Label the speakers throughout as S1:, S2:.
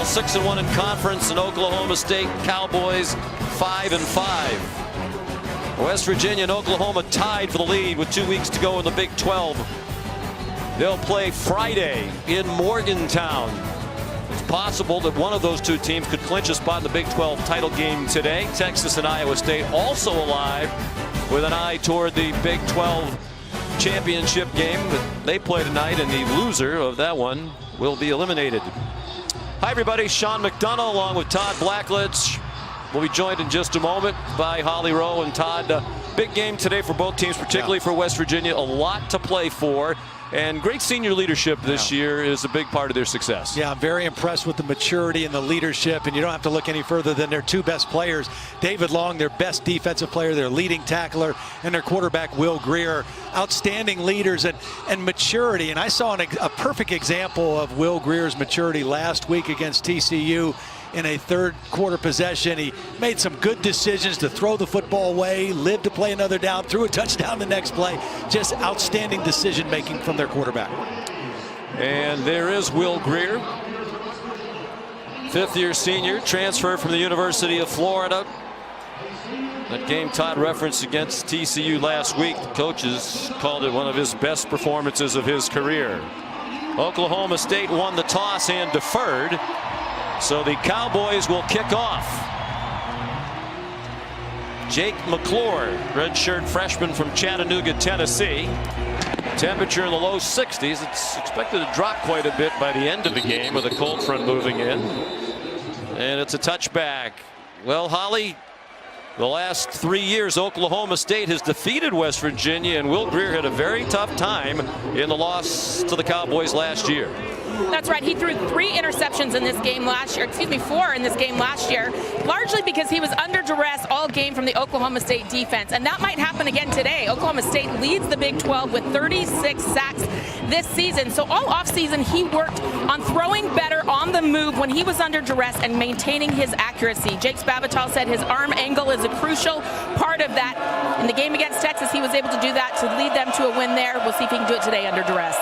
S1: 6-1 in conference, and Oklahoma State Cowboys 5-5. West Virginia and Oklahoma tied for the lead with 2 weeks to go in the Big 12. They'll play Friday in Morgantown. It's possible that one of those two teams could clinch a spot in the Big 12 title game today. Texas and Iowa State also alive with an eye toward the Big 12 championship game that they play tonight, and the loser of that one will be eliminated. Hi everybody, Sean McDonough along with Todd Blackledge. We'll be joined in just a moment by Holly Rowe and Todd. Big game today for both teams, particularly for West Virginia. A lot to play for. And great senior leadership this year is a big part of their success.
S2: Yeah, I'm very impressed with the maturity and the leadership, and you don't have to look any further than their two best players. David Long, their best defensive player, their leading tackler, and their quarterback, Will Grier. Outstanding leaders and maturity. And I saw a perfect example of Will Grier's maturity last week against TCU. In a third quarter possession, he made some good decisions to throw the football away, lived to play another down, threw a touchdown the next play. Just outstanding decision making from their quarterback.
S1: And there is Will Grier, fifth-year senior, transfer from the University of Florida. That game Todd referenced against TCU last week. The coaches called it one of his best performances of his career. Oklahoma State won the toss and deferred. So the Cowboys will kick off. Jake McClure, redshirt freshman from Chattanooga, Tennessee. Temperature in the low 60s. It's expected to drop quite a bit by the end of the game with a cold front moving in. And it's a touchback. Well, Holly, the last 3 years Oklahoma State has defeated West Virginia, and Will Grier had a very tough time in the loss to the Cowboys last year.
S3: That's right. He threw 3 interceptions in this game last year. Excuse me, 4 in this game last year, largely because he was under duress all game from the Oklahoma State defense. And that might happen again today. Oklahoma State leads the Big 12 with 36 sacks this season. So all offseason he worked on throwing better on the move when he was under duress and maintaining his accuracy. Jake Spavital said his arm angle is a crucial part of that. In the game against Texas, he was able to do that to lead them to a win there. We'll see if he can do it today under duress.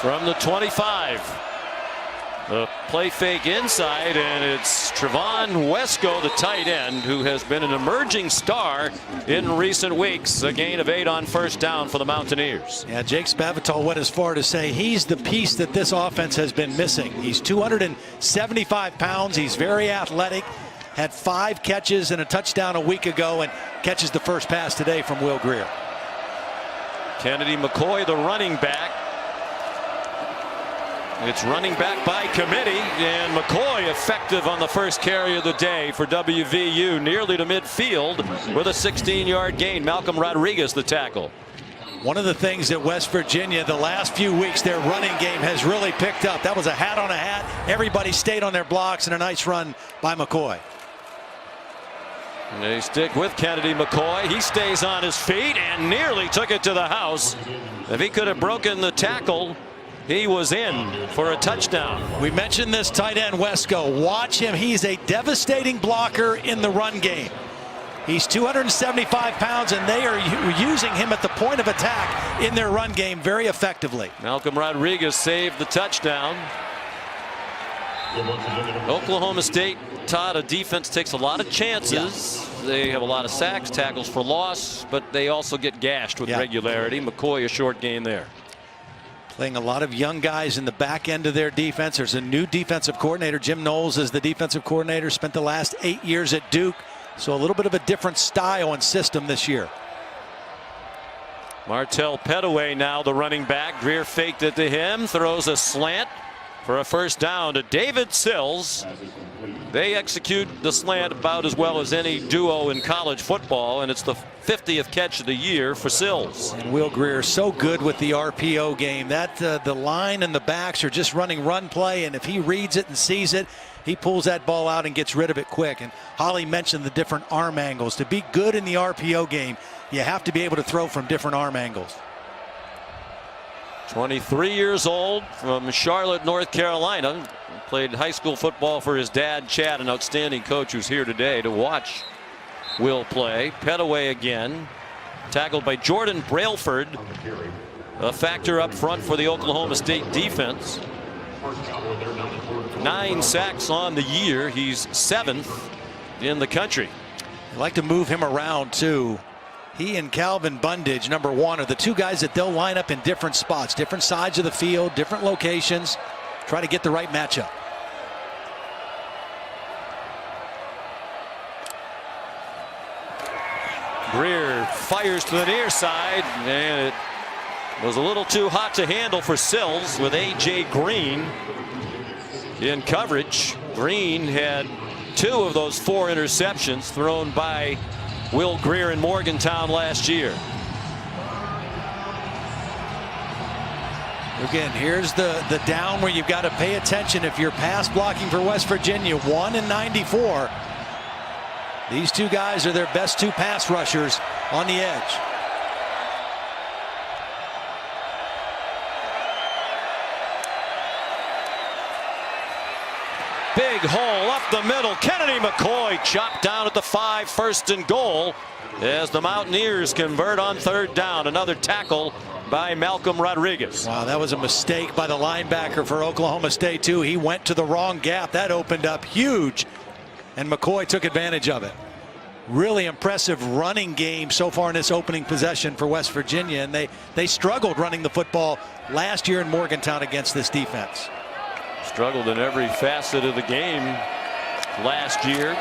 S1: From the 25, the play fake inside, and it's Trevon Wesco, the tight end, who has been an emerging star in recent weeks. A gain of 8 on first down for the Mountaineers.
S2: Yeah, Jake Spavital went as far to say he's the piece that this offense has been missing. He's 275 pounds. He's very athletic. Had 5 catches and a touchdown a week ago, and catches the first pass today from Will Grier.
S1: Kennedy McCoy, the running back. It's running back by committee, and McCoy effective on the first carry of the day for WVU, nearly to midfield with a 16-yard gain. Malcolm Rodriguez, the tackle.
S2: One of the things that West Virginia, the last few weeks, their running game has really picked up. That was a hat on a hat. Everybody stayed on their blocks, and a nice run by McCoy.
S1: And they stick with Kennedy McCoy. He stays on his feet and nearly took it to the house. If he could have broken the tackle, he was in for a touchdown.
S2: We mentioned this tight end Wesco. Watch him. He's a devastating blocker in the run game. He's 275 pounds, and they are using him at the point of attack in their run game very effectively.
S1: Malcolm Rodriguez saved the touchdown. Oklahoma State, Todd, a defense takes a lot of chances. Yeah. They have a lot of sacks, tackles for loss, but they also get gashed with regularity. McCoy, a short gain there.
S2: Playing a lot of young guys in the back end of their defense. There's a new defensive coordinator. Jim Knowles is the defensive coordinator. Spent the last 8 years at Duke. So a little bit of a different style and system this year.
S1: Martell Pettaway now the running back. Grier faked it to him. Throws a slant for a first down to David Sills. They execute the slant about as well as any duo in college football, and it's the 50th catch of the year for Sills.
S2: And Will Grier so good with the RPO game. That the line and the backs are just running run play, and if he reads it and sees it, he pulls that ball out and gets rid of it quick. And Holly mentioned the different arm angles. To be good in the RPO game, you have to be able to throw from different arm angles.
S1: 23 years old, from Charlotte, North Carolina. Played high school football for his dad, Chad, an outstanding coach who's here today to watch Will play. Pettaway again, tackled by Jordan Brailford, a factor up front for the Oklahoma State defense. 9 sacks on the year. He's 7th in the country.
S2: I'd like to move him around too. He and Calvin Bundage, number 1, are the two guys that they'll line up in different spots, different sides of the field, different locations, try to get the right matchup.
S1: Greer fires to the near side, and it was a little too hot to handle for Sills with A.J. Green in coverage. Green had 2 of those 4 interceptions thrown by Will Greer in Morgantown last year.
S2: Again, here's the down where you've got to pay attention if you're pass blocking for West Virginia. 1 and 94. These two guys are their best 2 pass rushers on the edge.
S1: Big hole up the middle. Kennedy McCoy chopped down at the 5, 1st and goal as the Mountaineers convert on 3rd down. Another tackle by Malcolm Rodriguez.
S2: Wow, that was a mistake by the linebacker for Oklahoma State too. He went to the wrong gap. That opened up huge, and McCoy took advantage of it. Really impressive running game so far in this opening possession for West Virginia, and they struggled running the football last year in Morgantown against this defense.
S1: Struggled in every facet of the game last year.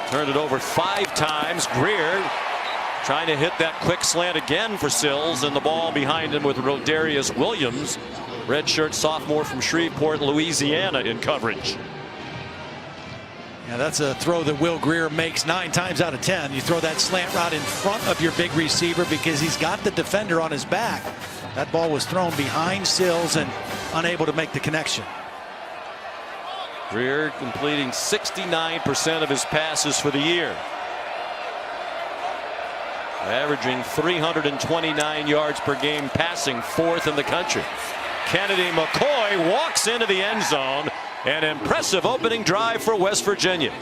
S1: Turned it over 5 times. Greer trying to hit that quick slant again for Sills, and the ball behind him with Rodarius Williams, redshirt sophomore from Shreveport, Louisiana, in coverage.
S2: Yeah, that's a throw that Will Greer makes 9 times out of 10. You throw that slant route in front of your big receiver because he's got the defender on his back. That ball was thrown behind Sills and unable to make the connection.
S1: Greer completing 69% of his passes for the year, averaging 329 yards per game passing, 4th in the country. Kennedy McCoy walks into the end zone. An impressive opening drive for West Virginia.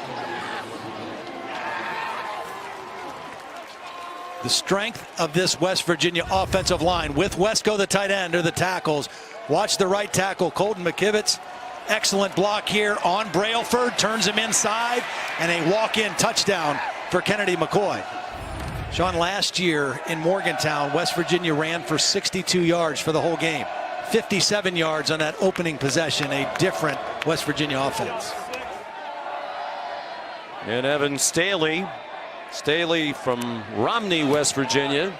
S2: The strength of this West Virginia offensive line with Wesco, the tight end, are the tackles. Watch the right tackle, Colton McKivitz. Excellent block here on Brailford, turns him inside, and a walk-in touchdown for Kennedy McCoy. Sean, last year in Morgantown, West Virginia ran for 62 yards for the whole game. 57 yards on that opening possession, a different West Virginia offense.
S1: And Evan Staley from Romney, West Virginia,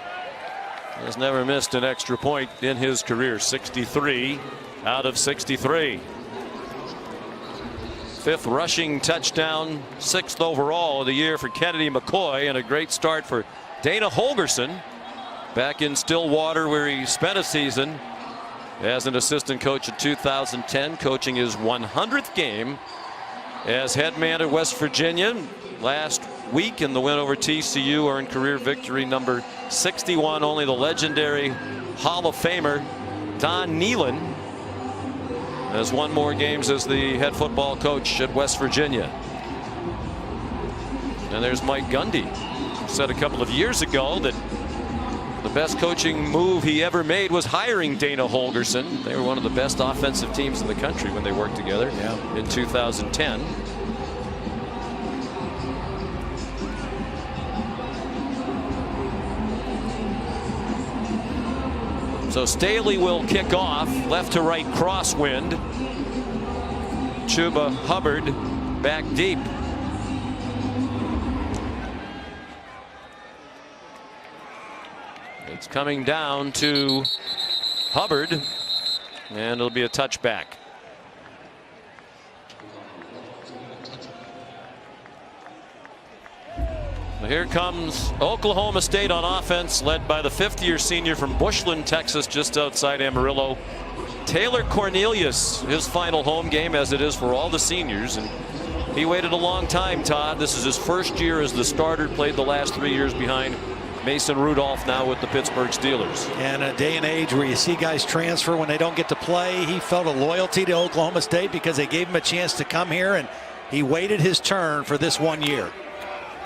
S1: has never missed an extra point in his career. 63 out of 63. 5th rushing touchdown, 6th overall of the year for Kennedy McCoy, and a great start for Dana Holgerson back in Stillwater, where he spent a season as an assistant coach in 2010, coaching his 100th game as head man at West Virginia. Last week in the win over TCU, earned career victory number 61. Only the legendary Hall of Famer Don Nehlen has won more games as the head football coach at West Virginia. And there's Mike Gundy, said a couple of years ago that the best coaching move he ever made was hiring Dana Holgerson. They were one of the best offensive teams in the country when they worked together in 2010. So Staley will kick off, left to right crosswind. Chuba Hubbard back deep. It's coming down to Hubbard, and it'll be a touchback. Here comes Oklahoma State on offense, led by the 5th-year senior from Bushland, Texas, just outside Amarillo, Taylor Cornelius. His final home game, as it is for all the seniors, and he waited a long time, Todd. This is his first year as the starter, played the last 3 years behind Mason Rudolph, now with the Pittsburgh Steelers.
S2: And a day and age where you see guys transfer when they don't get to play, he felt a loyalty to Oklahoma State because they gave him a chance to come here, and he waited his turn for this 1 year.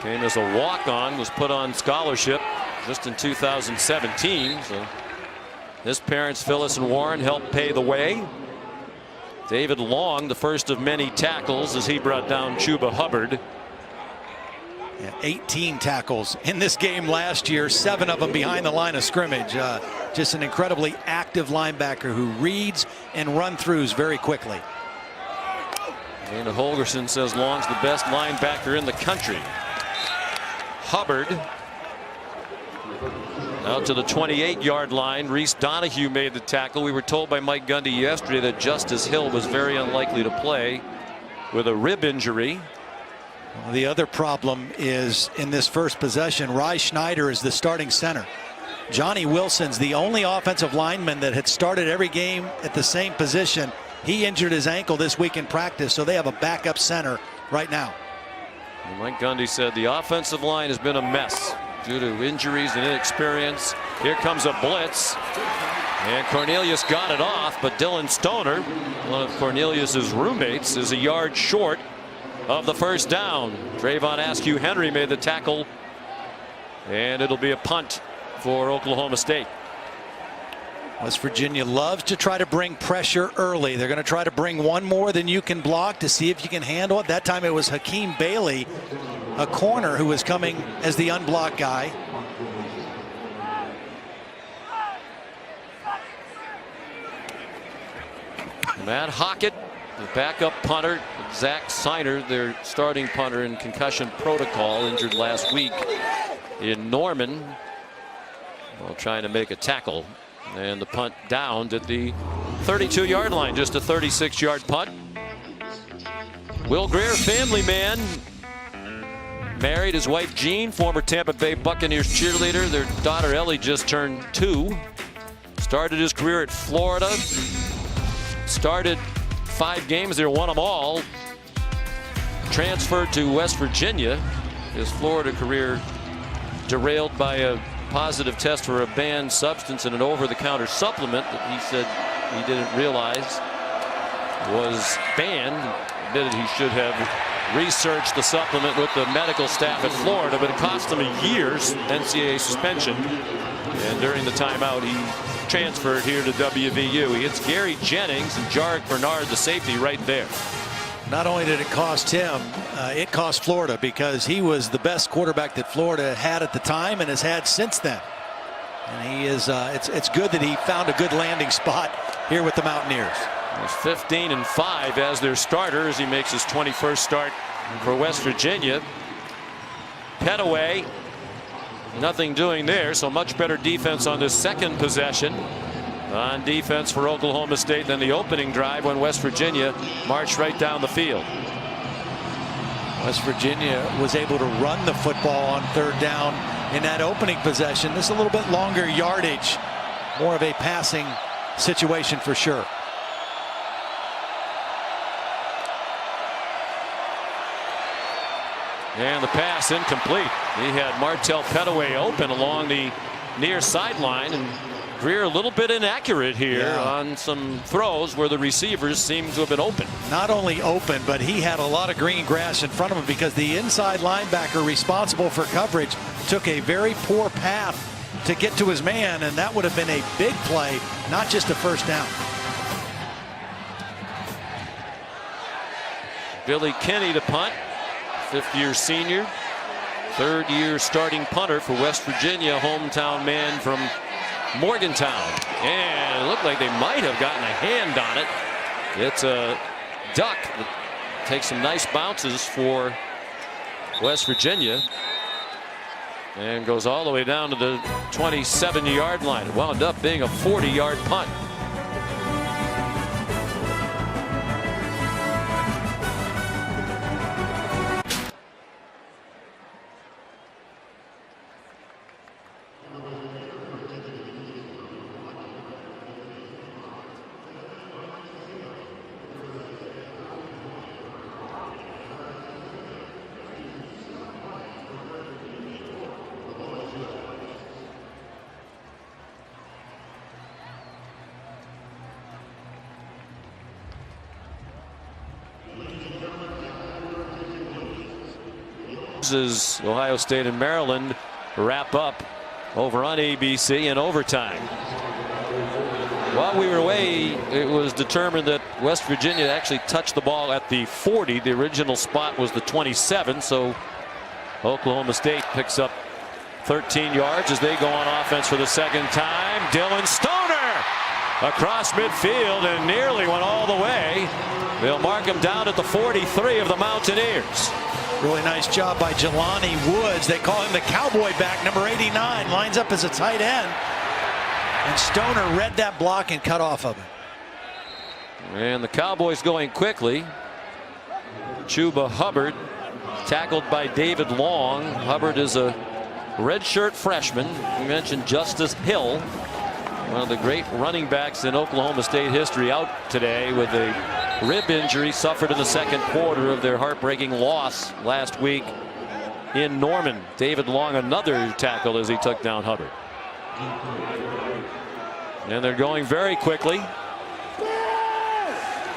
S1: Came as a walk-on, was put on scholarship just in 2017. So his parents, Phyllis and Warren, helped pay the way. David Long, the first of many tackles as he brought down Chuba Hubbard.
S2: Yeah, 18 tackles in this game last year, 7 of them behind the line of scrimmage. Just an incredibly active linebacker who reads and run-throughs very quickly.
S1: Dana Holgerson says Long's the best linebacker in the country. Hubbard out to the 28-yard line. Reese Donahue made the tackle. We were told by Mike Gundy yesterday that Justice Hill was very unlikely to play with a rib injury.
S2: Well, the other problem is in this first possession, Rye Schneider is the starting center. Johnny Wilson's the only offensive lineman that had started every game at the same position. He injured his ankle this week in practice, so they have a backup center right now.
S1: And Mike Gundy said the offensive line has been a mess due to injuries and inexperience. Here comes a blitz. And Cornelius got it off, but Dylan Stoner, one of Cornelius's roommates, is a yard short of the first down. Trayvon Askew Henry made the tackle, and it'll be a punt for Oklahoma State.
S2: West Virginia loves to try to bring pressure early. They're going to try to bring one more than you can block to see if you can handle it. That time it was Hakeem Bailey, a corner, who was coming as the unblocked guy.
S1: Matt Hockett, the backup punter. Zach Seiner, their starting punter in concussion protocol, injured last week in Norman while trying to make a tackle. And the punt downed at the 32-yard line, just a 36-yard punt. Will Greer, family man, married. His wife Jean, former Tampa Bay Buccaneers cheerleader. Their daughter Ellie just turned 2. Started his career at Florida. Started 5 games there, won them all. Transferred to West Virginia. His Florida career derailed by a positive test for a banned substance in an over-the-counter supplement that he said he didn't realize was banned. Admitted he should have researched the supplement with the medical staff at Florida, but it cost him a year's NCAA suspension. And during the timeout, he transferred here to WVU. He hits Gary Jennings and Jarek Bernard, the safety, right there.
S2: Not only did it cost him, it cost Florida, because he was the best quarterback that Florida had at the time and has had since then. And he is. It's good that he found a good landing spot here with the Mountaineers.
S1: He's 15-5 as their starter as he makes his 21st start for West Virginia. Petaway, nothing doing there, so much better defense on this second possession. On defense for Oklahoma State than the opening drive when West Virginia marched right down the field.
S2: West Virginia was able to run the football on third down in that opening possession. This is a little bit longer yardage, more of a passing situation for sure.
S1: And the pass incomplete. He had Martell Petaway open along the near sideline, and Greer a little bit inaccurate here on some throws where the receivers seem to have been open.
S2: Not only open, but he had a lot of green grass in front of him because the inside linebacker responsible for coverage took a very poor path to get to his man, and that would have been a big play, not just a first down.
S1: Billy Kinney to punt, 5th-year senior, 3rd-year starting punter for West Virginia, hometown man from Morgantown. And it looked like they might have gotten a hand on it. It's a duck that takes some nice bounces for West Virginia and goes all the way down to the 27-yard line. It wound up being a 40-yard punt. As Ohio State and Maryland wrap up over on ABC in overtime. While we were away, it was determined that West Virginia actually touched the ball at the 40. The original spot was the 27, so Oklahoma State picks up 13 yards as they go on offense for the second time. Dylan Stoner across midfield and nearly went all the way. They'll mark him down at the 43 of the Mountaineers.
S2: Really nice job by Jelani Woods. They call him the cowboy back, number 89, lines up as a tight end. And Stoner read that block and cut off of it.
S1: And the Cowboys going quickly. Chuba Hubbard tackled by David Long. Hubbard is a redshirt freshman. We mentioned Justice Hill, one of the great running backs in Oklahoma State history, out today with a rib injury suffered in the second quarter of their heartbreaking loss last week in Norman. David Long, another tackle as he took down Hubbard. And they're going very quickly.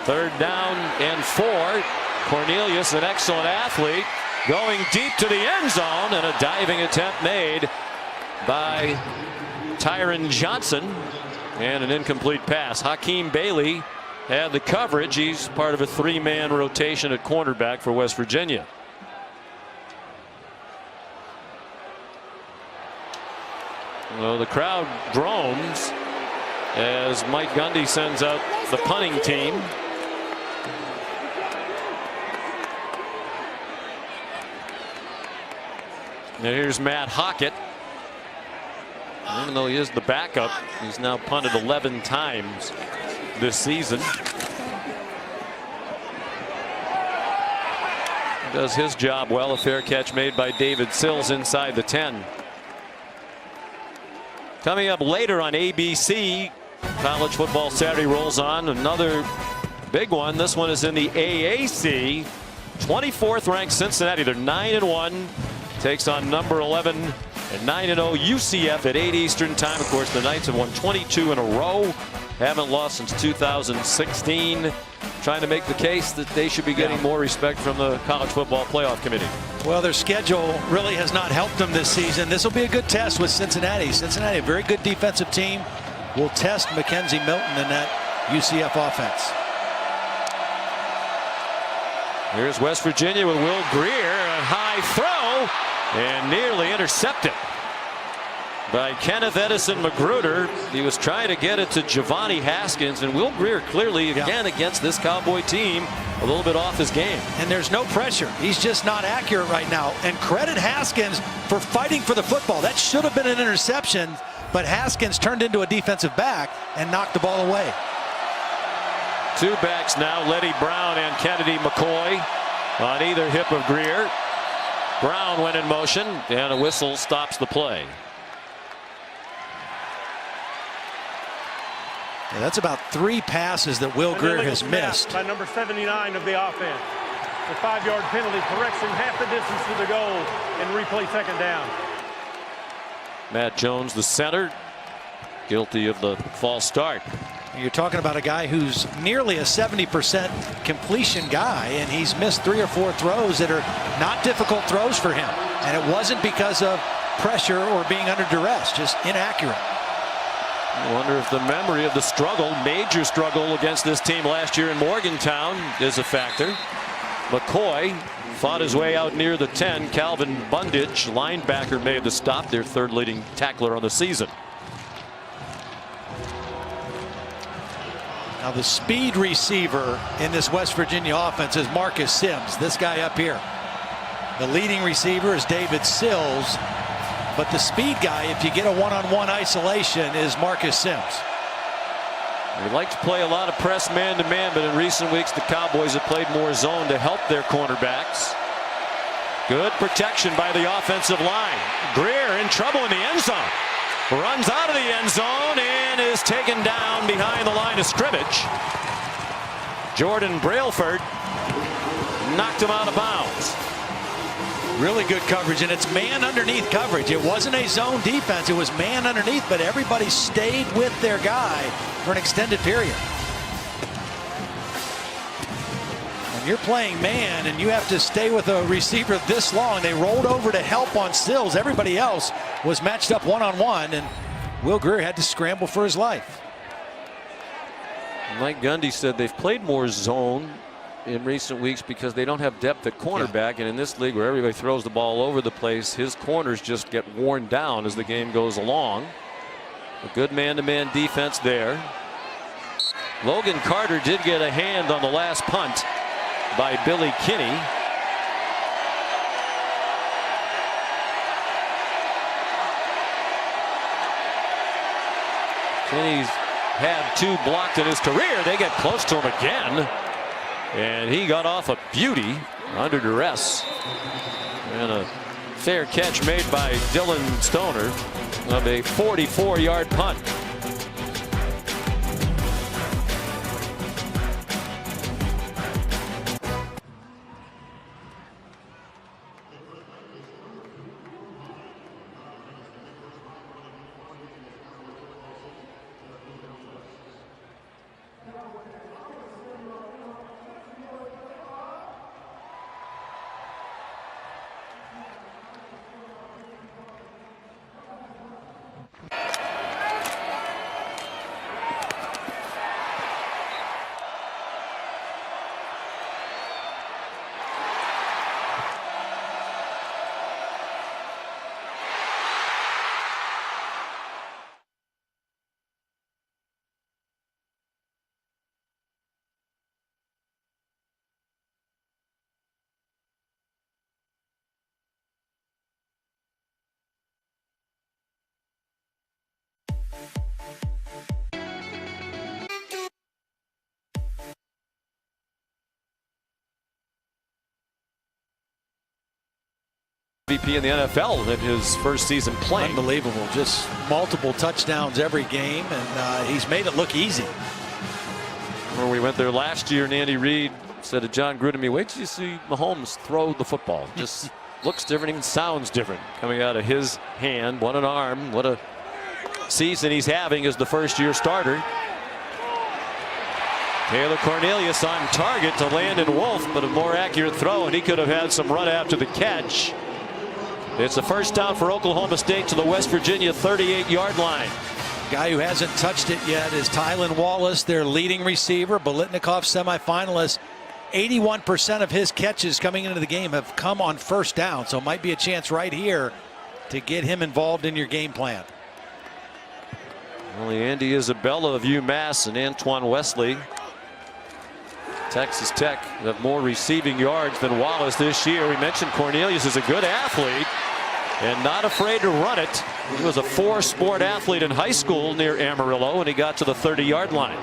S1: Third down and 4. Cornelius, an excellent athlete, going deep to the end zone, and a diving attempt made by Tyron Johnson, and an incomplete pass. Hakeem Bailey had the coverage. He's part of a 3-man rotation at cornerback for West Virginia. Well, the crowd groans as Mike Gundy sends out the punting team. And here's Matt Hockett. Even though he is the backup, he's now punted 11 times this season. Does his job well. A fair catch made by David Sills inside the 10. Coming up later on ABC, College Football Saturday rolls on. Another big one. This one is in the AAC. 24th ranked Cincinnati. They're 9-1. Takes on number 11 and 9-0 UCF at 8 Eastern time. Of course, the Knights have won 22 in a row. Haven't lost since 2016. Trying to make the case that they should be getting more respect from the College Football Playoff Committee.
S2: Well, their schedule really has not helped them this season. This will be a good test with Cincinnati. Cincinnati, a very good defensive team, will test Mackenzie Milton in that UCF offense.
S1: Here's West Virginia with Will Greer. A high throw and nearly intercepted by Kenneth Edison Magruder. He was trying to get it to Giovanni Haskins, and Will Greer clearly again against this Cowboy team a little bit off his game.
S2: And there's no pressure. He's just not accurate right now. And credit Haskins for fighting for the football. That should have been an interception, but Haskins turned into a defensive back and knocked the ball away.
S1: Two backs now, Letty Brown and Kennedy McCoy on either hip of Greer. Brown went in motion, and a whistle stops the play.
S2: Yeah, that's about 3 passes that Will Greer has missed.
S4: By number 79 of the offense. The 5-yard penalty corrects him half the distance to the goal and replay second down.
S1: Matt Jones, the center, guilty of the false start.
S2: You're talking about a guy who's nearly a 70% completion guy, and he's missed 3 or 4 throws that are not difficult throws for him. And it wasn't because of pressure or being under duress, just inaccurate.
S1: I wonder if the memory of the struggle, major struggle against this team last year in Morgantown, is a factor. McCoy fought his way out near the 10. Calvin Bundich, linebacker, made the stop, their 3rd leading tackler on the season.
S2: Now the speed receiver in this West Virginia offense is Marcus Sims, this guy up here. The leading receiver is David Sills, but the speed guy, if you get a one-on-one isolation, is Marcus Sims.
S1: They like to play a lot of press man-to-man, but in recent weeks the Cowboys have played more zone to help their cornerbacks. Good protection by the offensive line. Greer in trouble in the end zone. Runs out of the end zone and is taken down behind the line of scrimmage. Jordan Brailford knocked him out of bounds.
S2: Really good coverage, and it's man underneath coverage. It wasn't a zone defense, it was man underneath, but everybody stayed with their guy for an extended period. When you're playing man and you have to stay with a receiver this long, they rolled over to help on Sills. Everybody else was matched up one-on-one, and Will Greer had to scramble for his life.
S1: Mike Gundy said they've played more zone in recent weeks because they don't have depth at cornerback, and in this league where everybody throws the ball all over the place, his corners just get worn down as the game goes along. A good man-to-man defense there. Logan Carter did get a hand on the last punt by Billy Kinney. Kinney's had 2 blocked in his career. They get close to him again. And he got off a beauty under duress. And a fair catch made by Dylan Stoner of a 44-yard punt. MVP in the NFL in his first season playing.
S2: Unbelievable. Just multiple touchdowns every game, and he's made it look easy.
S1: When we went there last year, and Andy Reid said to John Gruden, wait till you see Mahomes throw the football. Just looks different, even sounds different coming out of his hand. What an arm. What a season he's having as the first-year starter. Taylor Cornelius on target to Landon Wolf, but a more accurate throw, and he could have had some run after the catch. It's a first down for Oklahoma State to the West Virginia 38-yard line.
S2: Guy who hasn't touched it yet is Tylan Wallace, their leading receiver, Biletnikoff semifinalist. 81% of his catches coming into the game have come on first down, so it might be a chance right here to get him involved in your game plan.
S1: Only Andy Isabella of UMass and Antoine Wesley. Texas Tech have more receiving yards than Wallace this year. We mentioned Cornelius is a good athlete and not afraid to run it. He was a 4-sport athlete in high school near Amarillo, and he got to the 30-yard line.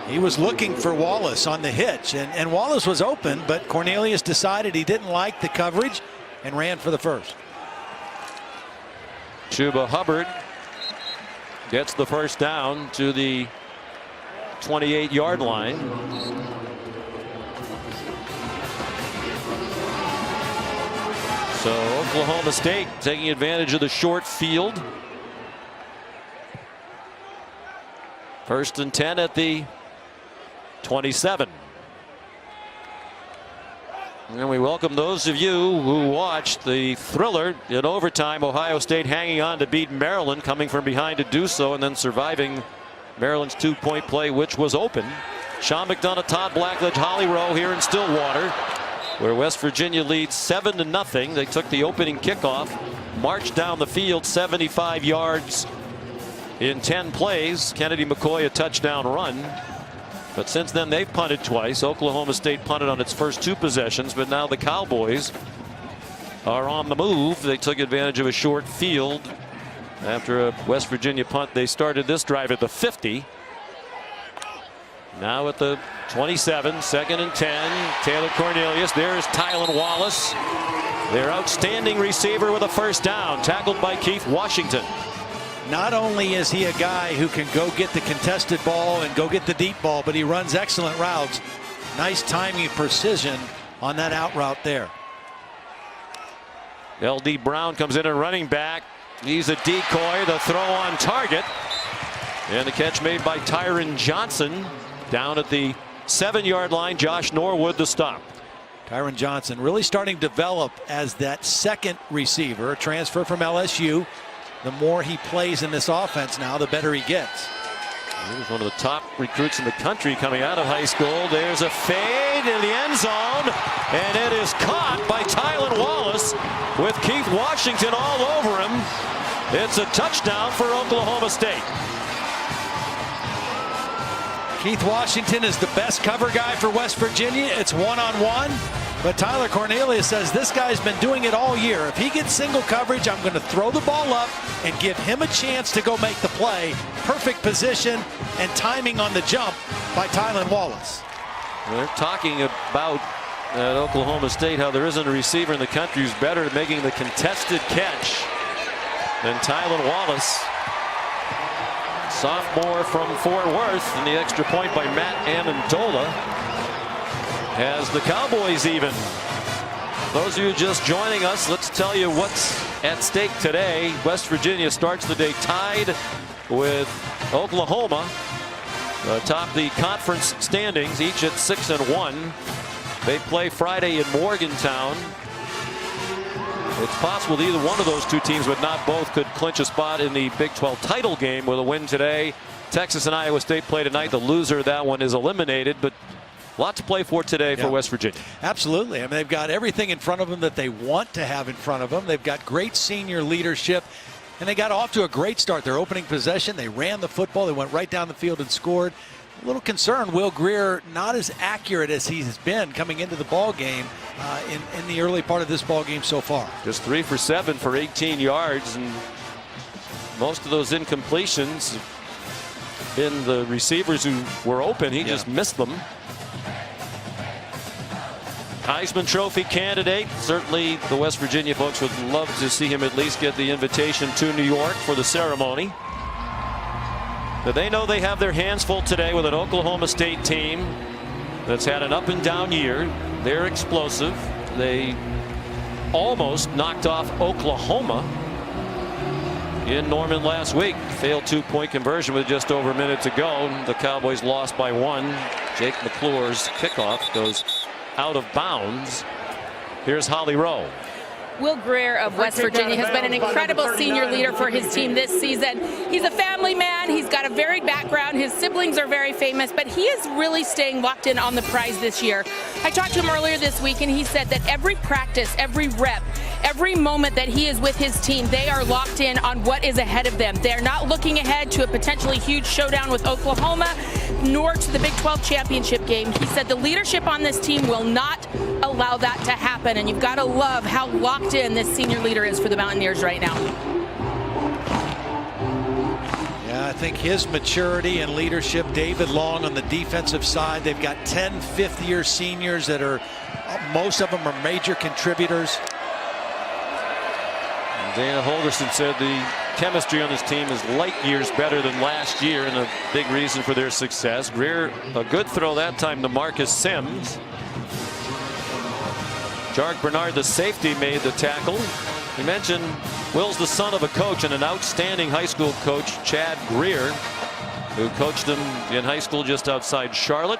S2: He was looking for Wallace on the hitch, and Wallace was open, but Cornelius decided he didn't like the coverage and ran for the first.
S1: Chuba Hubbard gets the first down to the 28-yard line. So Oklahoma State taking advantage of the short field. 1st and 10 at the 27. And we welcome those of you who watched the thriller in overtime. Ohio State hanging on to beat Maryland, coming from behind to do so, and then surviving Maryland's 2-point play, which was open. Sean McDonough, Todd Blackledge, Holly Rowe here in Stillwater, where West Virginia leads 7-0. They took the opening kickoff, marched down the field 75 yards in 10 plays. Kennedy McCoy a touchdown run. But since then they've punted twice. Oklahoma State punted on its first 2 possessions, but now the Cowboys are on the move. They took advantage of a short field after a West Virginia punt. They started this drive at the 50. Now at the 27, 2nd and 10. Taylor Cornelius. There's Tylan Wallace, their outstanding receiver, with a first down, tackled by Keith Washington.
S2: Not only is he a guy who can go get the contested ball and go get the deep ball, but he runs excellent routes. Nice timing, precision on that out route there.
S1: L.D. Brown comes in at running back. He's a decoy. The throw on target. And the catch made by Tyron Johnson down at the 7-yard line. Josh Norwood the stop.
S2: Tyron Johnson really starting to develop as that second receiver, a transfer from LSU. The more he plays in this offense now, the better he gets.
S1: He was one of the top recruits in the country coming out of high school. There's a fade in the end zone, and it is caught by Tylan Wallace with Keith Washington all over him. It's a touchdown for Oklahoma State.
S2: Keith Washington is the best cover guy for West Virginia. It's one-on-one. But Tyler Cornelius says this guy's been doing it all year. If he gets single coverage, I'm going to throw the ball up and give him a chance to go make the play. Perfect position and timing on the jump by Tylan Wallace.
S1: They're talking about at Oklahoma State how there isn't a receiver in the country who's better at making the contested catch than Tylan Wallace. Sophomore from Fort Worth, and the extra point by Matt Amendola has the Cowboys even. Those of you just joining us, let's tell you what's at stake today. West Virginia starts the day tied with Oklahoma atop the conference standings, each at 6-1. They play Friday in Morgantown. It's possible that either one of those two teams, but not both, could clinch a spot in the Big 12 title game with a win today. Texas and Iowa State play tonight. The loser of that one is eliminated, but a lot to play for today for West Virginia. Absolutely. I mean, they've got everything in front of them that they want to have in front of them. They've got great senior leadership, and they got off to a great start. Their opening possession, they ran the football. They went right down the field and scored. A little concerned, Will Grier not as accurate as he has been coming into the ball game in the early part of this ball game so far. Just 3 for 7 for 18 yards, and most of those incompletions have been the receivers who were open. He just missed them. Heisman Trophy candidate. Certainly the West Virginia folks would love to see him at least get the invitation to New York for the ceremony. But they know they have their hands full today with an Oklahoma State team that's had an up and down year. They're explosive. They almost knocked off Oklahoma in Norman last week. Failed 2-point conversion with just over a minute to go. The Cowboys lost by 1. Jake McClure's kickoff goes out of bounds. Here's Holly Rowe.
S3: Will Grier of West Virginia has been an incredible senior leader for his team this season. He's a family man. He's got a varied background. His siblings are very famous, but he is really staying locked in on the prize this year. I talked to him earlier this week, and he said that every practice, every rep, every moment that he is with his team, they are locked in on what is ahead of them. They're not looking ahead to a potentially huge showdown with Oklahoma, nor to the Big 12 championship game. He said the leadership on this team will not allow that to happen, and you've got to love how locked in this senior leader is for the Mountaineers right now.
S2: Yeah, I think his maturity and leadership. David Long on the defensive side. They've got 10 fifth-year seniors that are, most of them are major contributors.
S1: Dana Holgerson said the chemistry on this team is light years better than last year, and a big reason for their success. Grier, a good throw that time to Marcus Sims. Jark Bernard, the safety, made the tackle. He mentioned Will's the son of a coach and an outstanding high school coach, Chad Grier, who coached him in high school just outside Charlotte.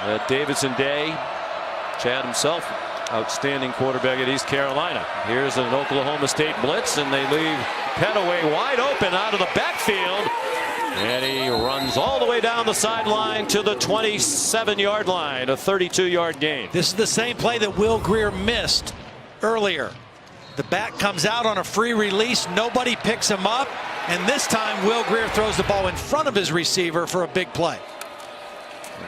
S1: At Davidson Day, Chad himself, outstanding quarterback at East Carolina. Here's an Oklahoma State blitz, and they leave Petaway wide open out of the backfield. And he runs all the way down the sideline to the 27-yard line, a 32-yard gain.
S2: This is the same play that Will Grier missed earlier. The back comes out on a free release. Nobody picks him up. And this time, Will Grier throws the ball in front of his receiver for a big play.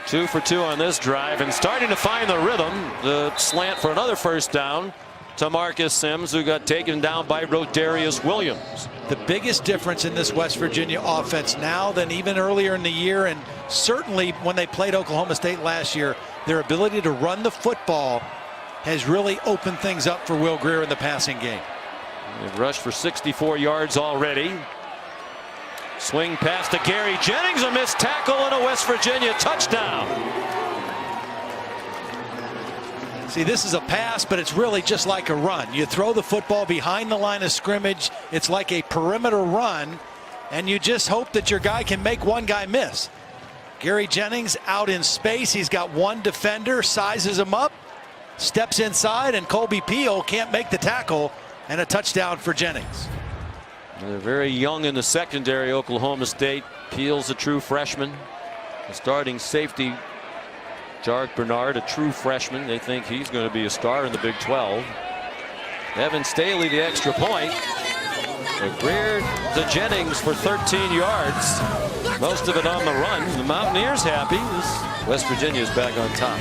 S1: 2 for 2 on this drive, and starting to find the rhythm. The slant for another first down to Marcus Sims, who got taken down by Rodarius Williams.
S2: The biggest difference in this West Virginia offense now than even earlier in the year, and certainly when they played Oklahoma State last year, their ability to run the football has really opened things up for Will Grier in the passing game.
S1: They've rushed for 64 yards already. Swing pass to Gary Jennings, a missed tackle, and a West Virginia touchdown.
S2: See, this is a pass, but it's really just like a run. You throw the football behind the line of scrimmage. It's like a perimeter run, and you just hope that your guy can make one guy miss. Gary Jennings out in space. He's got one defender, sizes him up, steps inside, and Colby Peel can't make the tackle, and a touchdown for Jennings.
S1: They're very young in the secondary. Oklahoma State. Peel's a true freshman. The starting safety, Jarek Bernard, a true freshman. They think he's going to be a star in the Big 12. Evan Staley, the extra point. Greer to Jennings for 13 yards. Most of it on the run. The Mountaineers happy. West Virginia is back on top.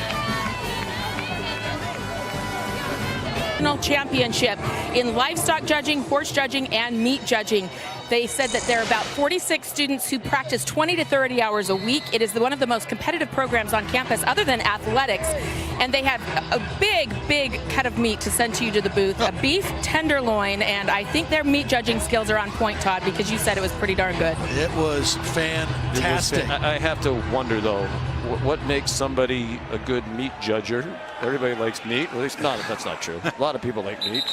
S3: Championship in livestock judging, horse judging, and meat judging. They said that there are about 46 students who practice 20 to 30 hours a week. It is one of the most competitive programs on campus other than athletics. And they have a big cut of meat to send to you to the booth, a beef tenderloin. And I think their meat judging skills are on point, Todd, because you said it was pretty darn good.
S2: It was fantastic.
S1: I have to wonder, though, what makes somebody a good meat judger? Everybody likes meat. Well, that's not true. A lot of people like meat.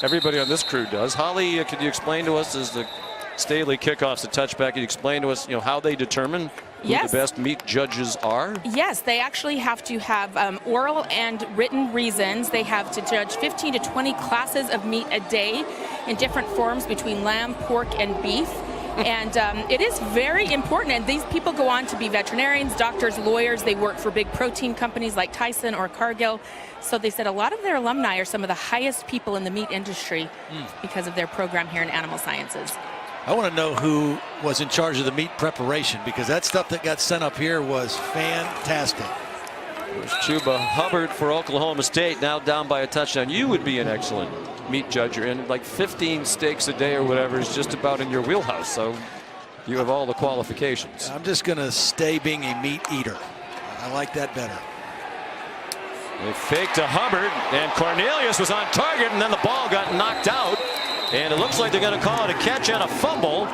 S1: Everybody on this crew does. Holly, can you explain to us, as the Staley kickoffs, the touchback, can you explain to us, how they determine who the best meat judges are?
S3: Yes, they actually have to have oral and written reasons. They have to judge 15 to 20 classes of meat a day in different forms between lamb, pork, and beef. And it is very important. And these people go on to be veterinarians, doctors, lawyers. They work for big protein companies like Tyson or Cargill. So they said a lot of their alumni are some of the highest people in the meat industry because of their program here in animal sciences.
S2: I want to know who was in charge of the meat preparation, because that stuff that got sent up here was fantastic.
S1: There's Chuba Hubbard for Oklahoma State, now down by a touchdown. You would be an excellent meat judger, and like 15 steaks a day or whatever is just about in your wheelhouse. So you have all the qualifications.
S2: I'm just going to stay being a meat eater. I like that better.
S1: They faked to Hubbard, and Cornelius was on target, and then the ball got knocked out. And it looks like they're going to call it a catch and a fumble,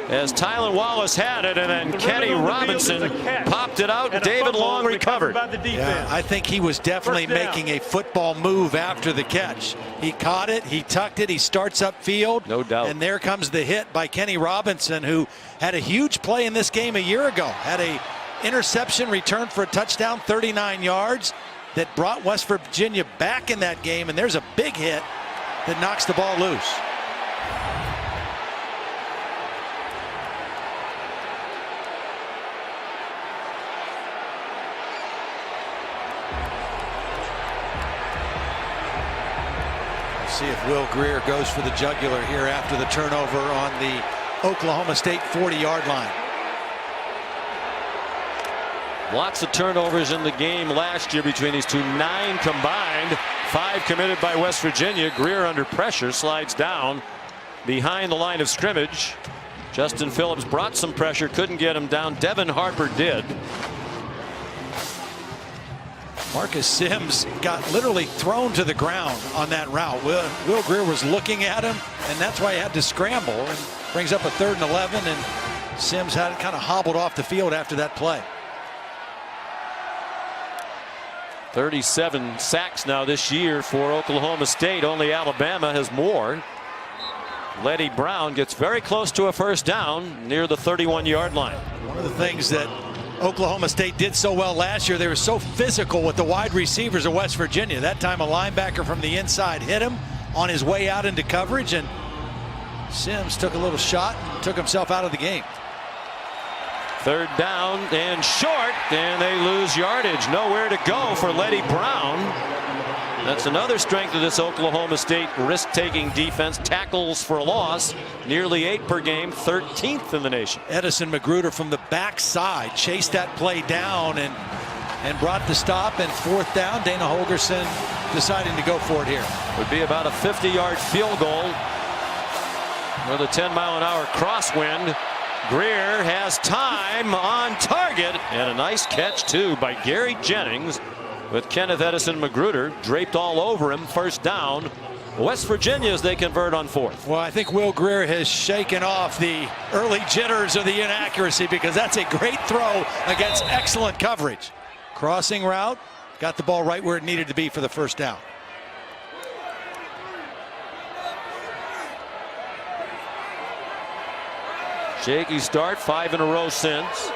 S1: as Tylan Wallace had it, and then Kenny Robinson popped it out, and David Long recovered.
S2: Yeah, I think he was definitely making a football move after the catch. He caught it, he tucked it, he starts upfield.
S1: No doubt.
S2: And there comes the hit by Kenny Robinson, who had a huge play in this game a year ago. Had a interception return for a touchdown, 39 yards, that brought West Virginia back in that game. And there's a big hit that knocks the ball loose. See if Will Greer goes for the jugular here after the turnover on the Oklahoma State 40-yard line.
S1: Lots of turnovers in the game last year between these two. 9 combined, 5 committed by West Virginia. Greer under pressure slides down behind the line of scrimmage. Justin Phillips brought some pressure, couldn't get him down. Devin Harper did.
S2: Marcus Sims got literally thrown to the ground on that route. Will Greer was looking at him, and that's why he had to scramble, and brings up a 3rd and 11, and Sims had kind of hobbled off the field after that play.
S1: 37 sacks now this year for Oklahoma State. Only Alabama has more. Letty Brown gets very close to a first down near the 31-yard line.
S2: One of the things that Oklahoma State did so well last year, they were so physical with the wide receivers of West Virginia. That time a linebacker from the inside hit him on his way out into coverage, and Sims took a little shot and took himself out of the game.
S1: 3rd down and short, and they lose yardage. Nowhere to go for Letty Brown. That's another strength of this Oklahoma State risk-taking defense. Tackles for a loss, nearly 8 per game, 13th in the nation.
S2: Edison Magruder from the backside chased that play down and brought the stop. And 4th down, Dana Holgerson deciding to go for it here.
S1: Would be about a 50-yard field goal with a 10-mile-an-hour crosswind. Greer has time on target, and a nice catch too by Gary Jennings, with Kenneth Edison Magruder draped all over him. 1st down, West Virginia as they convert on 4th.
S2: Well, I think Will Greer has shaken off the early jitters of the inaccuracy, because that's a great throw against excellent coverage. Crossing route, got the ball right where it needed to be for the 1st down.
S1: Shaky start, 5 in a row since.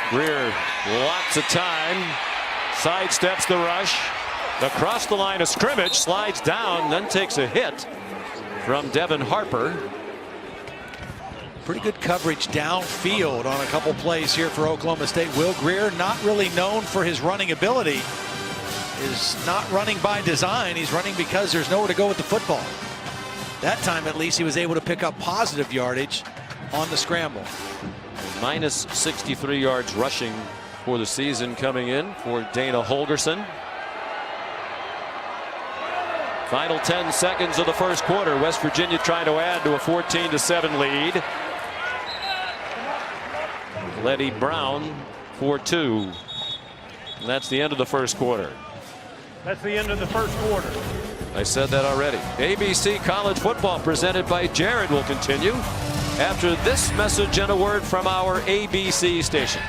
S1: Greer, lots of time, sidesteps the rush, across the line of scrimmage, slides down, then takes a hit. from Devin Harper.
S2: Pretty good coverage downfield on a couple plays here for Oklahoma State. Will Grier, not really known for his running ability, is not running by design. He's running because there's nowhere to go with the football. That time, at least, he was able to pick up positive yardage on the scramble.
S1: Minus 63 yards rushing for the season coming in for Dana Holgorsen. Final 10 seconds of the first quarter. West Virginia trying to add to a 14-7 lead. Letty Brown for 2. And that's the end of the first quarter.
S4: That's the end of the first quarter.
S1: I said that already. ABC College Football presented by Jared will continue after this message and a word from our ABC stations.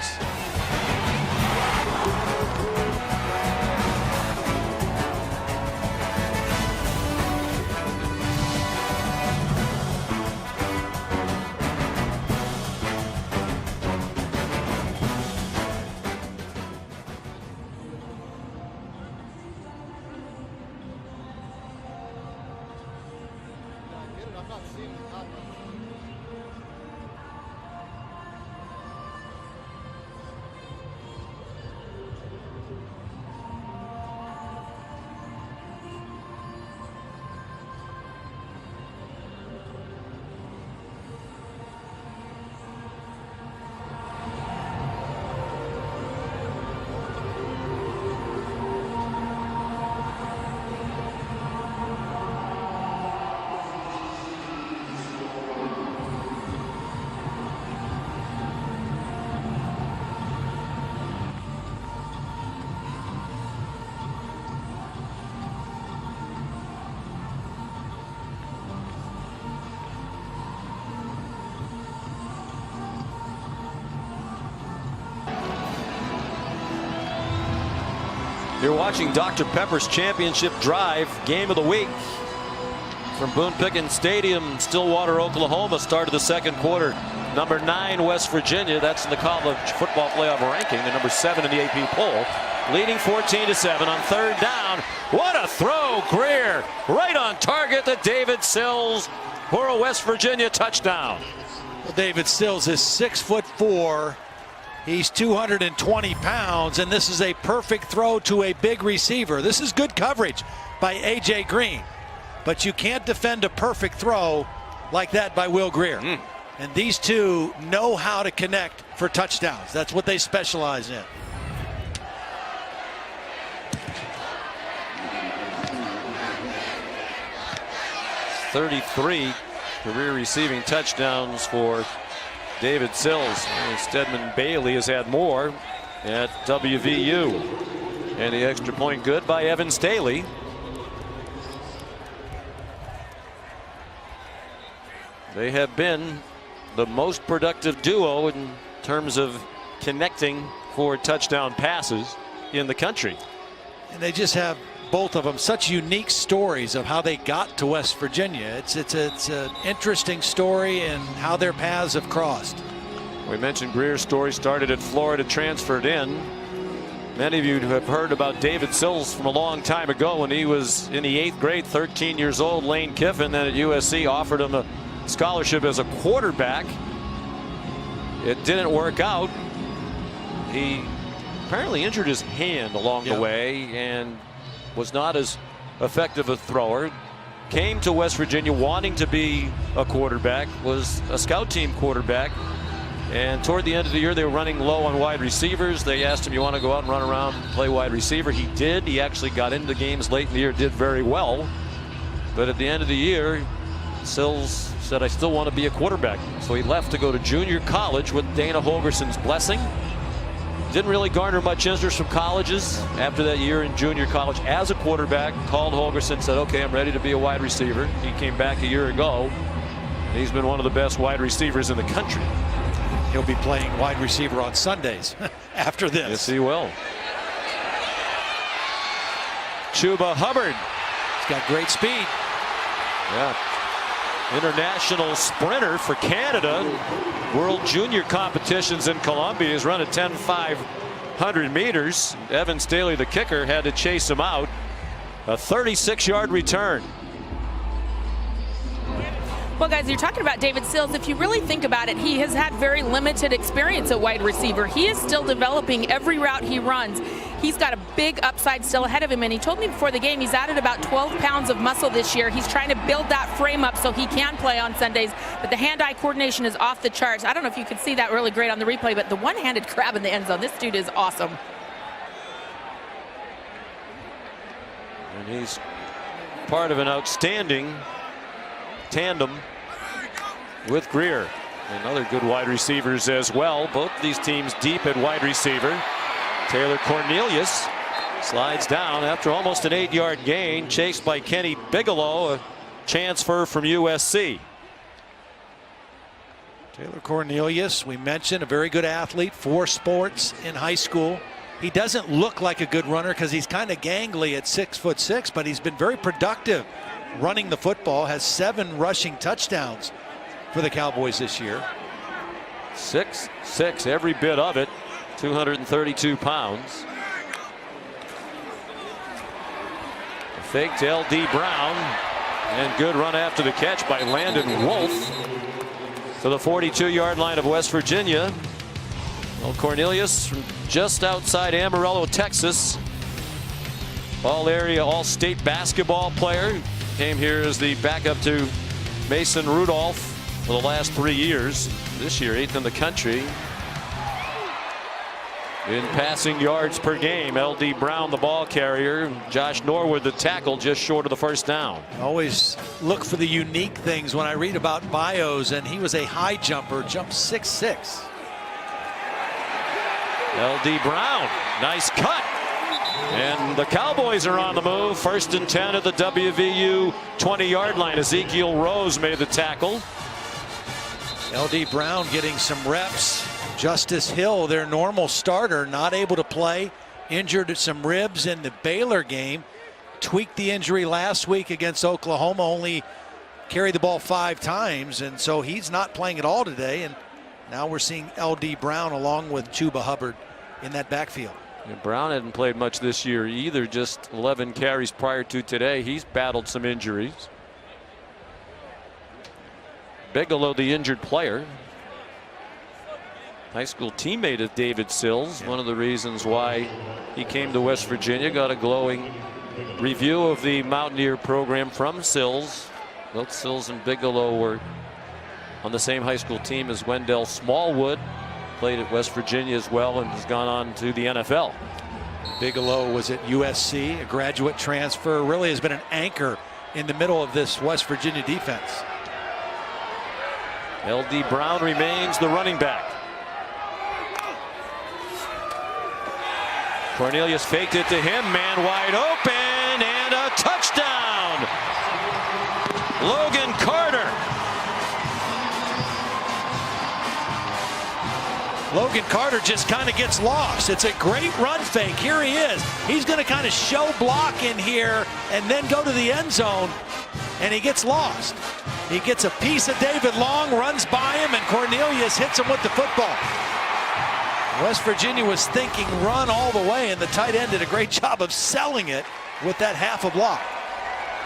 S1: You're watching Dr. Pepper's Championship Drive game of the week from Boone Pickens Stadium, Stillwater, Oklahoma. Start of the second quarter. Number 9 West Virginia, that's in the college football playoff ranking, and number 7 in the AP poll, leading 14-7 on third down. What a throw! Grier right on target to David Sills for a West Virginia touchdown.
S2: Well, David Sills is 6'4". He's 220 pounds, and this is a perfect throw to a big receiver. This is good coverage by A.J. Green, but you can't defend a perfect throw like that by Will Grier. And these two know how to connect for touchdowns. That's what they specialize in.
S1: .33 career receiving touchdowns for David Sills. Stedman Bailey has had more at WVU. And the extra point good by Evan Staley. They have been the most productive duo in terms of connecting for touchdown passes in the country.
S2: And they just have, both of them, such unique stories of how they got to West Virginia. It's an interesting story and how their paths have crossed.
S1: We mentioned Grier's story started at Florida, transferred in. Many of you have heard about David Sills from a long time ago when he was in the 8th grade, 13 years old. Lane Kiffin then at USC offered him a scholarship as a quarterback. It didn't work out. He apparently injured his hand along the way and was not as effective a thrower. Came to West Virginia wanting to be a quarterback, was a scout team quarterback, and toward the end of the year they were running low on wide receivers. They asked him, you want to go out and run around and play wide receiver? He did. He actually got into games late in the year, did very well, but at the end of the year Sills said, I still want to be a quarterback. So he left to go to junior college with Dana Holgorsen's blessing. Didn't really garner much interest from colleges after that year in junior college as a quarterback. Called Holgorsen, said, okay, I'm ready to be a wide receiver. He came back a year ago, and he's been one of the best wide receivers in the country.
S2: He'll be playing wide receiver on Sundays after this.
S1: Yes, he will. Chuba Hubbard.
S2: He's got great speed.
S1: Yeah. International sprinter for Canada. World junior competitions in Columbia. He's run a 10.500 meters. Evan Staley, the kicker, had to chase him out. A 36-yard return.
S3: Well, guys, you're talking about David Sills. If you really think about it, he has had very limited experience at wide receiver. He is still developing every route he runs. He's got a big upside still ahead of him, and he told me before the game he's added about 12 pounds of muscle this year. He's trying to build that frame up so he can play on Sundays, but the hand-eye coordination is off the charts. I don't know if you could see that really great on the replay, but the one-handed grab in the end zone, this dude is awesome.
S1: And he's part of an outstanding tandem with Greer. And other good wide receivers as well. Both these teams deep at wide receiver. Taylor Cornelius slides down after almost an 8-yard gain, chased by Kenny Bigelow, a transfer from USC.
S2: Taylor Cornelius, we mentioned, a very good athlete, 4 sports in high school. He doesn't look like a good runner because he's kind of gangly at 6'6", but he's been very productive running the football, has 7 rushing touchdowns for the Cowboys this year.
S1: 6'6", every bit of it, 232 pounds. A fake to L.D. Brown, and good run after the catch by Landon Wolf to the 42-yard line of West Virginia. Well, Cornelius from just outside Amarillo, Texas. All-area, all-state basketball player. Came here as the backup to Mason Rudolph for the last 3 years. This year, 8th in the country in passing yards per game. L.D. Brown, the ball carrier. Josh Norwood, the tackle, just short of the first down.
S2: Always look for the unique things when I read about bios, and he was a high jumper, jumped 6'6".
S1: L.D. Brown, nice cut. And the Cowboys are on the move. 1st and 10 at the WVU 20-yard line. Ezekiel Rose made the tackle.
S2: L.D. Brown getting some reps. Justice Hill, their normal starter, not able to play. Injured some ribs in the Baylor game. Tweaked the injury last week against Oklahoma. Only carried the ball 5 times. And so he's not playing at all today. And now we're seeing L.D. Brown along with Chuba Hubbard in that backfield.
S1: And Brown hadn't played much this year either, just 11 carries prior to today. He's battled some injuries. Bigelow, the injured player. High school teammate of David Sills. One of the reasons why he came to West Virginia. Got a glowing review of the Mountaineer program from Sills. Both Sills and Bigelow were on the same high school team as Wendell Smallwood. Played at West Virginia as well and has gone on to the NFL.
S2: Bigelow was at USC, a graduate transfer, really has been an anchor in the middle of this West Virginia defense.
S1: L.D. Brown remains the running back. Cornelius faked it to him, man wide open, and a touchdown. Logan Carter.
S2: Logan Carter just kind of gets lost. It's a great run fake. Here he is. He's going to kind of show block in here and then go to the end zone, and he gets lost. He gets a piece of David Long, runs by him, and Cornelius hits him with the football. West Virginia was thinking run all the way, and the tight end did a great job of selling it with that half a block.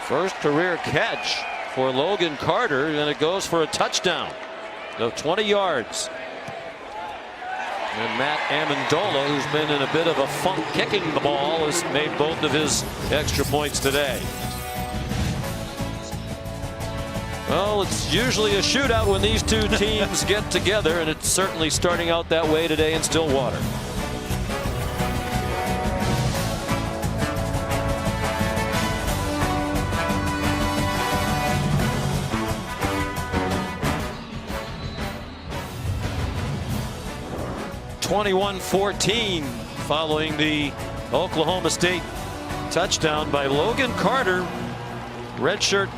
S1: First career catch for Logan Carter, and it goes for a touchdown. So 20 yards. And Matt Amendola, who's been in a bit of a funk kicking the ball, has made both of his extra points today. Well, it's usually a shootout when these two teams get together, and it's certainly starting out that way today in Stillwater. (21-14) following the Oklahoma State touchdown by Logan Carter, redshirt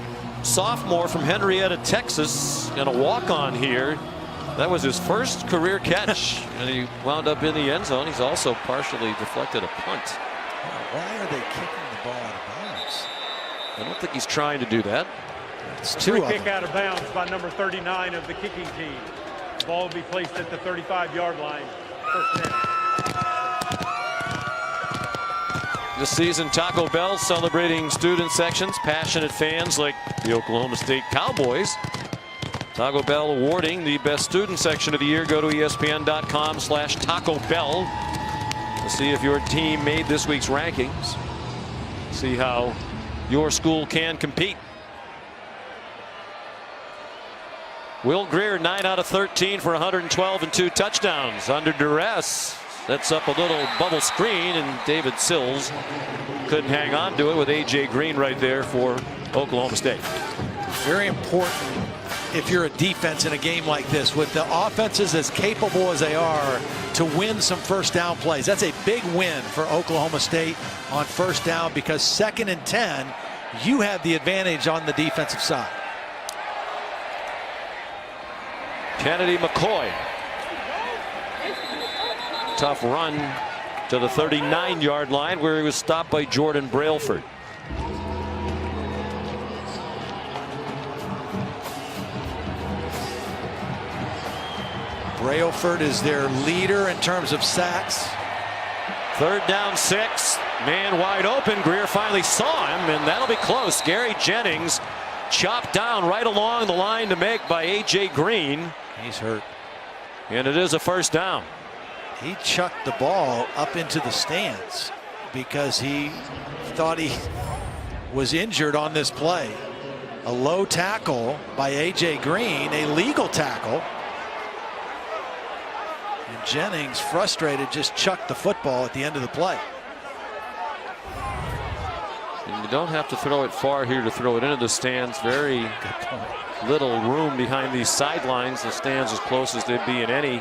S1: sophomore from Henrietta, Texas, and a walk-on here. That was his first career catch, and he wound up in the end zone. He's also partially deflected a punt.
S2: Why are they kicking the ball out of bounds?
S1: I don't think he's trying to do that.
S2: It's two
S4: Free
S2: of
S4: kick
S2: them.
S4: out of bounds by number 39 of the kicking team. The ball will be placed at the 35-yard line. First down.
S1: This season, Taco Bell celebrating student sections, passionate fans like the Oklahoma State Cowboys Taco Bell awarding the best student section of the year. Go to ESPN.com/Taco Bell to see if your team made this week's rankings. See how your school can compete. Will Greer 9 out of 13 for 112 and 2 touchdowns. Under duress, sets up a little bubble screen, and David Sills couldn't hang on to it with A.J. Green right there for Oklahoma State.
S2: Very important if you're a defense in a game like this, with the offenses as capable as they are, to win some first down plays. That's a big win for Oklahoma State on first down, because 2nd and 10, you have the advantage on the defensive side.
S1: Kennedy McCoy. Tough run to the 39-yard line, where he was stopped by Jordan Brailford.
S2: Brailford is their leader in terms of sacks.
S1: 3rd down 6. Man wide open. Greer finally saw him, and that'll be close. Gary Jennings chopped down right along the line to make by A.J. Green.
S2: He's hurt.
S1: And it is a first down.
S2: He chucked the ball up into the stands because he thought he was injured on this play. A low tackle by A.J. Green, a legal tackle. And Jennings, frustrated, just chucked the football at the end of the play.
S1: And you don't have to throw it far here to throw it into the stands. Very little room behind these sidelines. The stands as close as they'd be in any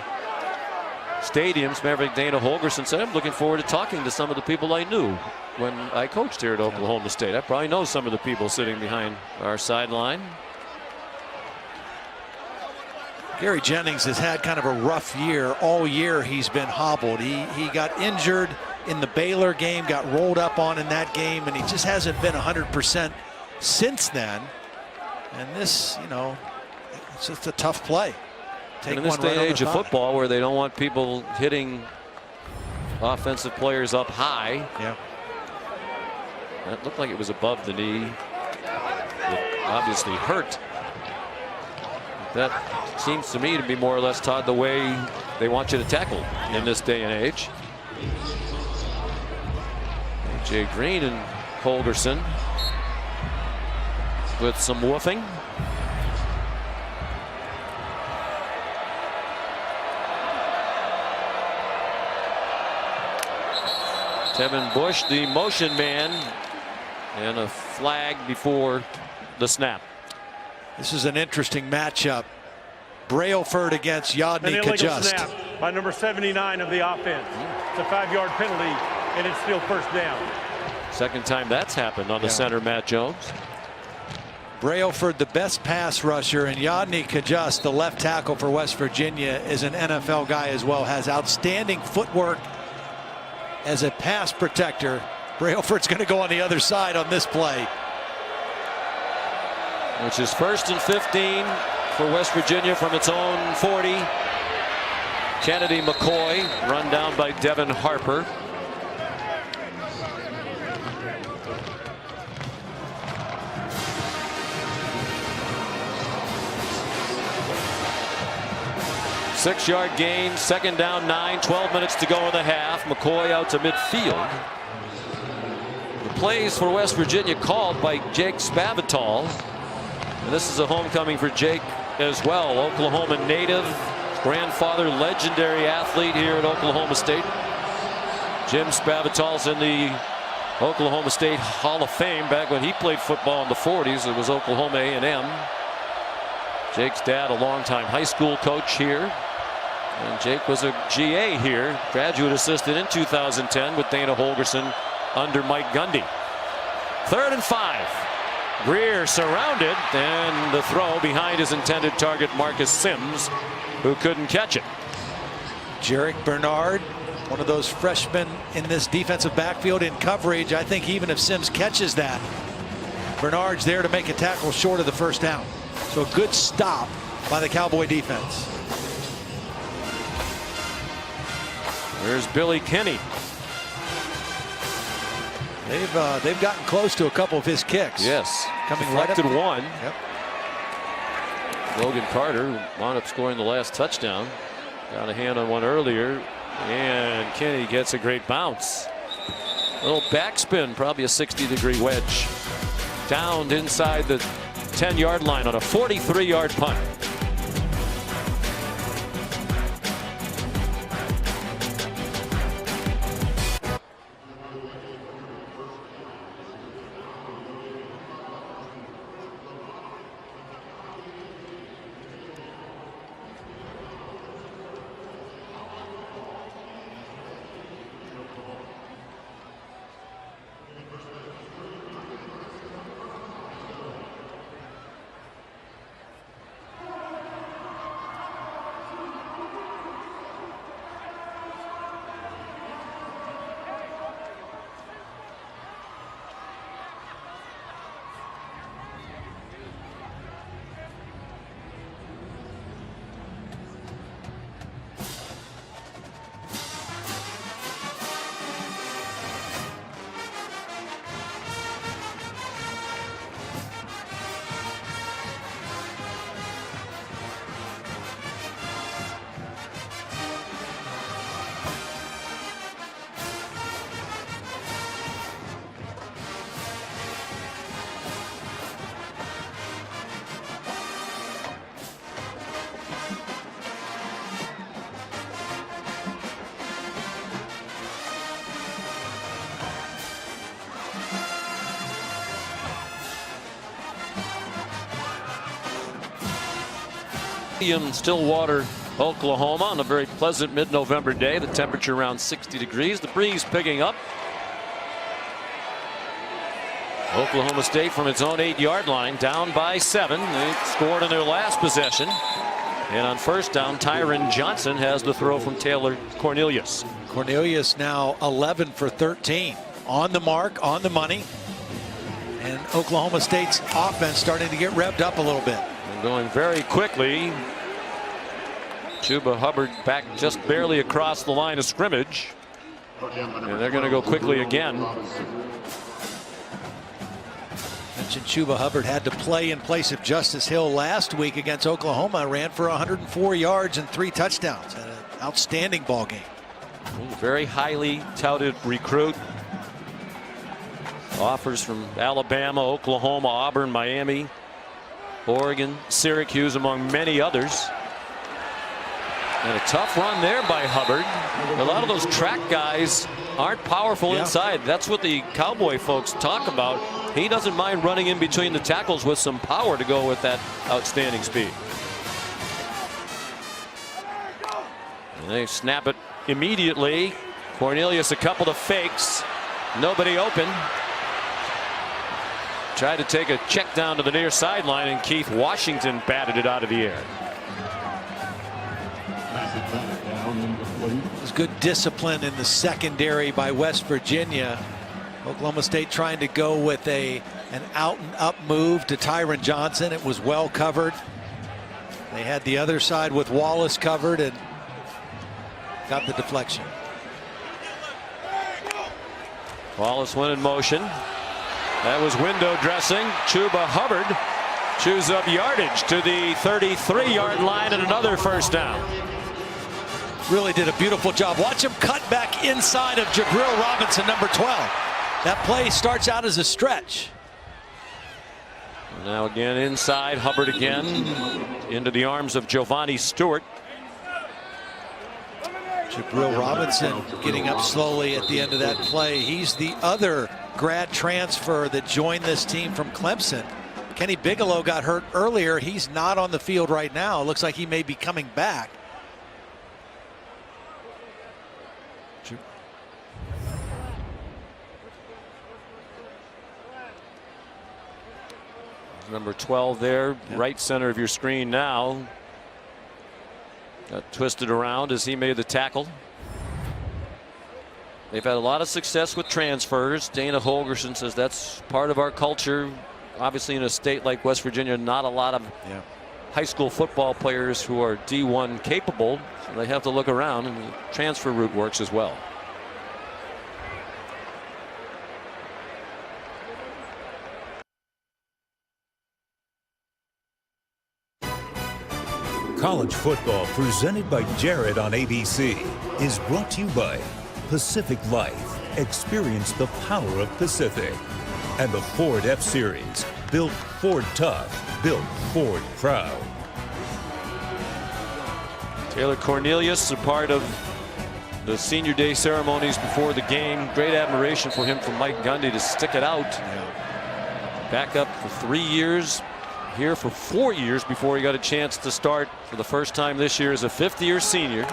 S1: stadiums. Maverick Dana Holgerson said, I'm looking forward to talking to some of the people I knew when I coached here at Oklahoma State. I probably know some of the people sitting behind our sideline.
S2: Gary Jennings has had kind of a rough year. All year he's been hobbled. He got injured in the Baylor game, got rolled up on in that game, and he just hasn't been 100% since then. And this, you know, it's just a tough play.
S1: And in this day and age of football, where they don't want people hitting offensive players up high.
S2: Yeah.
S1: That looked like it was above the knee. It obviously hurt. That seems to me to be more or less, Todd, the way they want you to tackle in this day and age. A.J. Green and Holgerson with some woofing. Tevin Bush, the motion man, and a flag before the snap.
S2: This is an interesting matchup. Brailford against Yodny Kajust.
S4: Snap by number 79 of the offense. It's a 5-yard penalty, and it's still first down.
S1: Second time that's happened on the center, Matt Jones.
S2: Brailford, the best pass rusher, and Yodny Kajust, the left tackle for West Virginia, is an NFL guy as well. Has outstanding footwork as a pass protector. Brailford's going to go on the other side on this play.
S1: Which is 1st and 15 for West Virginia from its own 40. Kennedy McCoy run down by Devin Harper. Six-yard gain, 2nd down 9, 12 minutes to go in the half. McCoy out to midfield. The plays for West Virginia called by Jake Spavital. And this is a homecoming for Jake as well. Oklahoma native, grandfather, legendary athlete here at Oklahoma State. Jim Spavital's in the Oklahoma State Hall of Fame. Back when he played football in the 40s, it was Oklahoma A&M. Jake's dad, a longtime high school coach here. And Jake was a GA here, graduate assistant in 2010 with Dana Holgerson under Mike Gundy. 3rd and 5. Greer surrounded, and the throw behind his intended target, Marcus Sims, who couldn't catch it.
S2: Jarek Bernard, one of those freshmen in this defensive backfield in coverage. I think even if Sims catches that, Bernard's there to make a tackle short of the first down. So a good stop by the Cowboy defense.
S1: There's Billy Kinney.
S2: They've gotten close to a couple of his kicks.
S1: Yes.
S2: Coming
S1: deflected
S2: right up.
S1: one.
S2: Yep.
S1: Logan Carter wound up scoring the last touchdown. Got a hand on one earlier, and Kenny gets a great bounce. Little backspin, probably a 60-degree wedge. Downed inside the 10-yard line on a 43-yard punt. In Stillwater, Oklahoma, on a very pleasant mid-November day. The temperature around 60 degrees. The breeze picking up. Oklahoma State from its own 8-yard line, down by 7. They scored in their last possession. And on first down, Tyron Johnson has the throw from Taylor Cornelius.
S2: Cornelius now 11 for 13. On the mark, on the money. And Oklahoma State's offense starting to get revved up a little bit.
S1: Going very quickly. Chuba Hubbard back just barely across the line of scrimmage. And they're going to go quickly again.
S2: Mentioned Chuba Hubbard had to play in place of Justice Hill last week against Oklahoma. Ran for 104 yards and 3 touchdowns. Had an outstanding ball game.
S1: Very highly touted recruit. Offers from Alabama, Oklahoma, Auburn, Miami, Oregon, Syracuse, among many others. And a tough run there by Hubbard. A lot of those track guys aren't powerful inside. That's what the Cowboy folks talk about. He doesn't mind running in between the tackles with some power to go with that outstanding speed. And they snap it immediately. Cornelius, a couple of fakes. Nobody open. Tried to take a check down to the near sideline, and Keith Washington batted it out of the air.
S2: It was good discipline in the secondary by West Virginia. Oklahoma State trying to go with an out and up move to Tyron Johnson. It was well covered. They had the other side with Wallace covered and got the deflection.
S1: Wallace went in motion. That was window dressing. Chuba Hubbard chews up yardage to the 33-yard line and another first down.
S2: Really did a beautiful job. Watch him cut back inside of Jabril Robinson, number 12. That play starts out as a stretch.
S1: Now again inside, Hubbard again into the arms of Giovanni Stewart.
S2: Jabril Robinson getting up slowly at the end of that play. He's the other grad transfer that joined this team from Clemson. Kenny Bigelow got hurt earlier. He's not on the field right now. It looks like he may be coming back.
S1: Number 12 there, right center of your screen now. Got twisted around as he made the tackle. They've had a lot of success with transfers. Dana Holgerson says that's part of our culture. Obviously, in a state like West Virginia, not a lot of high school football players who are D1 capable. So they have to look around, and the transfer route works as well.
S5: College football presented by Jared on ABC is brought to you by Pacific Life. Experience the power of Pacific. And the Ford F-Series. Built Ford tough. Built Ford proud.
S1: Taylor Cornelius, a part of the senior day ceremonies before the game. Great admiration for him from Mike Gundy to stick it out. Back up for 3 years. Here for 4 years before he got a chance to start for the first time this year as a fifth-year senior.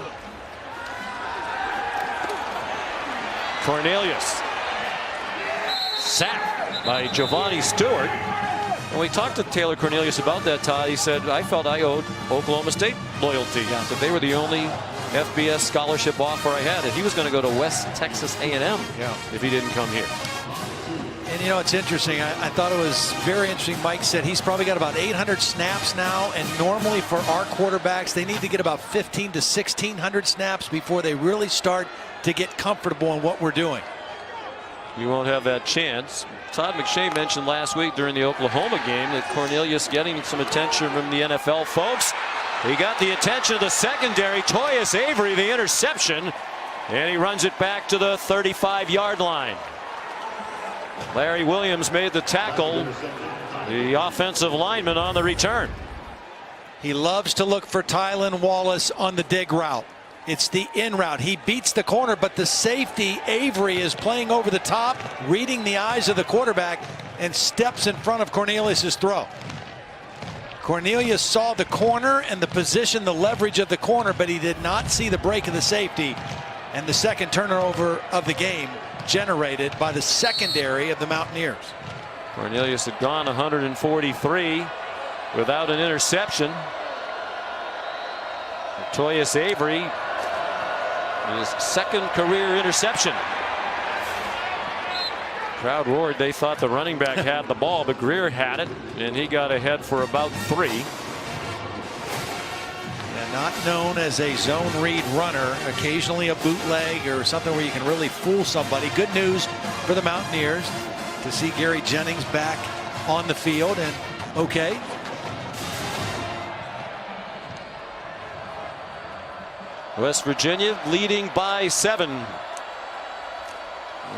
S1: Cornelius. Sacked by Giovanni Stewart. When we talked to Taylor Cornelius about that, Todd, he said, I felt I owed Oklahoma State loyalty. Yeah. That they were the only FBS scholarship offer I had, and he was going to go to West Texas A&M if he didn't come here.
S2: And you know, it's interesting. I thought it was very interesting. Mike said he's probably got about 800 snaps now, and normally for our quarterbacks, they need to get about 15 to 1,600 snaps before they really start to get comfortable in what we're doing.
S1: You won't have that chance. Todd McShay mentioned last week during the Oklahoma game that Cornelius getting some attention from the NFL folks. He got the attention of the secondary. Toyus Avery, the interception, and he runs it back to the 35-yard line. Larry Williams made the tackle. The offensive lineman on the return.
S2: He loves to look for Tylan Wallace on the dig route. It's the in route. He beats the corner, but the safety, Avery, is playing over the top, reading the eyes of the quarterback, and steps in front of Cornelius's throw. Cornelius saw the corner and the position, the leverage of the corner, but he did not see the break of the safety. And the second turnover of the game generated by the secondary of the Mountaineers.
S1: Cornelius had gone 143 without an interception. Toyus Avery, his second career interception. Crowd roared. They thought the running back had the ball, but Greer had it, and he got ahead for about 3.
S2: And not known as a zone read runner, occasionally a bootleg or something where you can really fool somebody. Good news for the Mountaineers to see Gary Jennings back on the field and okay.
S1: West Virginia leading by 7.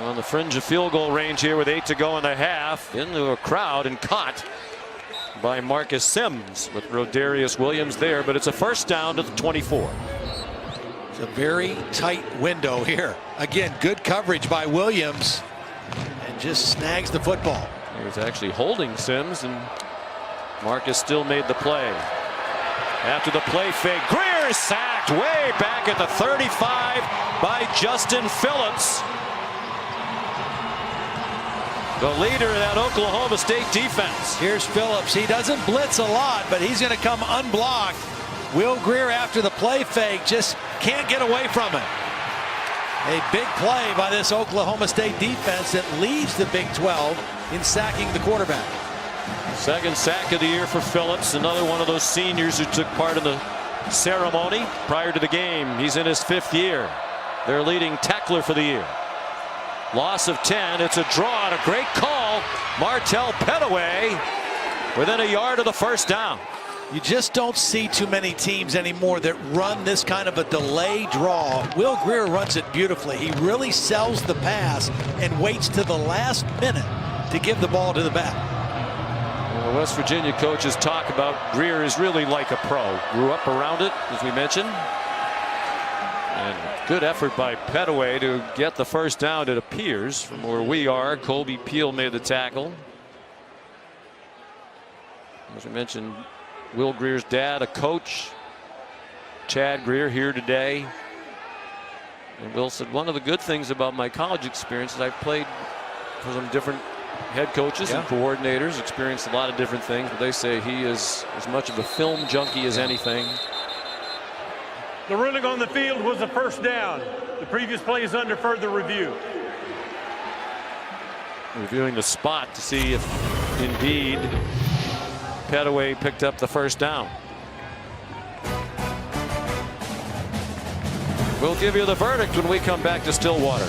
S1: On the fringe of field goal range here with 8 to go in the half. Into a crowd and caught by Marcus Sims with Rodarius Williams there, but it's a first down to the 24.
S2: It's a very tight window here. Again, good coverage by Williams and just snags the football.
S1: He was actually holding Sims, and Marcus still made the play. After the play fake, Greer is sacked way back at the 35 by Justin Phillips, the leader of that Oklahoma State defense.
S2: Here's Phillips. He doesn't blitz a lot, but he's going to come unblocked. Will Greer, after the play fake, just can't get away from it. A big play by this Oklahoma State defense that leads the Big 12 in sacking the quarterback.
S1: Second sack of the year for Phillips, another one of those seniors who took part in the ceremony prior to the game. He's in his 5th year. Their leading tackler for the year. Loss of 10. It's a draw and a great call. Martell Pettaway within a yard of the first down.
S2: You just don't see too many teams anymore that run this kind of a delay draw. Will Greer runs it beautifully. He really sells the pass and waits to the last minute to give the ball to the back.
S1: Well, the West Virginia coaches talk about Greer is really like a pro. Grew up around it, as we mentioned. And good effort by Pettaway to get the first down, it appears, from where we are. Colby Peel made the tackle. As we mentioned, Will Greer's dad, a coach, Chad Greer, here today. And Will said, one of the good things about my college experience is I've played for some different head coaches and coordinators, experienced a lot of different things, but they say he is as much of a film junkie as anything.
S4: The ruling on the field was a first down. The previous play is under further review.
S1: Reviewing the spot to see if indeed Pettaway picked up the first down. We'll give you the verdict when we come back to Stillwater.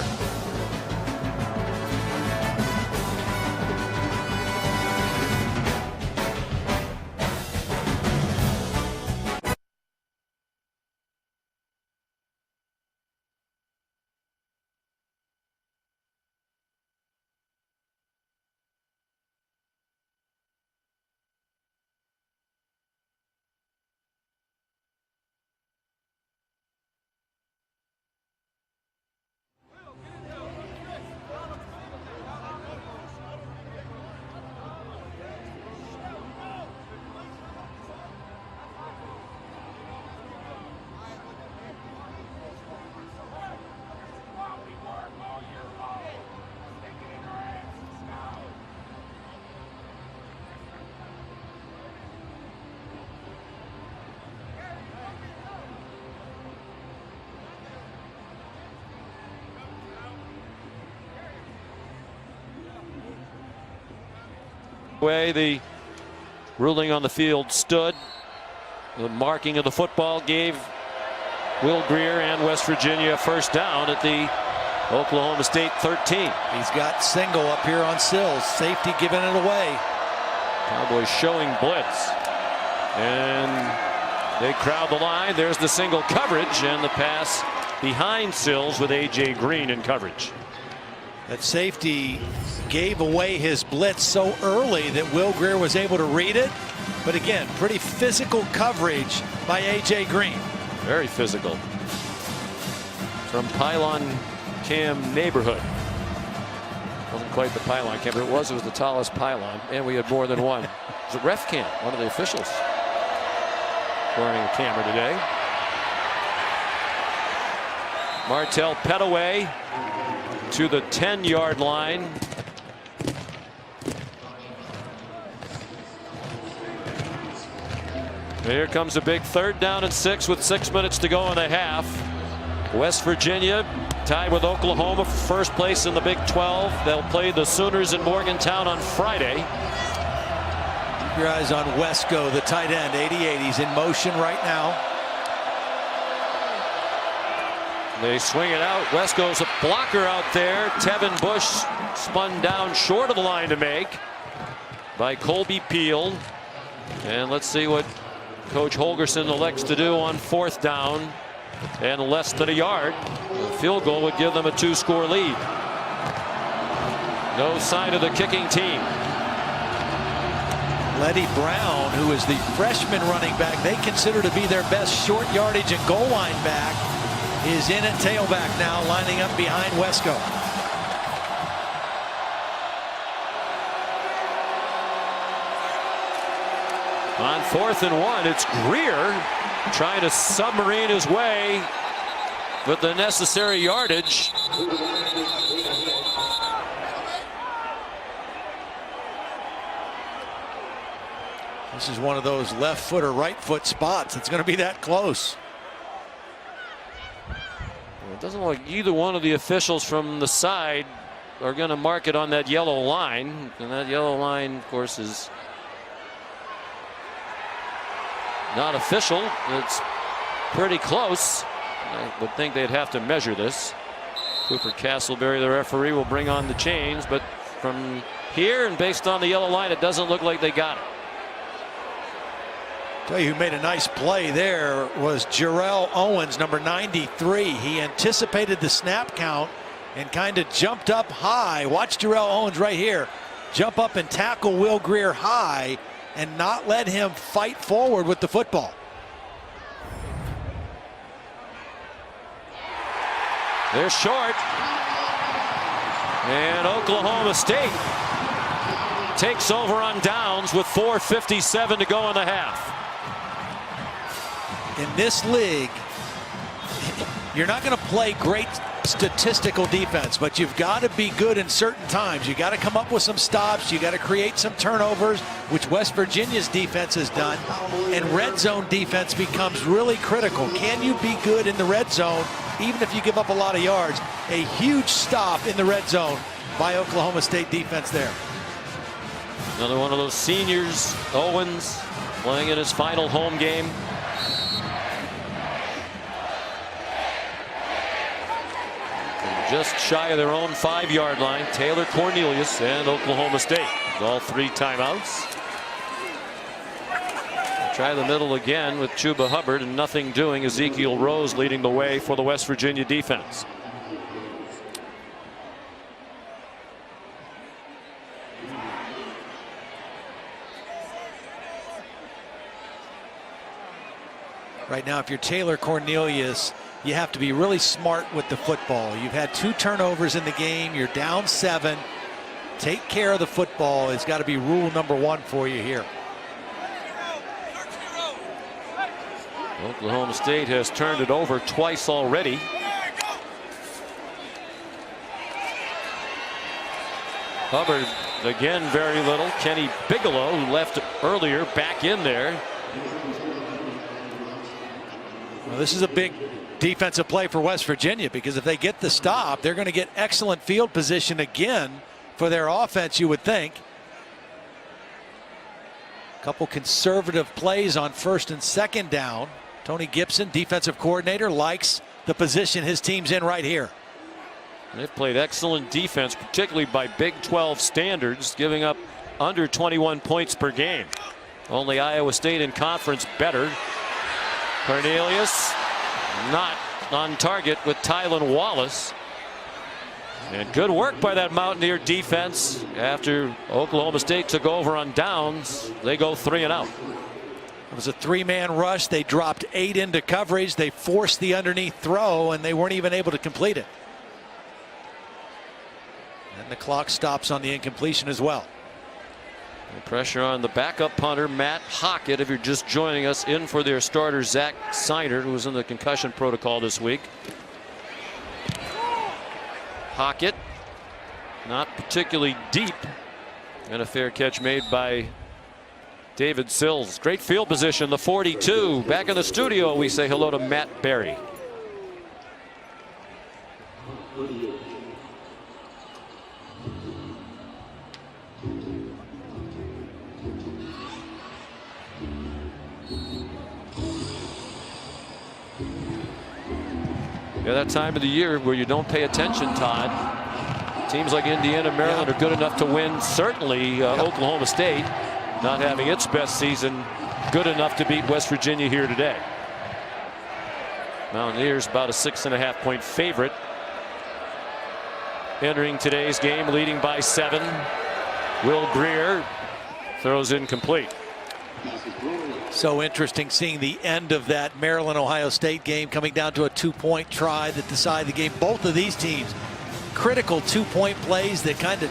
S1: Way the ruling on the field stood. The marking of the football gave Will Greer and West Virginia a first down at the Oklahoma State 13.
S2: He's got single up here on Sills. Safety giving it away.
S1: Cowboys showing blitz. And they crowd the line. There's the single coverage and the pass behind Sills with A.J. Green in coverage.
S2: That safety gave away his blitz so early that Will Greer was able to read it. But again, pretty physical coverage by A.J. Green.
S1: Very physical. From Pylon Cam neighborhood. Wasn't quite the pylon cam, but it was the tallest pylon, and we had more than one. It was a ref cam, one of the officials wearing a camera today. Martell Petaway to the 10-yard line. Here comes a big 3rd down and 6 with 6 minutes to go in the half. West Virginia tied with Oklahoma for first place in the Big 12. They'll play the Sooners in Morgantown on Friday.
S2: Keep your eyes on Wesco, the tight end, 88. He's in motion right now.
S1: They swing it out. Wesco's a blocker out there. Tevin Bush spun down short of the line to make by Colby Peel. And let's see what Coach Holgerson elects to do on 4th down and less than a yard. The field goal would give them a 2-score lead. No sign of the kicking team.
S2: Letty Brown, who is the freshman running back they consider to be their best short yardage and goal line back, is in at tailback now, lining up behind Wesco.
S1: On 4th and 1, it's Greer trying to submarine his way with the necessary yardage.
S2: This is one of those left foot or right foot spots. It's going to be that close.
S1: It doesn't look like either one of the officials from the side are going to mark it on that yellow line. And that yellow line, of course, is not official. It's pretty close. I would think they'd have to measure this. Cooper Castleberry, the referee, will bring on the chains, but from here and based on the yellow line, it doesn't look like they got it.
S2: Tell you who made a nice play there was Jarrell Owens, number 93. He anticipated the snap count and kind of jumped up high. Watch Jarrell Owens right here jump up and tackle Will Greer high and not let him fight forward with the football.
S1: They're short. And Oklahoma State takes over on downs with 4:57 to go in the half.
S2: In this league, you're not going to play great statistical defense, but you've got to be good in certain times. You got to come up with some stops. You got to create some turnovers, which West Virginia's defense has done. And red zone defense becomes really critical. Can you be good in the red zone, even if you give up a lot of yards? A huge stop in the red zone by Oklahoma State defense there.
S1: Another one of those seniors, Owens, playing in his final home game. Just shy of their own 5-yard line, Taylor Cornelius and Oklahoma State. All 3 timeouts. Try the middle again with Chuba Hubbard and nothing doing. Ezekiel Rose leading the way for the West Virginia defense.
S2: Right now, if you're Taylor Cornelius, you have to be really smart with the football. You've had 2 turnovers in the game. You're down 7. Take care of the football. It's got to be rule number 1 for you here.
S1: Oklahoma State has turned it over twice already. Hubbard again very little. Kenny Bigelow, who left earlier, back in there.
S2: Well, this is a big defensive play for West Virginia, because if they get the stop, they're going to get excellent field position again for their offense, you would think. Couple conservative plays on 1st and 2nd down. Tony Gibson, defensive coordinator, likes the position his team's in right here.
S1: They've played excellent defense, particularly by Big 12 standards, giving up under 21 points per game. Only Iowa State in conference better. Cornelius not on target with Tylan Wallace. And good work by that Mountaineer defense. After Oklahoma State took over on downs, they go 3 and out.
S2: It was a 3-man rush. They dropped 8 into coverage. They forced the underneath throw, and they weren't even able to complete it. And the clock stops on the incompletion as well.
S1: And pressure on the backup punter, Matt Hockett, if you're just joining us, in for their starter, Zach Seinert, who was in the concussion protocol this week. Hockett, not particularly deep, and a fair catch made by David Sills. Great field position, the 42. Back in the studio, we say hello to Matt Berry. Yeah, that time of the year where you don't pay attention, Todd. Teams like Indiana, Maryland are good enough to win. Certainly Oklahoma State, not having its best season, good enough to beat West Virginia here today. Mountaineers about a 6.5-point favorite. Entering today's game, leading by 7. Will Greer throws incomplete.
S2: So interesting seeing the end of that Maryland-Ohio State game coming down to a 2-point try that decided the game. Both of these teams, critical 2-point plays that kind of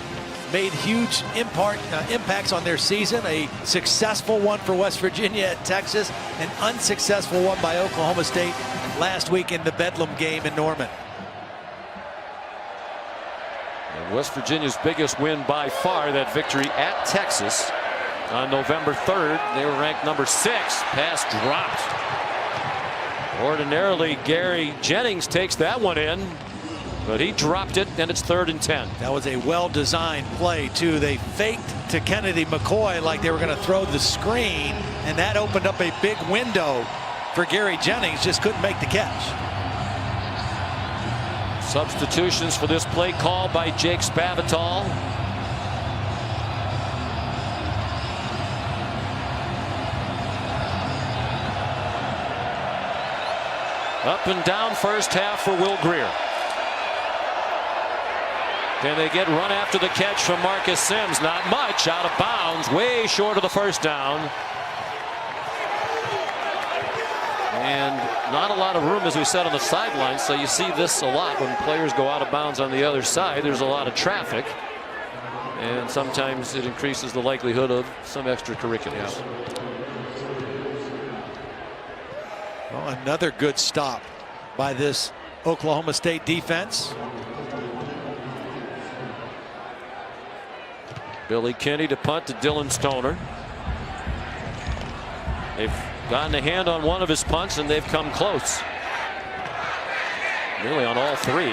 S2: made huge impacts on their season. A successful one for West Virginia at Texas, an unsuccessful one by Oklahoma State last week in the Bedlam game in Norman.
S1: And West Virginia's biggest win by far, that victory at Texas on November 3rd. They were ranked number 6. Pass dropped. Ordinarily Gary Jennings takes that one in, but he dropped it, and it's 3rd and 10.
S2: That was a well-designed play too. They faked to Kennedy McCoy like they were going to throw the screen, and that opened up a big window for Gary Jennings. Just couldn't make the catch.
S1: Substitutions for this play called by Jake Spavital. Up and down first half for Will Greer. Can they get run after the catch from Marcus Sims? Not much. Out of bounds, way short of the first down. And not a lot of room, as we said, on the sidelines. So you see this a lot when players go out of bounds on the other side. There's a lot of traffic, and sometimes it increases the likelihood of some extracurriculars.
S2: Yeah. Well, another good stop by this Oklahoma State defense.
S1: Billy Kinney to punt to Dylan Stoner. They've gotten a hand on one of his punts, and they've come close. Nearly on all 3.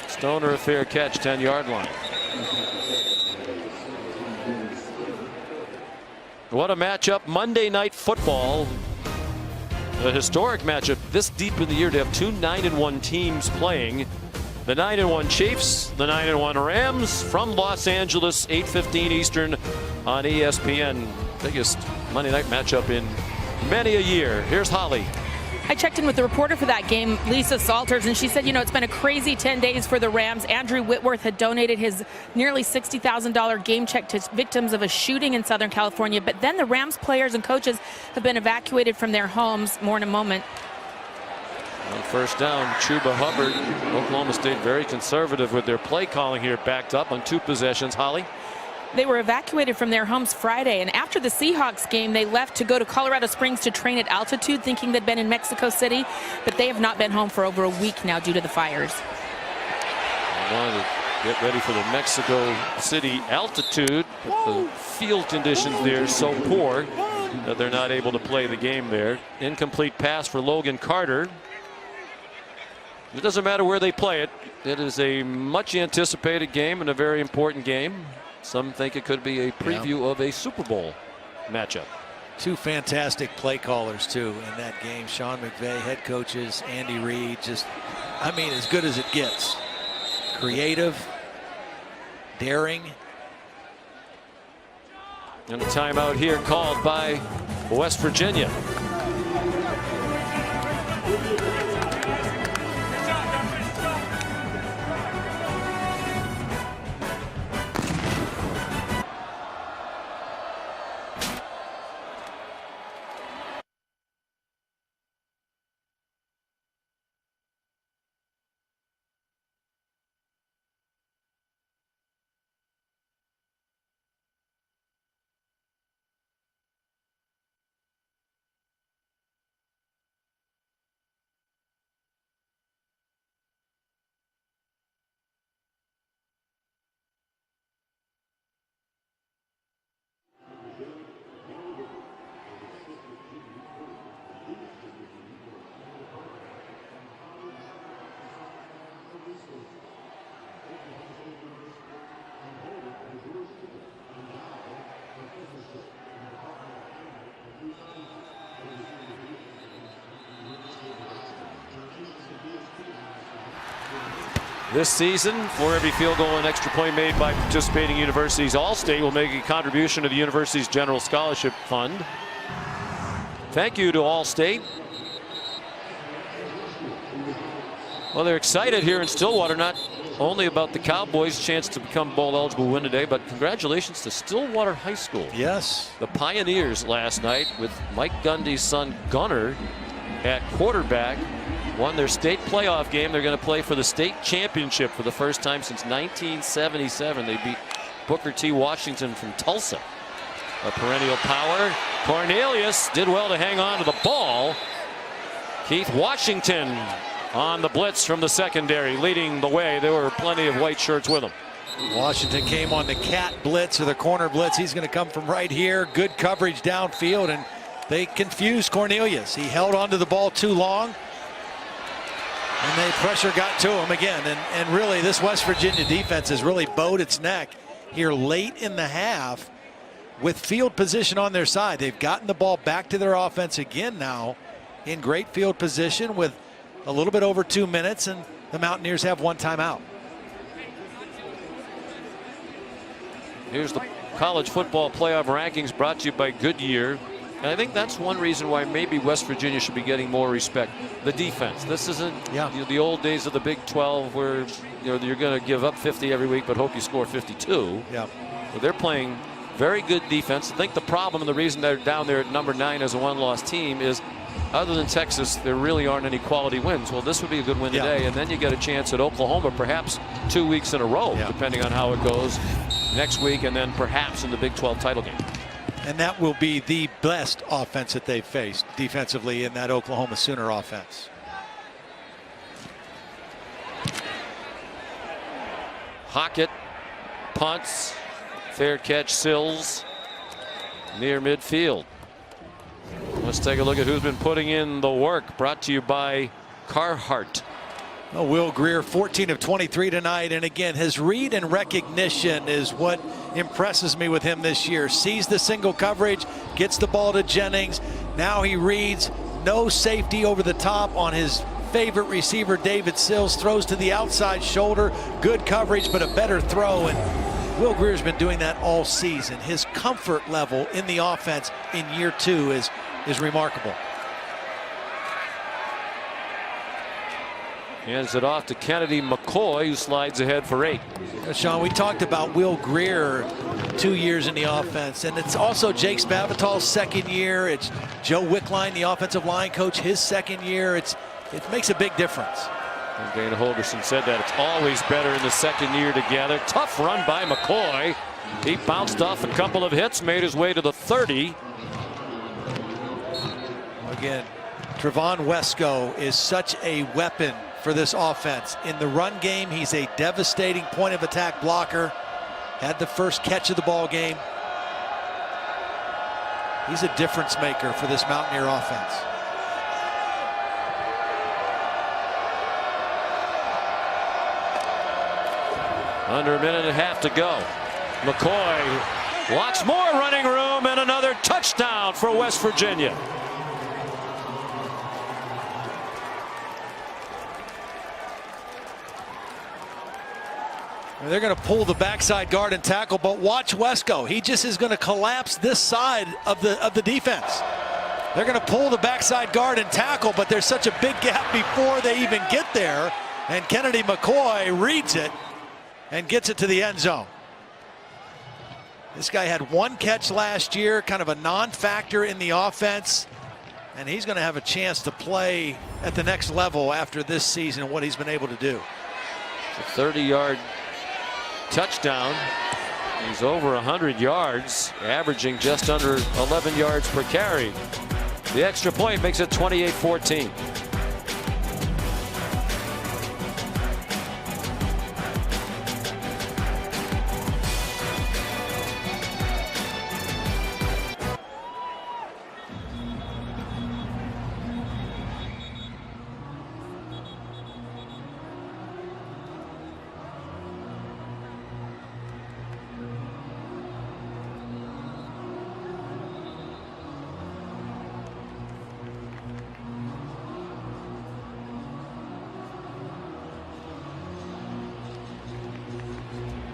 S1: Stoner a fair catch, 10-yard line. What a matchup. Monday Night Football. A historic matchup this deep in the year to have 2 9-1 teams playing. The 9-1 Chiefs, the 9-1 Rams from Los Angeles, 8:15 Eastern on ESPN. Biggest Monday night matchup in many a year. Here's Holly.
S3: I checked in with the reporter for that game, Lisa Salters, and she said, you know, it's been a crazy 10 days for the Rams. Andrew Whitworth had donated his nearly $60,000 game check to victims of a shooting in Southern California. But then the Rams players and coaches have been evacuated from their homes. More in a moment.
S1: On first down, Chuba Hubbard. Oklahoma State very conservative with their play calling here, backed up on 2 possessions. Holly?
S3: They were evacuated from their homes Friday, and after the Seahawks game, they left to go to Colorado Springs to train at altitude, thinking they'd been in Mexico City, but they have not been home for over a week now due to the fires.
S1: I wanted to get ready for the Mexico City altitude, but the field conditions there are so poor that they're not able to play the game there. Incomplete pass for Logan Carter. It doesn't matter where they play it. It is a much anticipated game and a very important game. Some think it could be a preview of a Super Bowl matchup.
S2: Two fantastic play callers, too, in that game. Sean McVay, head coaches, Andy Reid, just, I mean, as good as it gets. Creative, daring.
S1: And a timeout here called by West Virginia. This season, for every field goal and extra point made by participating universities, All-State will make a contribution to the university's general scholarship fund. Thank you to All-State. Well, they're excited here in Stillwater, not only about the Cowboys' chance to become bowl eligible win today, but congratulations to Stillwater High School.
S2: Yes.
S1: The Pioneers last night, with Mike Gundy's son Gunner at quarterback, won their state playoff game. They're going to play for the state championship for the first time since 1977. They beat Booker T. Washington from Tulsa. A perennial power. Cornelius did well to hang on to the ball. Keith Washington on the blitz from the secondary, leading the way. There were plenty of white shirts with him.
S2: Washington came on the cat blitz or the corner blitz. He's going to come from right here. Good coverage downfield, and they confused Cornelius. He held onto the ball too long, and the pressure got to him again. And really, this West Virginia defense has really bowed its neck here late in the half with field position on their side. They've gotten the ball back to their offense again now in great field position with a little bit over 2 minutes, and the Mountaineers have one timeout.
S1: Here's the college football playoff rankings brought to you by Goodyear. And I think that's one reason why maybe West Virginia should be getting more respect. The defense. This isn't the old days of the Big 12 where you're going to give up 50 every week but hope you score 52.
S2: Yeah.
S1: Well, they're playing very good defense. I think the problem and the reason they're down there at number 9 as a one-loss team is, other than Texas, there really aren't any quality wins. Well, this would be a good win today, and then you get a chance at Oklahoma perhaps 2 weeks in a row, depending on how it goes next week, and then perhaps in the Big 12 title game.
S2: And that will be the best offense that they've faced defensively in that Oklahoma Sooner offense.
S1: Hockett punts. Fair catch, Sills near midfield. Let's take a look at who's been putting in the work. Brought to you by Carhartt.
S2: Well, Will Greer, 14 of 23 tonight, and again, his read and recognition is what impresses me with him this year. Sees the single coverage, gets the ball to Jennings. Now he reads, no safety over the top on his favorite receiver, David Sills. Throws to the outside shoulder, good coverage, but a better throw. And Will Greer's been doing that all season. His comfort level in the offense in year 2 is remarkable.
S1: Hands it off to Kennedy McCoy, who slides ahead for 8.
S2: Sean, we talked about Will Greer 2 years in the offense, and it's also Jake Spavital's second year. It's Joe Wickline, the offensive line coach, his second year. It makes a big difference.
S1: And Dana Holgerson said that it's always better in the second year together. Tough run by McCoy. He bounced off a couple of hits, made his way to the 30.
S2: Again, Trevon Wesco is such a weapon for this offense. In the run game, he's a devastating point of attack blocker. Had the first catch of the ball game. He's a difference maker for this Mountaineer offense.
S1: Under a minute and a half to go. McCoy lots more running room and another touchdown for West Virginia.
S2: They're going to pull the backside guard and tackle, but watch Wesco. He just is going to collapse this side of the defense. They're going to pull the backside guard and tackle, but there's such a big gap before they even get there. And Kennedy McCoy reads it and gets it to the end zone. This guy had one catch last year, kind of a non-factor in the offense. And he's going to have a chance to play at the next level after this season and what he's been able to do.
S1: It's a 30-yard touchdown. He's over 100 yards, averaging just under 11 yards per carry. The extra point makes it 28-14.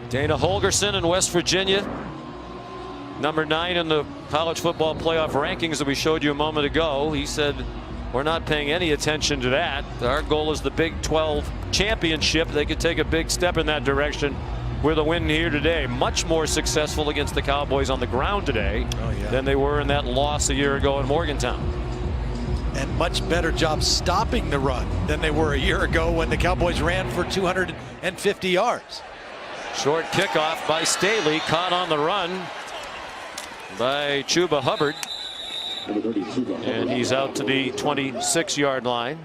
S1: Dana Holgerson in West Virginia, number 9 in the college football playoff rankings that we showed you a moment ago. He said, we're not paying any attention to that. Our goal is the Big 12 championship. They could take a big step in that direction with a win here today. Much more successful against the Cowboys on the ground today than they were in that loss a year ago in Morgantown.
S2: And much better job stopping the run than they were a year ago when the Cowboys ran for 250 yards.
S1: Short kickoff by Staley, caught on the run by Chuba Hubbard. And he's out to the 26-yard line.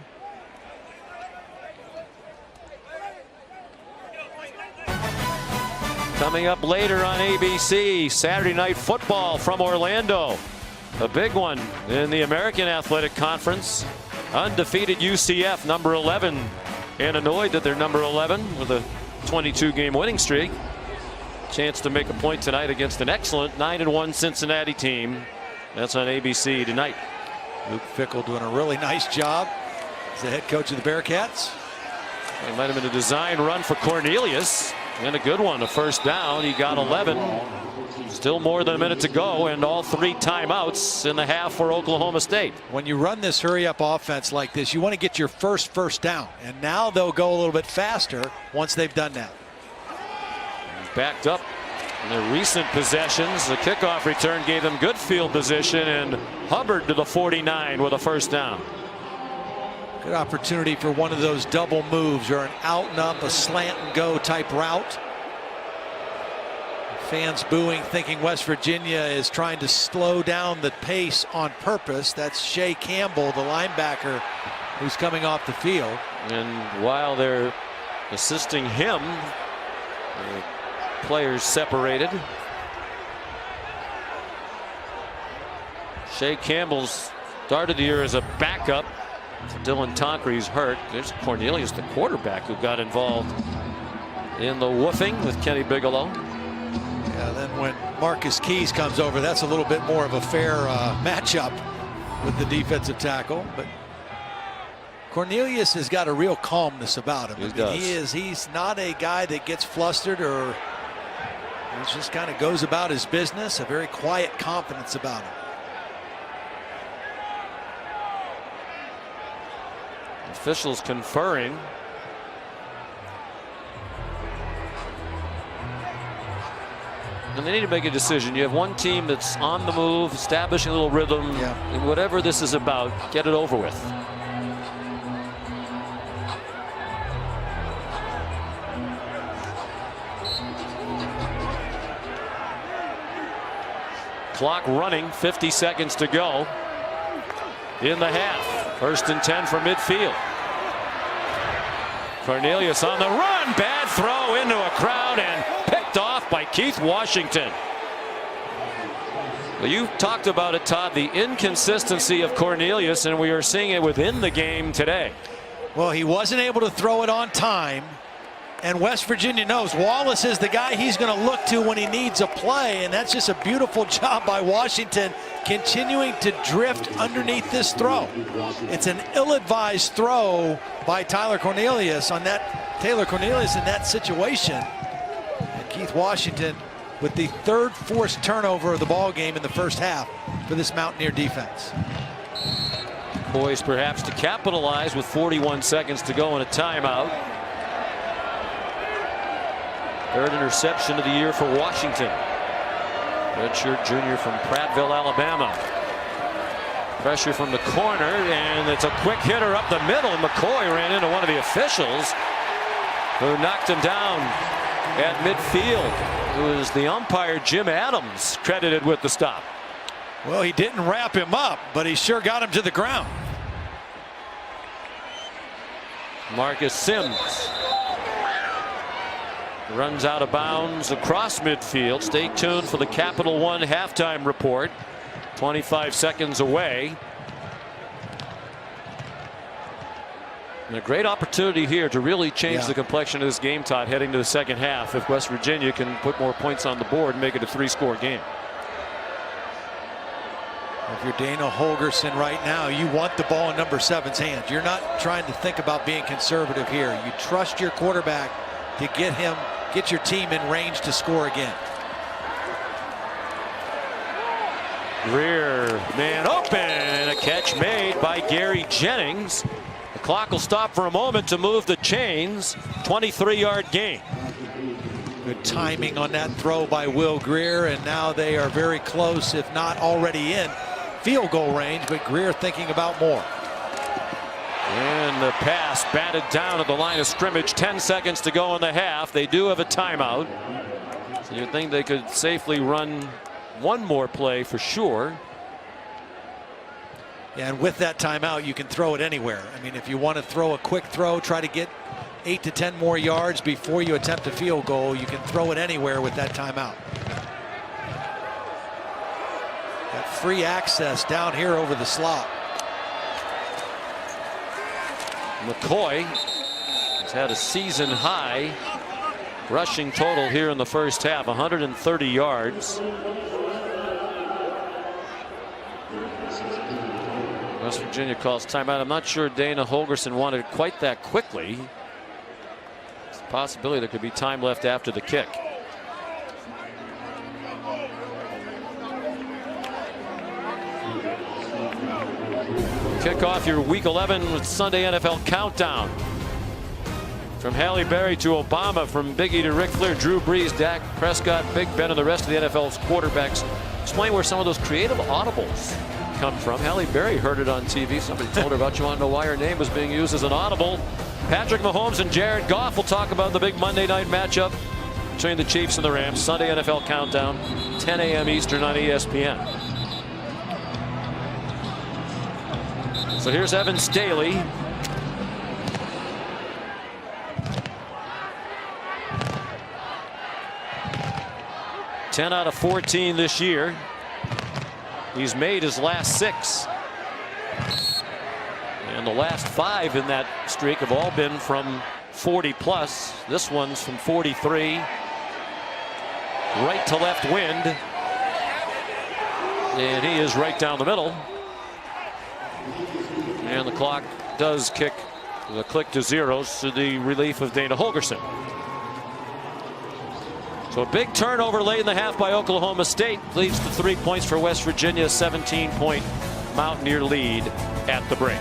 S1: Coming up later on ABC, Saturday Night Football from Orlando. A big one in the American Athletic Conference. Undefeated UCF, number 11, and annoyed that they're number 11 with a 22-game winning streak. Chance to make a point tonight against an excellent 9-1 Cincinnati team. That's on ABC tonight.
S2: Luke Fickell doing a really nice job as the head coach of the Bearcats.
S1: It might have been a design run for Cornelius, and a good one, a first down. He got 11. Still more than a minute to go, and all 3 timeouts in the half for Oklahoma State.
S2: When you run this hurry-up offense like this, you want to get your first down, and now they'll go a little bit faster once they've done that.
S1: Backed up in their recent possessions. The kickoff return gave them good field position, and Hubbard to the 49 with a first down.
S2: Good opportunity for one of those double moves or an out and up, a slant and go type route. Fans booing, thinking West Virginia is trying to slow down the pace on purpose. That's Shea Campbell, the linebacker, who's coming off the field.
S1: And while they're assisting him, the players separated. Shea Campbell's started the year as a backup. Dylan Tonkery's hurt. There's Cornelius, the quarterback, who got involved in the woofing with Kenny Bigelow.
S2: Yeah, then when Marcus Keys comes over, that's a little bit more of a fair matchup with the defensive tackle. But Cornelius has got a real calmness about him. He's not a guy that gets flustered, or he just kind of goes about his business. A very quiet confidence about him.
S1: Officials conferring. And they need to make a decision. You have one team that's on the move, establishing a little rhythm, and whatever this is about, get it over with. Clock running, 50 seconds to go in the half. 1st and 10 from midfield. Cornelius on the run. Bad throw into a crowd and picked off by Keith Washington. Well, you talked about it, Todd, the inconsistency of Cornelius, and we are seeing it within the game today.
S2: Well, he wasn't able to throw it on time, And West Virginia knows Wallace is the guy he's going to look to when he needs a play, and that's just a beautiful job by Washington, continuing to drift underneath this throw. It's an ill-advised throw by Taylor Cornelius in that situation. And Keith Washington with the third forced turnover of the ball game in the first half for this Mountaineer defense.
S1: Poised perhaps to capitalize with 41 seconds to go in a timeout. Third interception of the year for Washington. Redshirt junior from Prattville, Alabama. Pressure from the corner, and it's a quick hitter up the middle, and McCoy ran into one of the officials who knocked him down at midfield. It was the umpire, Jim Adams, credited with the stop.
S2: Well, he didn't wrap him up, but he sure got him to the ground.
S1: Marcus Sims runs out of bounds across midfield. Stay tuned for the Capital One halftime report. 25 seconds away. And a great opportunity here to really change the complexion of this game, Todd, heading to the second half if West Virginia can put more points on the board and make it a 3-score game.
S2: If you're Dana Holgorsen right now, you want the ball in number 7's hands. You're not trying to think about being conservative here. You trust your quarterback to get your team in range to score again.
S1: Greer, man open, and a catch made by Gary Jennings. The clock will stop for a moment to move the chains. 23-yard gain.
S2: Good timing on that throw by Will Greer, and now they are very close, if not already in field goal range, but Greer thinking about more.
S1: And the pass batted down at the line of scrimmage. 10 seconds to go in the half. They do have a timeout, so you'd think they could safely run one more play for sure.
S2: Yeah, and with that timeout, you can throw it anywhere. I mean, if you want to throw a quick throw, try to get 8 to 10 more yards before you attempt a field goal, you can throw it anywhere with that timeout. Got free access down here over the slot.
S1: McCoy has had a season high rushing total here in the first half, 130 yards. West Virginia calls timeout. I'm not sure Dana Holgorsen wanted it quite that quickly. It's a possibility there could be time left after the kick. Kick off your Week 11 with Sunday NFL Countdown. From Halle Berry to Obama, from Big E to Ric Flair, Drew Brees, Dak Prescott, Big Ben, and the rest of the NFL's quarterbacks. Explain where some of those creative audibles come from. Halle Berry heard it on TV. Somebody told her about, you want to know why her name was being used as an audible. Patrick Mahomes and Jared Goff will talk about the big Monday night matchup between the Chiefs and the Rams. Sunday NFL Countdown, 10 a.m. Eastern on ESPN. So here's Evan Staley. Ten out of 14 this year. He's made his last 6. And the last 5 in that streak have all been from 40 plus. This one's from 43. Right to left wind. And he is right down the middle. And the clock does click to zeros to the relief of Dana Holgorsen. So a big turnover late in the half by Oklahoma State leads to 3 points for West Virginia. 17-point Mountaineer lead at the break.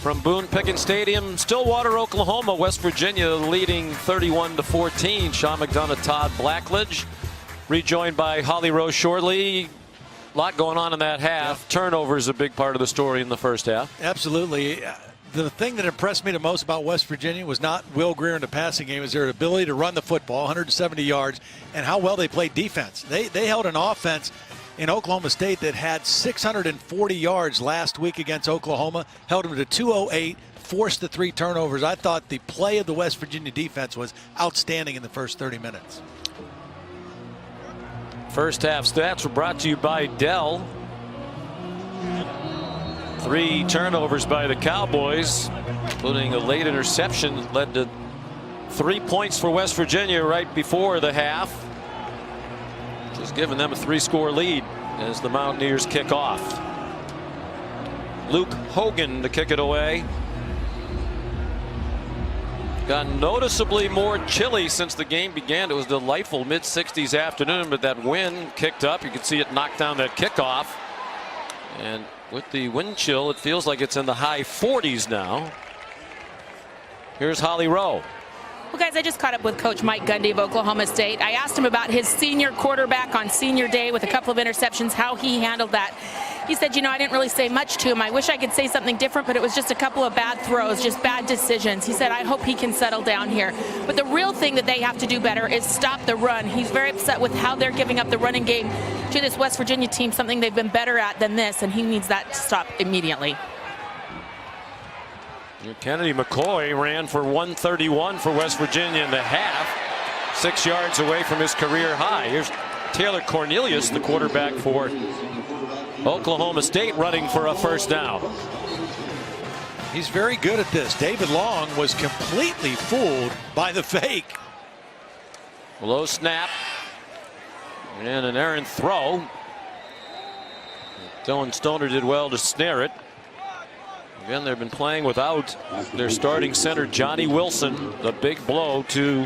S1: From Boone-Pickens Stadium, Stillwater, Oklahoma, West Virginia leading 31-14. Sean McDonough, Todd Blackledge, rejoined by Holly Rose Shortley. A lot going on in that half. Yep. Turnover is a big part of the story in the first half.
S2: Absolutely. The thing that impressed me the most about West Virginia was not Will Greer in the passing game, is their ability to run the football, 170 yards, and how well they played defense. They held an offense in Oklahoma State that had 640 yards last week against Oklahoma, held them to 208, forced the 3 turnovers. I thought the play of the West Virginia defense was outstanding in the first 30 minutes.
S1: First half stats were brought to you by Dell. 3 turnovers by the Cowboys, including a late interception that led to 3 points for West Virginia right before the half, just giving them a 3-score lead as the Mountaineers kick off. Luke Hogan to kick it away. Got noticeably more chilly since the game began. It was delightful mid-60s afternoon, but that wind kicked up. You could see it knock down that kickoff. And with the wind chill, it feels like it's in the high 40s now. Here's Holly Rowe.
S3: Well, guys, I just caught up with Coach Mike Gundy of Oklahoma State. I asked him about his senior quarterback on senior day with a couple of interceptions, how he handled that. He said, you know, I didn't really say much to him. I wish I could say something different, but it was just a couple of bad throws, just bad decisions. He said, I hope he can settle down here. But the real thing that they have to do better is stop the run. He's very upset with how they're giving up the running game to this West Virginia team, something they've been better at than this, and he needs that to stop immediately.
S1: Kennedy McCoy ran for 131 for West Virginia in the half, 6 yards away from his career high. Here's Taylor Cornelius, the quarterback for Oklahoma State, running for a first down.
S2: He's very good at this. David Long was completely fooled by the fake.
S1: Low snap and an errant throw. Dylan Stoner did well to snare it. Again, they've been playing without their starting center, Johnny Wilson. The big blow to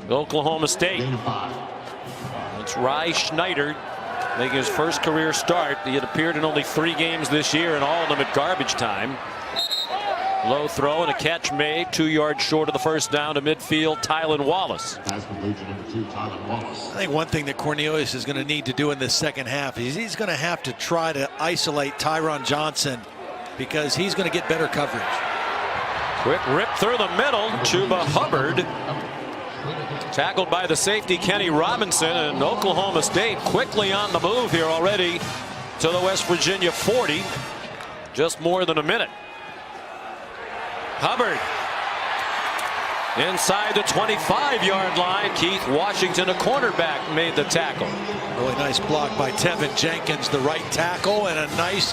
S1: Oklahoma State. It's Rye Schneider making his first career start. He had appeared in only 3 games this year, and all of them at garbage time. Low throw and a catch made, 2 yards short of the first down to midfield. Tylan Wallace.
S2: I think one thing that Cornelius is going to need to do in this second half is he's going to have to try to isolate Tyron Johnson, because he's going to get better coverage.
S1: Quick rip through the middle. Chuba Hubbard tackled by the safety Kenny Robinson, and Oklahoma State quickly on the move here already to the West Virginia 40. Just more than a minute. Hubbard inside the 25-yard line. Keith Washington, a cornerback, made the tackle.
S2: Really nice block by Tevin Jenkins, the right tackle, and a nice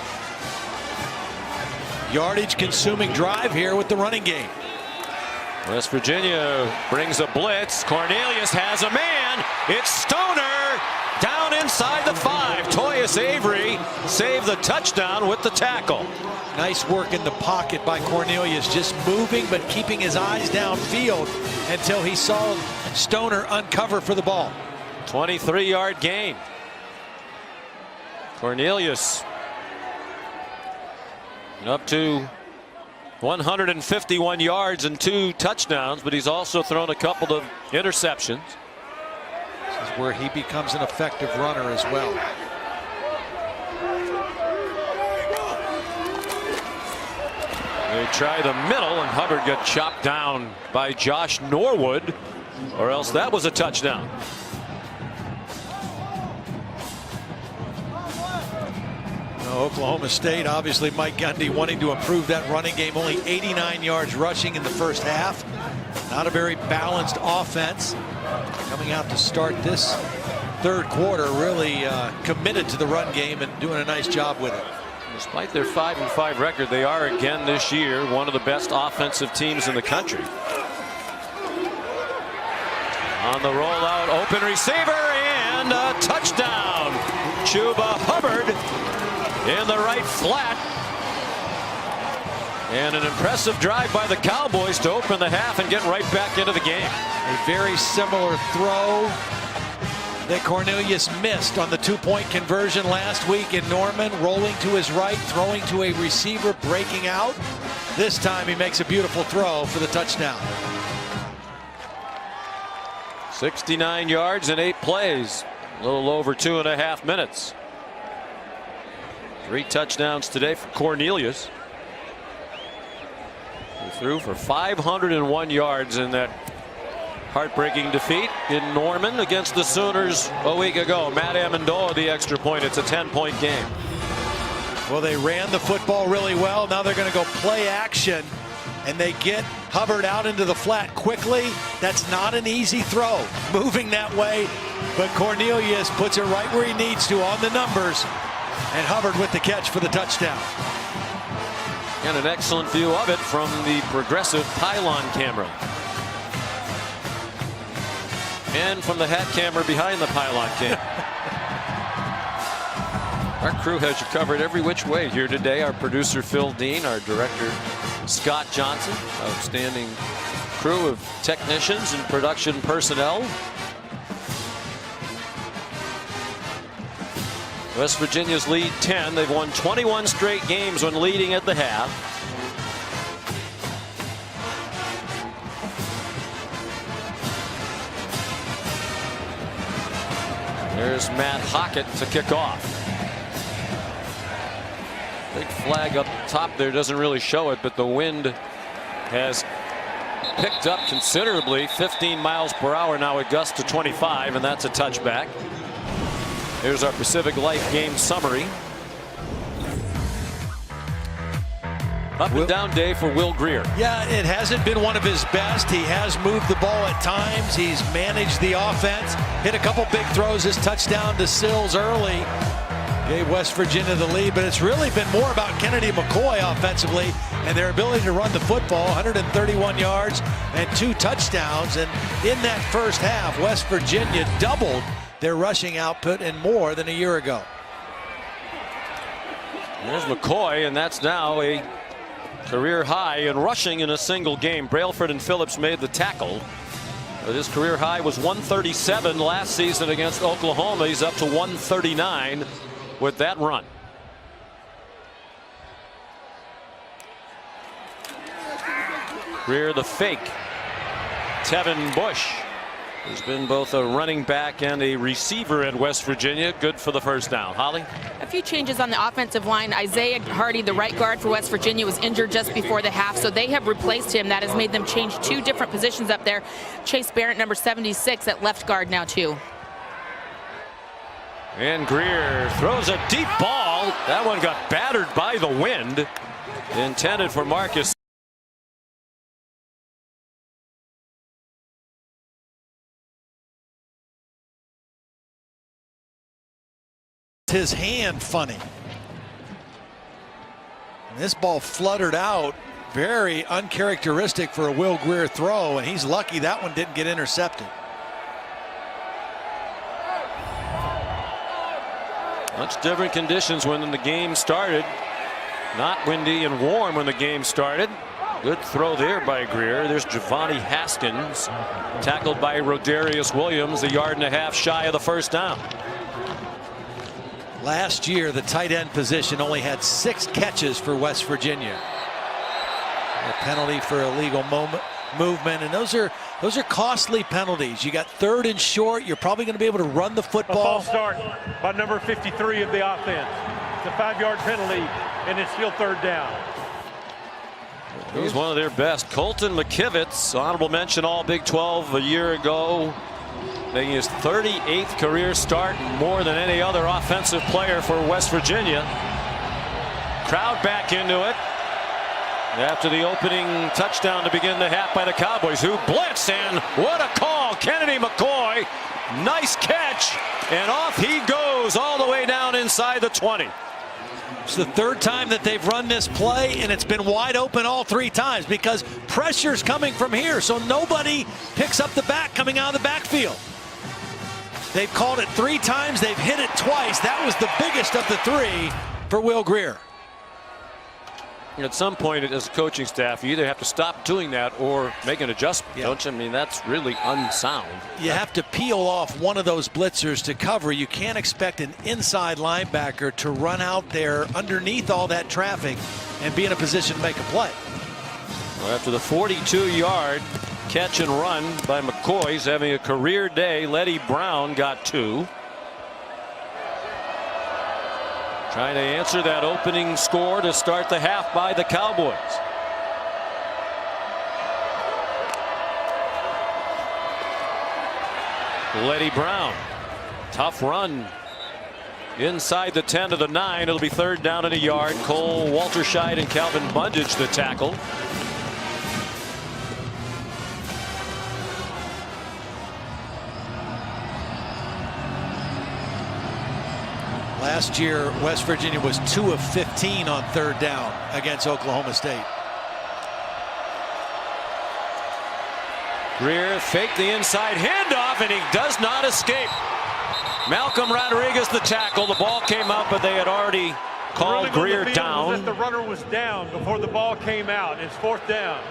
S2: yardage consuming drive here with the running game.
S1: West Virginia brings a blitz. Cornelius has a man. It's Stoner down inside the 5. Toyus Avery saved the touchdown with the tackle.
S2: Nice work in the pocket by Cornelius, just moving but keeping his eyes downfield until he saw Stoner uncover for the ball.
S1: 23-yard gain. Cornelius up to 151 yards and 2 touchdowns, but he's also thrown a couple of interceptions.
S2: This is where he becomes an effective runner as well.
S1: They try the middle, and Hubbard got chopped down by Josh Norwood, or else that was a touchdown.
S2: Oklahoma State, obviously Mike Gundy wanting to improve that running game. Only 89 yards rushing in the first half. Not a very balanced offense. Coming out to start this third quarter, really committed to the run game and doing a nice job with it.
S1: Despite their 5-5 record, they are again this year one of the best offensive teams in the country. On the rollout, open receiver, and a touchdown. Chuba Hubbard in the right flat. And an impressive drive by the Cowboys to open the half and get right back into the game.
S2: A very similar throw that Cornelius missed on the 2-point conversion last week in Norman, rolling to his right, throwing to a receiver, breaking out. This time he makes a beautiful throw for the touchdown.
S1: 69 yards in 8 plays, a little over 2.5 minutes. 3 touchdowns today for Cornelius. He threw for 501 yards in that Heartbreaking defeat in Norman against the Sooners a week ago. Matt Amendola the extra point. It's a 10-point game.
S2: Well, they ran the football really well. Now they're going to go play action, and they get Hubbard out into the flat quickly. That's not an easy throw, moving that way, but Cornelius puts it right where he needs to on the numbers, and Hubbard with the catch for the touchdown.
S1: And an excellent view of it from the progressive pylon camera. And from the hat camera behind the pylon cam. Our crew has you covered every which way here today. Our producer Phil Dean, our director Scott Johnson, outstanding crew of technicians and production personnel. West Virginia's lead 10. They've won 21 straight games when leading at the half. There's Matt Hockett to kick off. Big flag up top there, doesn't really show it, but the wind has picked up considerably. 15 miles per hour now, a gust to 25, and that's a touchback. Here's our Pacific Life game summary. Up and down day for Will Greer.
S2: Yeah, it hasn't been one of his best. He has moved the ball at times. He's managed the offense, hit a couple big throws. His touchdown to Sills early gave West Virginia the lead, but it's really been more about Kennedy McCoy offensively and their ability to run the football. 131 yards and 2 touchdowns. And in that first half, West Virginia doubled their rushing output and more than a year ago.
S1: There's McCoy, and that's now a career high in rushing in a single game. Brailford and Phillips made the tackle. His career high was 137 last season against Oklahoma. He's up to 139 with that run. Greer the fake. Tevin Bush has been both a running back and a receiver at West Virginia. Good for the first down. Holly?
S3: A few changes on the offensive line. Isaiah Hardy, the right guard for West Virginia, was injured just before the half, so they have replaced him. That has made them change 2 different positions up there. Chase Barrett, number 76, at left guard now, too.
S1: And Greer throws a deep ball. That one got battered by the wind. Intended for Marcus.
S2: His hand funny. And this ball fluttered out. Very uncharacteristic for a Will Greer throw, and he's lucky that one didn't get intercepted.
S1: Much different conditions when the game started. Not windy and warm when the game started. Good throw there by Greer. There's Giovanni Haskins, tackled by Rodarius Williams, 1.5 yards shy of the first down.
S2: Last year, the tight end position only had 6 catches for West Virginia. A penalty for illegal movement, and those are costly penalties. You got 3rd and short. You're probably going to be able to run the football.
S4: A false start by number 53 of the offense. It's a 5-yard penalty, and it's still 3rd down.
S1: He's one of their best. Colton McKivitz, honorable mention All Big 12 a year ago. Making his 38th career start, more than any other offensive player for West Virginia. Crowd back into it after the opening touchdown to begin the half by the Cowboys, who blitz, and what a call. Kennedy McCoy, nice catch, and off he goes all the way down inside the 20.
S2: It's the 3rd time that they've run this play, and it's been wide open all 3 times because pressure's coming from here, so nobody picks up the back coming out of the backfield. They've called it 3 times. They've hit it twice. That was the biggest of the 3 for Will Greer.
S1: At some point, as a coaching staff, you either have to stop doing that or make an adjustment, don't you? I mean, that's really unsound.
S2: You have to peel off one of those blitzers to cover. You can't expect an inside linebacker to run out there underneath all that traffic and be in a position to make a play.
S1: Well, after the 42-yard catch and run by McCoy, he's having a career day. Letty Brown got 2. Trying to answer that opening score to start the half by the Cowboys. Letty Brown. Tough run. Inside the 10 to the 9. It'll be 3rd down and a yard. Cole Walterscheid and Calvin Bundage the tackle.
S2: Last year, West Virginia was 2 of 15 on 3rd down against Oklahoma State.
S1: Greer faked the inside handoff, and he does not escape. Malcolm Rodriguez the tackle. The ball came out, but they had already called Greer down.
S4: The runner was down before the ball came out. It's 4th down.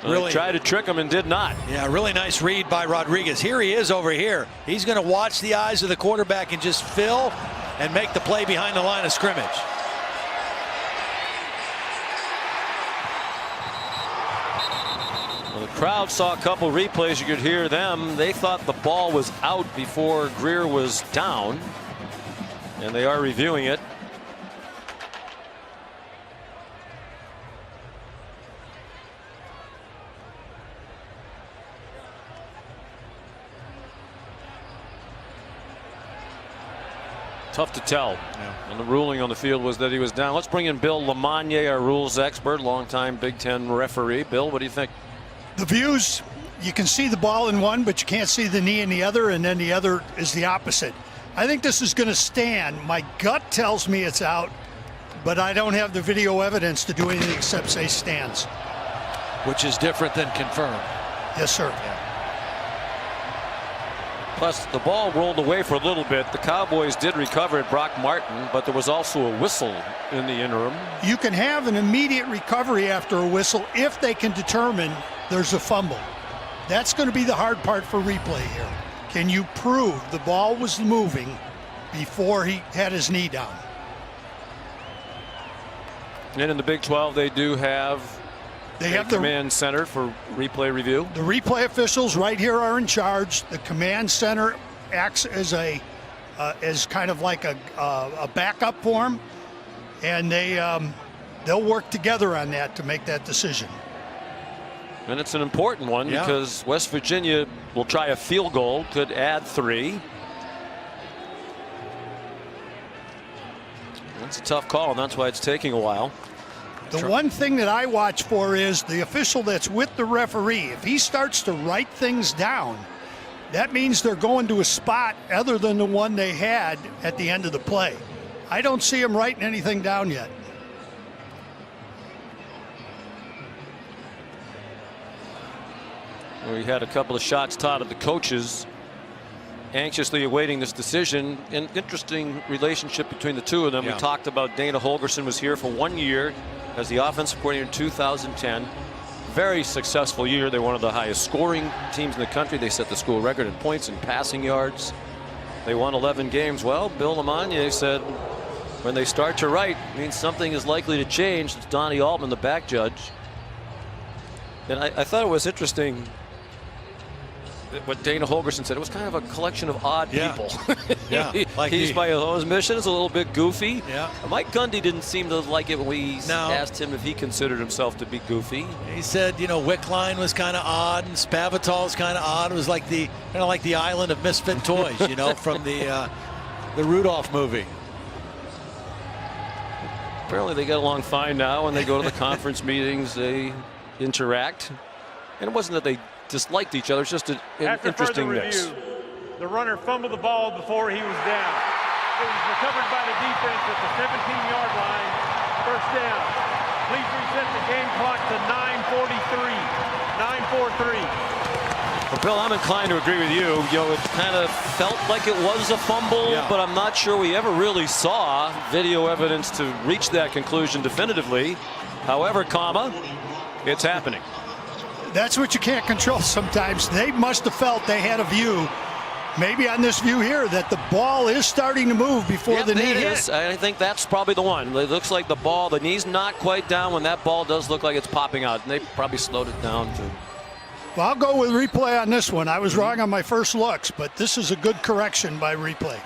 S1: Really tried to trick him and did not.
S2: Yeah, really nice read by Rodriguez. Here he is over here. He's going to watch the eyes of the quarterback and just fill and make the play behind the line of scrimmage.
S1: Well, the crowd saw a couple replays. You could hear them. They thought the ball was out before Greer was down, and they are reviewing it. Tough to tell.
S2: Yeah.
S1: And the ruling on the field was that he was down. Let's bring in Bill Lamagna, our rules expert, longtime Big Ten referee. Bill, what do you think?
S6: The views, you can see the ball in one, but you can't see the knee in the other, and then the other is the opposite. I think this is going to stand. My gut tells me it's out, but I don't have the video evidence to do anything except say stands.
S2: Which is different than confirmed.
S6: Yes, sir.
S2: Yeah.
S1: Plus, the ball rolled away for a little bit. The Cowboys did recover it, Brock Martin, but there was also a whistle in the interim.
S6: You can have an immediate recovery after a whistle if they can determine there's a fumble. That's going to be the hard part for replay here. Can you prove the ball was moving before he had his knee down?
S1: And in the Big 12, they do have the command center for replay review.
S6: The replay officials right here are in charge. The command center acts as as kind of like a backup for them, and they'll work together on that to make that decision.
S1: And it's an important one because West Virginia will try a field goal, could add 3. That's a tough call, and that's why it's taking a while.
S6: The one thing that I watch for is the official that's with the referee. If he starts to write things down, that means they're going to a spot other than the one they had at the end of the play. I don't see him writing anything down yet.
S1: We had a couple of shots taught at the coaches, anxiously awaiting this decision. An interesting relationship between the two of them. We talked about Dana Holgorsen was here for 1 year as the offensive coordinator in 2010. Very successful year. They're one of the highest scoring teams in the country. They set the school record in points and passing yards. They won 11 games. Well, Bill Lamagna said when they start to write, it means something is likely to change. It's Donnie Altman, the back judge. And I thought it was interesting what Dana Holgorsen said. It was kind of a collection of odd people.
S2: Like
S1: he's by his own mission. It's a little bit goofy.
S2: Yeah.
S1: Mike Gundy didn't seem to like it when we asked him if he considered himself to be goofy.
S2: He said, Wickline was kind of odd, and Spavital was kind of odd. It was like kind of like the island of misfit toys, from the Rudolph movie.
S1: Apparently they get along fine now. When they go to the conference meetings, they interact. And it wasn't that they disliked each other. It's just an interesting mix.
S4: The runner fumbled the ball before he was down. It was recovered by the defense at the 17-yard line. First down. Please reset the game clock to 9:43. 9:43.
S1: Well, Bill, I'm inclined to agree with you. It kind of felt like it was a fumble, but I'm not sure we ever really saw video evidence to reach that conclusion definitively. However, it's happening.
S6: That's what you can't control sometimes. They must have felt they had a view, maybe on this view here, that the ball is starting to move before the knee hit.
S1: I think that's probably the one. It looks like the knee's not quite down when that ball does look like it's popping out. And they probably slowed it down too.
S6: Well, I'll go with replay on this one. I was wrong on my first looks, but this is a good correction by replay.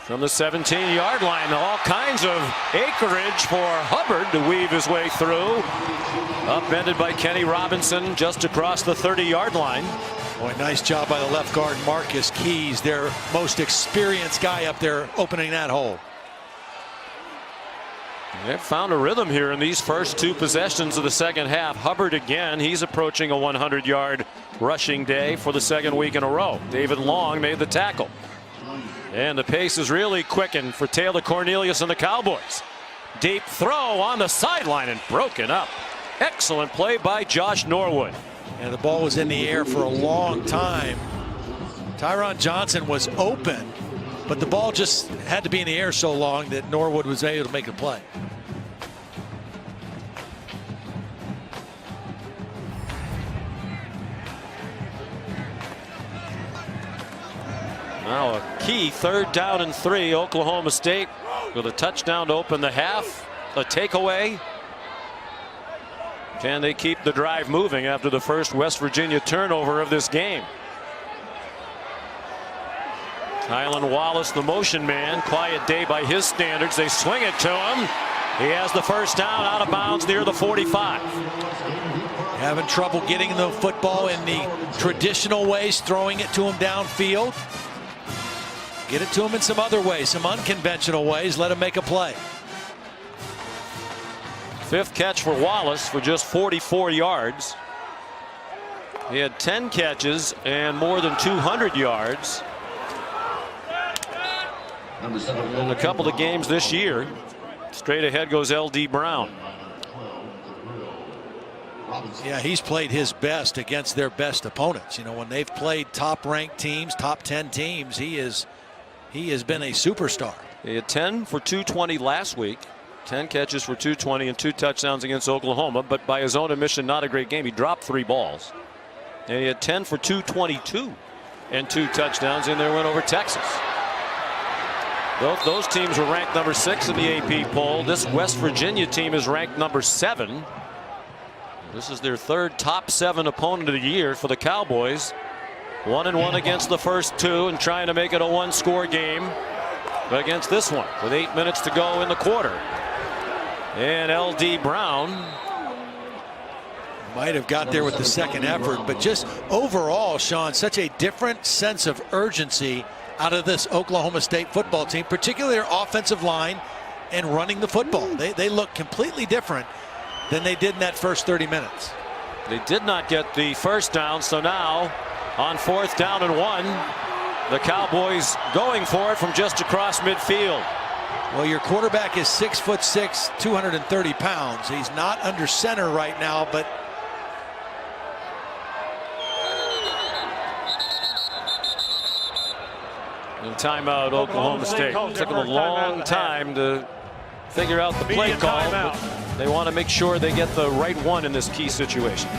S1: From the 17-yard line, all kinds of acreage for Hubbard to weave his way through. Upended by Kenny Robinson just across the 30-yard line.
S2: Boy, nice job by the left guard, Marcus Keys, their most experienced guy up there opening that hole.
S1: They've found a rhythm here in these first two possessions of the second half. Hubbard again, he's approaching a 100-yard rushing day for the second week in a row. David Long made the tackle. And the pace is really quickened for Taylor Cornelius and the Cowboys. Deep throw on the sideline and broken up. Excellent play by Josh Norwood.
S2: And the ball was in the air for a long time. Tyron Johnson was open, but the ball just had to be in the air so long that Norwood was able to make a play.
S1: Now a key 3rd down and 3. Oklahoma State with a touchdown to open the half. A takeaway. Can they keep the drive moving after the first West Virginia turnover of this game? Kylan Wallace, the motion man. Quiet day by his standards. They swing it to him. He has the first down out of bounds near the 45.
S2: Having trouble getting the football in the traditional ways, throwing it to him downfield. Get it to him in some other ways, some unconventional ways. Let him make a play.
S1: 5th catch for Wallace for just 44 yards. He had 10 catches and more than 200 yards in a couple of games this year. Straight ahead goes L.D. Brown.
S2: Yeah, he's played his best against their best opponents. You know, when they've played top-ranked teams, top 10 teams, he has been a superstar.
S1: He had 10 for 220 last week. 10 catches for 220 and 2 touchdowns against Oklahoma, but by his own admission, not a great game. He dropped 3 balls. And he had 10 for 222 and 2 touchdowns in their win over Texas. Both those teams were ranked number 6 in the AP poll. This West Virginia team is ranked number 7. This is their 3rd top 7 opponent of the year for the Cowboys. 1-1 against the first 2 and trying to make it a 1-score game against this one with 8 minutes to go in the quarter. And L.D. Brown
S2: might have got there with the second effort, but just overall, Sean, such a different sense of urgency out of this Oklahoma State football team, particularly their offensive line and running the football. They look completely different than they did in that first 30 minutes.
S1: They did not get the first down, so now on 4th down and 1, the Cowboys going for it from just across midfield.
S2: Well, your quarterback is 6'6", 230 pounds. He's not under center right now, but
S1: in timeout, Oklahoma State. Took them a long time to figure out the play call. But they want to make sure they get the right one in this key situation.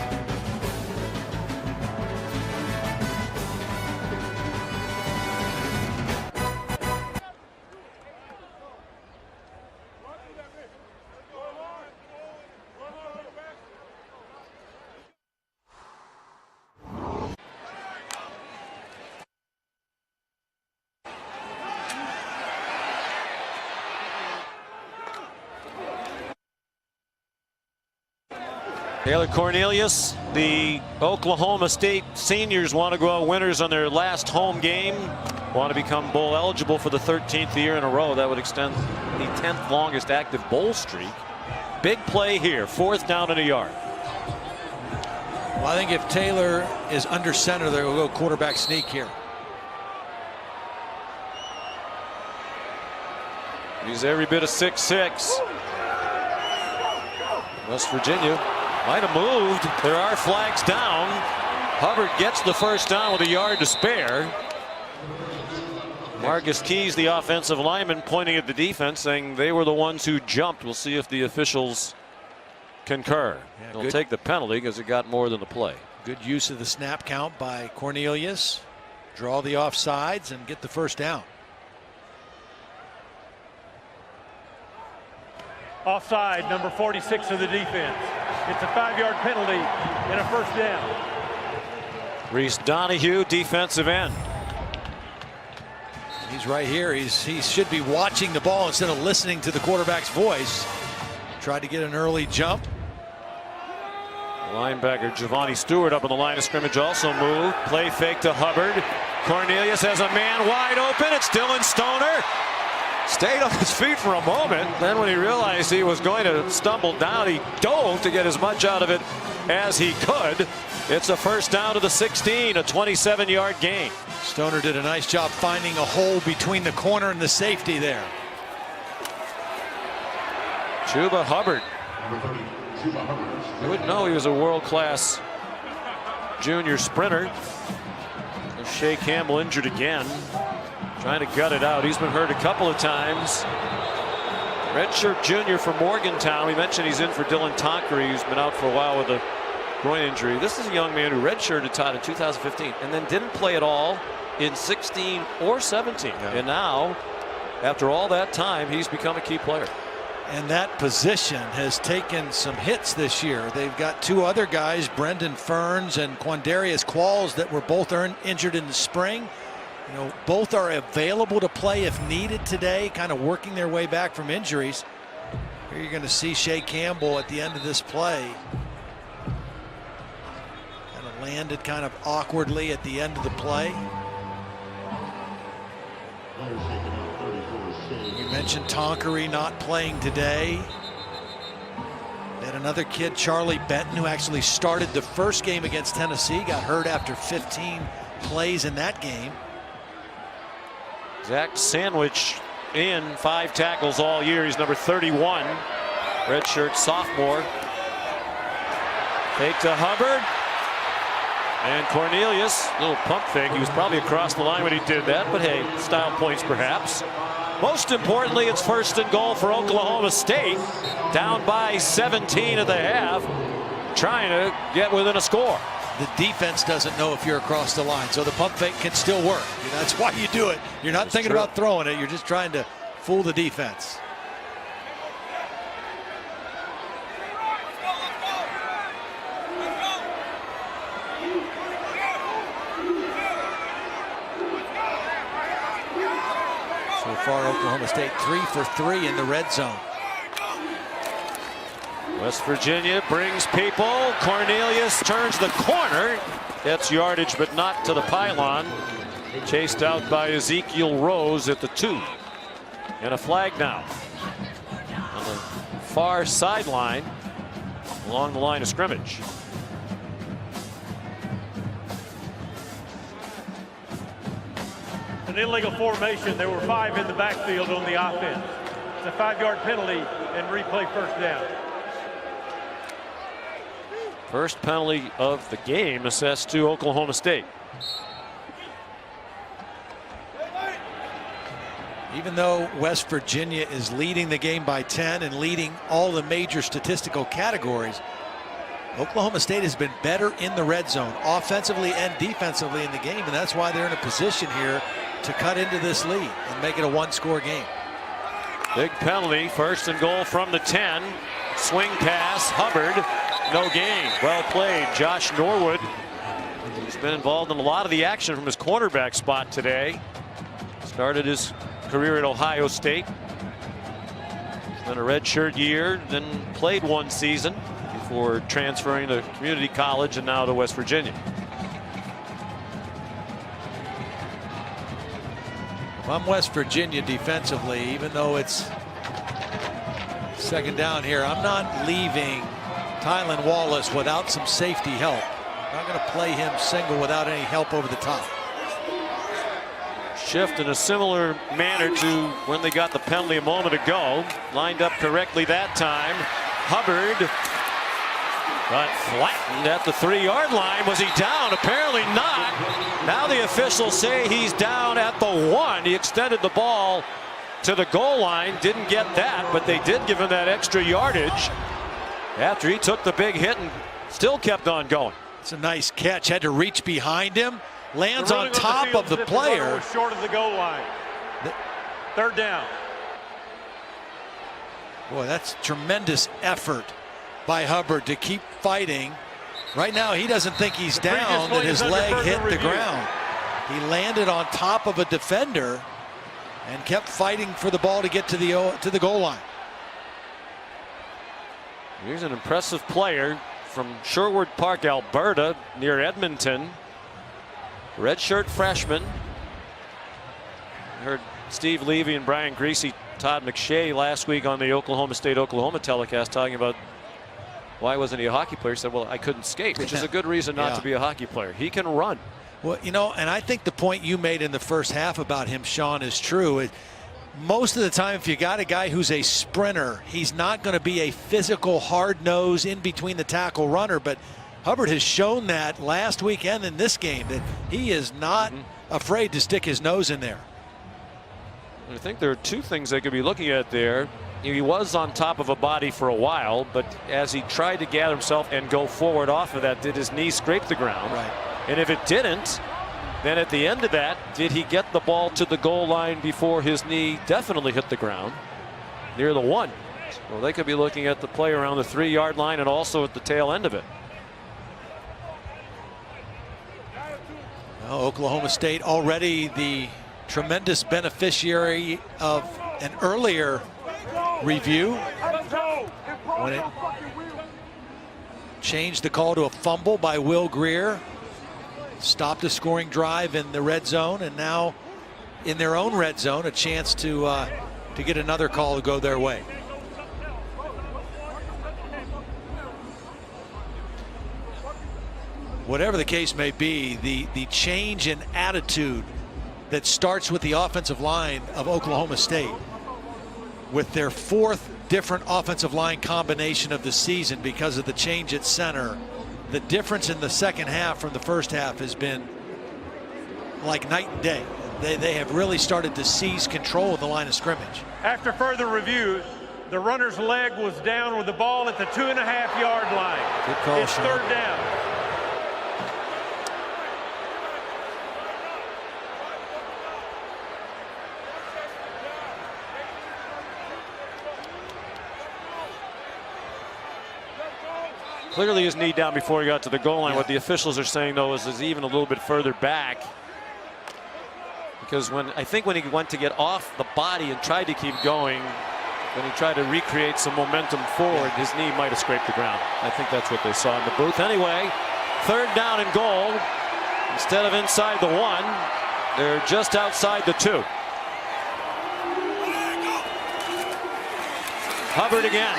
S1: Taylor Cornelius, the Oklahoma State seniors want to go out winners on their last home game. Want to become bowl eligible for the 13th year in a row. That would extend the 10th longest active bowl streak. Big play here, 4th down and a yard.
S2: Well, I think if Taylor is under center, they will go quarterback sneak here.
S1: He's every bit of 6'6". West Virginia might have moved. There are flags down. Hubbard gets the first down with a yard to spare. Marcus Keys, the offensive lineman, pointing at the defense, saying they were the ones who jumped. We'll see if the officials concur.
S2: Yeah,
S1: They'll take the penalty because it got more than the play.
S2: Good use of the snap count by Cornelius. Draw the offsides and get the first down.
S4: Offside, number 46 of the defense. It's a 5-yard penalty and a first down.
S1: Reese Donahue, defensive end.
S2: He's He's right here. He should be watching the ball instead of listening to the quarterback's voice. Tried to get an early jump.
S1: Linebacker Giovanni Stewart up on the line of scrimmage also moved. Play fake to Hubbard. Cornelius has a man wide open. It's Dylan Stoner. Stayed on his feet for a moment. Then when he realized he was going to stumble down, he dove to get as much out of it as he could. It's a first down to the 16, a 27-yard gain.
S2: Stoner did a nice job finding a hole between the corner and the safety there.
S1: Chuba Hubbard. You wouldn't know he was a world-class junior sprinter. Shea Campbell injured again. Trying to gut it out. He's been hurt a couple of times. Redshirt junior for Morgantown. We mentioned he's in for Dylan Tonkery, who's been out for a while with a groin injury. This is a young man who redshirted Todd in 2015 and then didn't play at all in 16 or 17. Yeah. And now, after all that time, he's become a key player.
S2: And that position has taken some hits this year. They've got two other guys, Brendan Ferns and Quandarius Qualls, that were both injured in the spring. You know, both are available to play if needed today, kind of working their way back from injuries. Here you're going to see Shea Campbell at the end of this play. Kind of landed kind of awkwardly at the end of the play. You mentioned Tonkery not playing today. They had another kid, Charlie Benton, who actually started the first game against Tennessee, got hurt after 15 plays in that game.
S1: Zach Sandwich in 5 tackles all year. He's number 31. Redshirt sophomore. Fake to Hubbard. And Cornelius, little pump fake. He was probably across the line when he did that, but hey, style points perhaps. Most importantly, it's first and goal for Oklahoma State. Down by 17 at the half. Trying to get within a score.
S2: The defense doesn't know if you're across the line, so the pump fake can still work. That's why you do it. You're not thinking about throwing it. You're just trying to fool the defense. So far, Oklahoma State 3 for 3 in the red zone.
S1: West Virginia brings people. Cornelius turns the corner. Gets yardage, but not to the pylon. Chased out by Ezekiel Rose at the 2. And a flag now on the far sideline along the line of scrimmage.
S4: An illegal formation. There were 5 in the backfield on the offense. It's a 5-yard penalty and replay first down.
S1: First penalty of the game assessed to Oklahoma State.
S2: Even though West Virginia is leading the game by 10 and leading all the major statistical categories, Oklahoma State has been better in the red zone, offensively and defensively in the game, and that's why they're in a position here to cut into this lead and make it a 1-score game.
S1: Big penalty, first and goal from the 10. Swing pass, Hubbard, no gain. Well played, Josh Norwood. He's been involved in a lot of the action from his cornerback spot today. Started his career at Ohio State. Then a redshirt year, then played 1 season before transferring to community college and now to West Virginia.
S2: If I'm West Virginia defensively, even though it's second down here, I'm not leaving Tylan Wallace without some safety help. I'm not going to play him single without any help over the top.
S1: Shift in a similar manner to when they got the penalty a moment ago. Lined up correctly that time. Hubbard got flattened at the 3-yard line. Was he down? Apparently not. Now the officials say he's down at the 1. He extended the ball to the goal line. Didn't get that, but they did give him that extra yardage after he took the big hit and still kept on going.
S2: It's a nice catch. Had to reach behind him. Lands on top of the player.
S4: Short of the goal line. Third down.
S2: Boy, that's tremendous effort by Hubbard to keep fighting. Right now, he doesn't think he's down, that his leg hit the ground. He landed on top of a defender and kept fighting for the ball to get to the goal line.
S1: Here's an impressive player from Sherwood Park, Alberta, near Edmonton. Redshirt freshman. I heard Steve Levy and Brian Greasy, Todd McShay last week on the Oklahoma State-Oklahoma telecast talking about why wasn't he a hockey player. He said, well, I couldn't skate, which is a good reason not to be a hockey player. He can run.
S2: Well, you know, and I think the point you made in the first half about him, Sean, is true. Most of the time, if you got a guy who's a sprinter, he's not going to be a physical, hard nose in between the tackle runner. But Hubbard has shown that last weekend in this game that he is not afraid to stick his nose in there.
S1: I think there are two things they could be looking at there. He was on top of a body for a while, but as he tried to gather himself and go forward off of that, did his knee scrape the ground?
S2: Right.
S1: And if it didn't, then at the end of that, did he get the ball to the goal line before his knee definitely hit the ground near the 1? So they could be looking at the play around the 3-yard line and also at the tail end of it.
S2: Well, Oklahoma State already the tremendous beneficiary of an earlier review when it changed the call to a fumble by Will Greer. Stopped a scoring drive in the red zone, and now in their own red zone, a chance to get another call to go their way. Whatever the case may be, the change in attitude that starts with the offensive line of Oklahoma State, with their 4th different offensive line combination of the season because of the change at center. The difference in the second half from the first half has been like night and day. They have really started to seize control of the line of scrimmage.
S4: After further review, the runner's leg was down with the ball at the 2.5-yard line.
S2: Good call,
S4: it's
S2: Sean.
S4: 3rd down.
S1: Clearly his knee down before he got to the goal line. What the officials are saying, though, is even a little bit further back. Because I think when he went to get off the body and tried to keep going, when he tried to recreate some momentum forward, his knee might have scraped the ground. I think that's what they saw in the booth. Anyway, 3rd down and goal. Instead of inside the 1, they're just outside the 2. Hubbard again.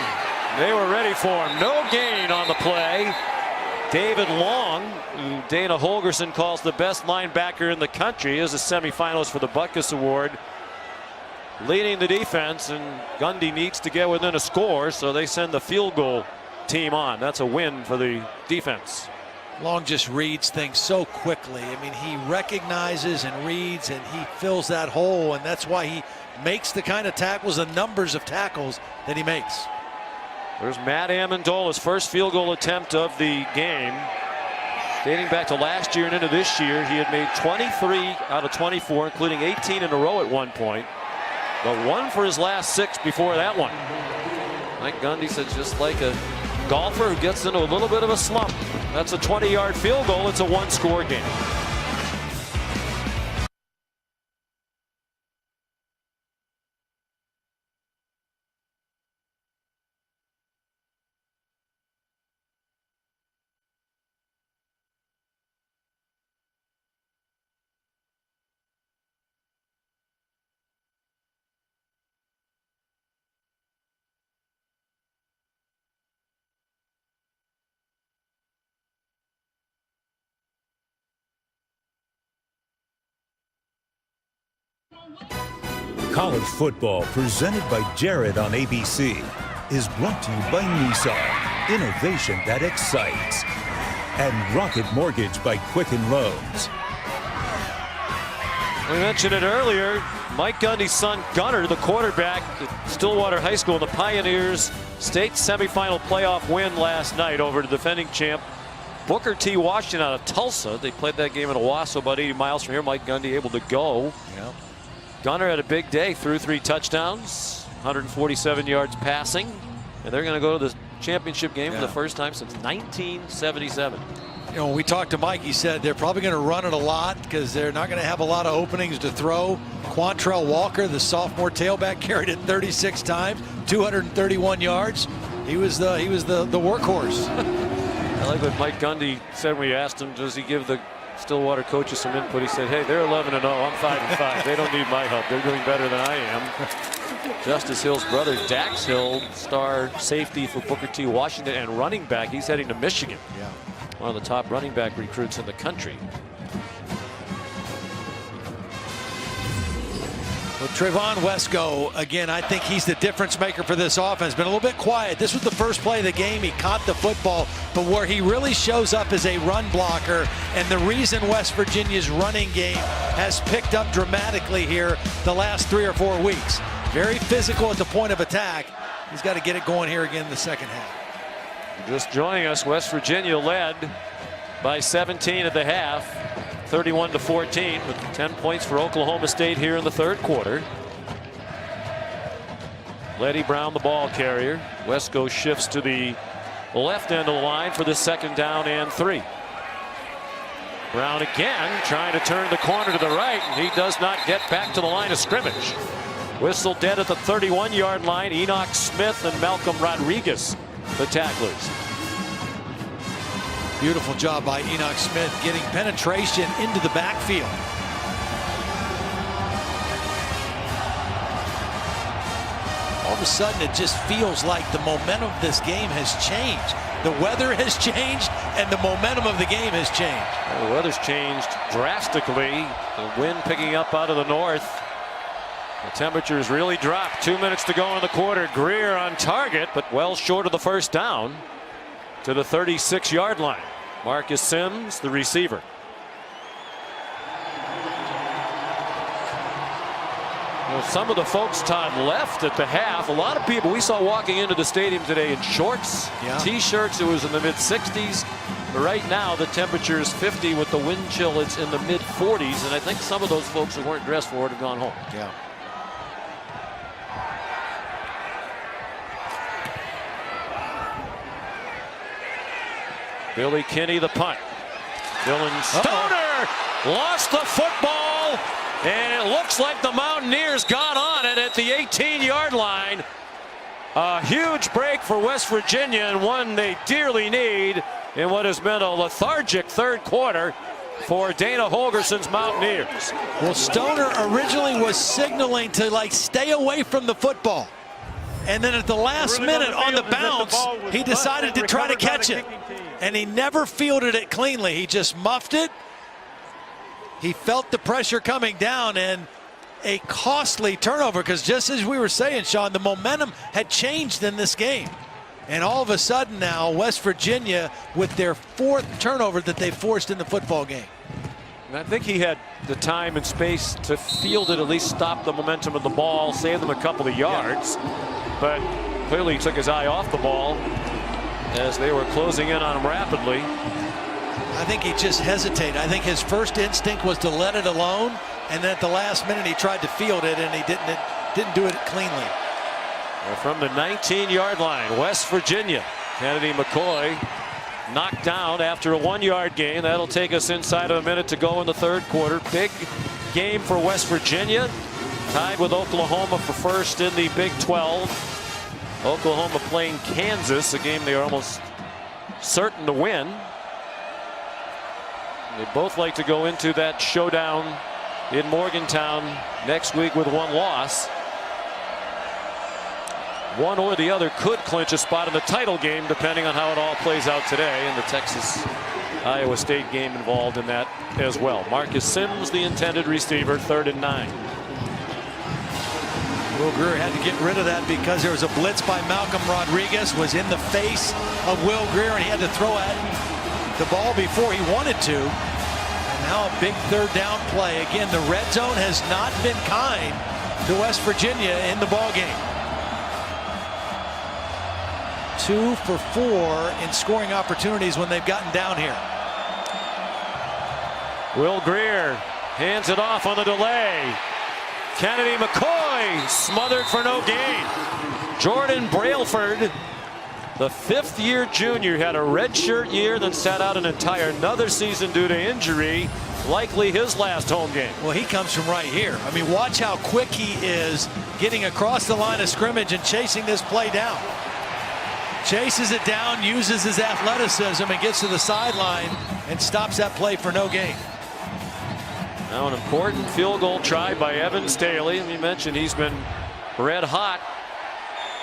S1: They were ready for him. No gain on the play. David Long, who Dana Holgerson calls the best linebacker in the country, is a semifinalist for the Butkus Award, leading the defense, and Gundy needs to get within a score, so they send the field goal team on. That's a win for the defense.
S2: Long just reads things so quickly. I mean, he recognizes and reads, and he fills that hole, and that's why he makes the kind of tackles, the numbers of tackles that he makes.
S1: There's Matt Amendola's first field goal attempt of the game. Dating back to last year and into this year, he had made 23 out of 24, including 18 in a row at one point. But 1 for his last 6 before that one. Mike Gundy said, just like a golfer who gets into a little bit of a slump. That's a 20-yard field goal. It's a 1-score game.
S5: College football presented by Jared on ABC is brought to you by Nissan, innovation that excites, and Rocket Mortgage by Quicken Loans.
S1: We mentioned it earlier. Mike Gundy's son Gunner, the quarterback at Stillwater High School, the Pioneers state semifinal playoff win last night over the defending champ Booker T. Washington out of Tulsa. They played that game in Owasso, about 80 miles from here. Mike Gundy able to go.
S2: Yeah.
S1: Gunner had a big day, threw 3 touchdowns, 147 yards passing, and they're going to go to the championship game for the first time since 1977.
S2: You know, when we talked to Mike, he said they're probably going to run it a lot because they're not going to have a lot of openings to throw. Quantrell Walker, the sophomore tailback, carried it 36 times, 231 yards. He was the workhorse.
S1: I like what Mike Gundy said when we asked him, does he give the Stillwater coaches some input? He said, hey, they're 11-0. I'm 5-5. They don't need my help. They're doing better than I am. Justice Hill's brother, Dax Hill, star safety for Booker T. Washington and running back. He's heading to Michigan.
S2: Yeah.
S1: One of the top running back recruits in the country.
S2: Well, Trevon Wesco, again, I think he's the difference maker for this offense. Been a little bit quiet. This was the first play of the game. He caught the football, but where he really shows up is a run blocker. And the reason West Virginia's running game has picked up dramatically here the last 3 or 4 weeks. Very physical at the point of attack. He's got to get it going here again in the second half.
S1: Just joining us, West Virginia led by 17 at the half. 31-14 with 10 points for Oklahoma State here in the third quarter. Letty Brown, the ball carrier. Wesco shifts to the left end of the line for the 2nd down and 3. Brown again trying to turn the corner to the right, and he does not get back to the line of scrimmage. Whistle dead at the 31-yard line. Enoch Smith and Malcolm Rodriguez, the tacklers.
S2: Beautiful job by Enoch Smith getting penetration into the backfield. All of a sudden, it just feels like the momentum of this game has changed. The weather has changed, and the momentum of the game has changed.
S1: Well, the weather's changed drastically. The wind picking up out of the north. The temperatures really dropped. 2 minutes to go in the quarter. Greer on target, but well short of the first down to the 36-yard line. Marcus Sims, the receiver. Well, some of the folks, Todd, left at the half. A lot of people we saw walking into the stadium today in shorts, T-shirts. It was in the mid-60s. But right now, the temperature is 50 with the wind chill. It's in the mid-40s. And I think some of those folks who weren't dressed for it have gone home.
S2: Yeah.
S1: Billy Kinney, the punt. Dylan Stoner lost the football, and it looks like the Mountaineers got on it at the 18-yard line. A huge break for West Virginia, and one they dearly need in what has been a lethargic third quarter for Dana Holgerson's Mountaineers.
S2: Well, Stoner originally was signaling to stay away from the football. And then at the last minute on the bounce, he decided to try to catch it. And he never fielded it cleanly. He just muffed it. He felt the pressure coming down, and a costly turnover, because just as we were saying, Sean, the momentum had changed in this game. And all of a sudden now, West Virginia with their 4th turnover that they forced in the football game.
S1: And I think he had the time and space to field it, at least stop the momentum of the ball, save them a couple of yards. But clearly he took his eye off the ball as they were closing in on him rapidly.
S2: I think he just hesitated. I think his first instinct was to let it alone, and then at the last minute he tried to field it, and he didn't do it cleanly.
S1: From the 19-yard line, West Virginia. Kennedy McCoy knocked down after a 1-yard gain. That'll take us inside of a minute to go in the third quarter. Big game for West Virginia. Tied with Oklahoma for first in the Big 12. Oklahoma playing Kansas, a game they are almost certain to win. They both like to go into that showdown in Morgantown next week with 1 loss. One or the other could clinch a spot in the title game depending on how it all plays out today, and the Texas-Iowa State game involved in that as well. Marcus Sims, the intended receiver, 3rd and 9.
S2: Will Greer had to get rid of that because there was a blitz by Malcolm Rodriguez, was in the face of Will Greer, and he had to throw at the ball before he wanted to. And now a big 3rd down play. Again, the red zone has not been kind to West Virginia in the ball game. 2 for 4 in scoring opportunities when they've gotten down here.
S1: Will Greer hands it off on the delay. Kennedy McCoy smothered for no gain. Jordan Brailford, the 5th-year junior, had a redshirt year, then sat out an entire another season due to injury. likely his last home game.
S2: Well, he comes from right here. I mean, watch how quick he is getting across the line of scrimmage and chasing this play down. Chases it down, uses his athleticism, and gets to the sideline and stops that play for no gain.
S1: Now an important field goal try by Evan Staley. And we mentioned he's been red hot.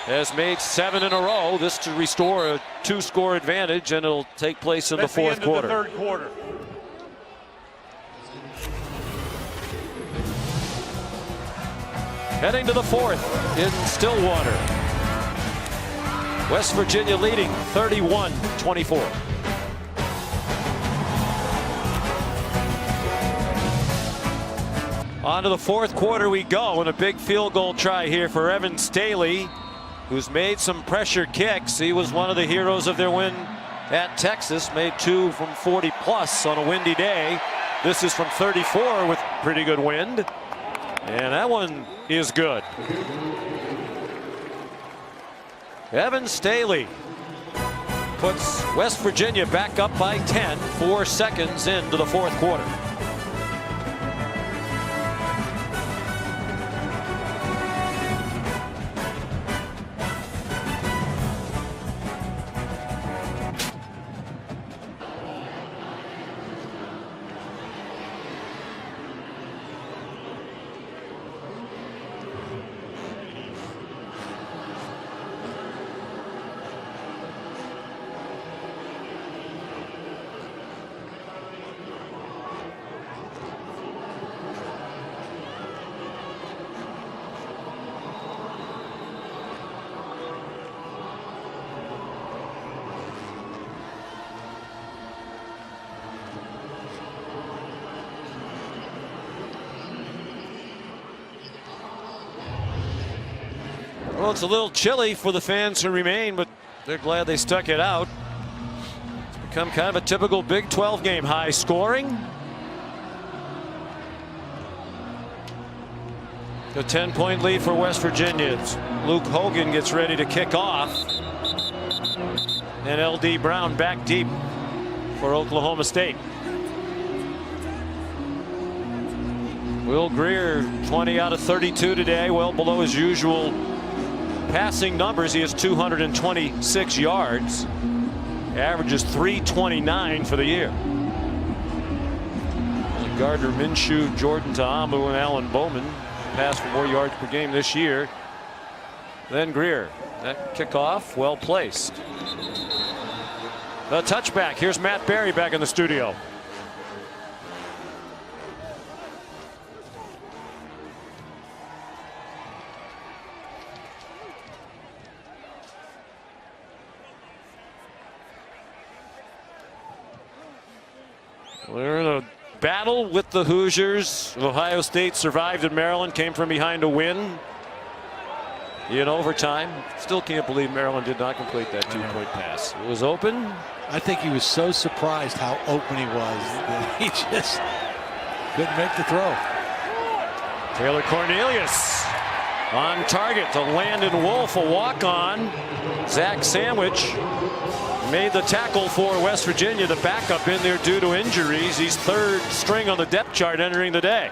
S1: Has made 7 in a row. This to restore a 2-score advantage, and it'll take place in the fourth quarter.
S4: The third quarter.
S1: Heading to the fourth in Stillwater. West Virginia leading 31-24. On to the fourth quarter we go, and a big field goal try here for Evan Staley, who's made some pressure kicks. He was one of the heroes of their win at Texas, made 2 from 40 plus on a windy day. This is from 34 with pretty good wind, and that one is good. Evan Staley puts West Virginia back up by 10, 4 seconds into the fourth quarter. Well, it's a little chilly for the fans who remain, but they're glad they stuck it out. It's become kind of a typical Big 12 game. High scoring. A 10-point lead for West Virginia. Luke Hogan gets ready to kick off. And L.D. Brown back deep for Oklahoma State. Will Greer 20 out of 32 today, well below his usual passing numbers. He has 226 yards, averages 329 for the year. Gardner Minshew, Jordan Ta'amu, and Alan Bowman pass for more yards per game this year than Greer. That kickoff well placed. The touchback. Here's Matt Berry back in the studio. We're in a battle with the Hoosiers. Ohio State survived at Maryland, came from behind to win in overtime. Still can't believe Maryland did not complete that 2-point pass. It was open.
S2: I think he was so surprised how open he was that he just couldn't make the throw.
S1: Taylor Cornelius on target to Landon Wolf, a walk-on. Zach Sandwich made the tackle for West Virginia, the backup in there due to injuries. He's third string on the depth chart entering the day.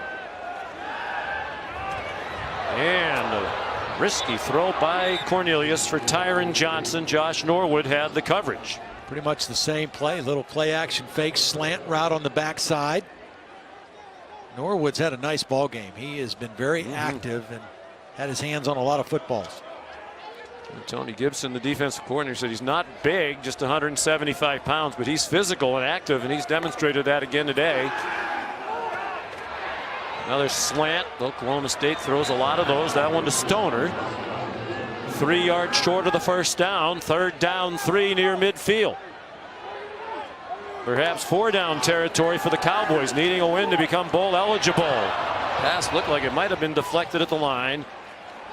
S1: And a risky throw by Cornelius for Tyron Johnson. Josh Norwood had the coverage.
S2: Pretty much the same play, little play action fake slant route on the backside. Norwood's had a nice ball game. He has been very active and had his hands on a lot of footballs.
S1: Tony Gibson, the defensive coordinator, said he's not big, just 175 pounds, but he's physical and active, and he's demonstrated that again today. Another slant. Oklahoma State throws a lot of those. That one to Stoner. 3 yards short of the first down. 3rd down 3 near midfield. Perhaps 4-down territory for the Cowboys, needing a win to become bowl eligible. Pass looked like it might have been deflected at the line.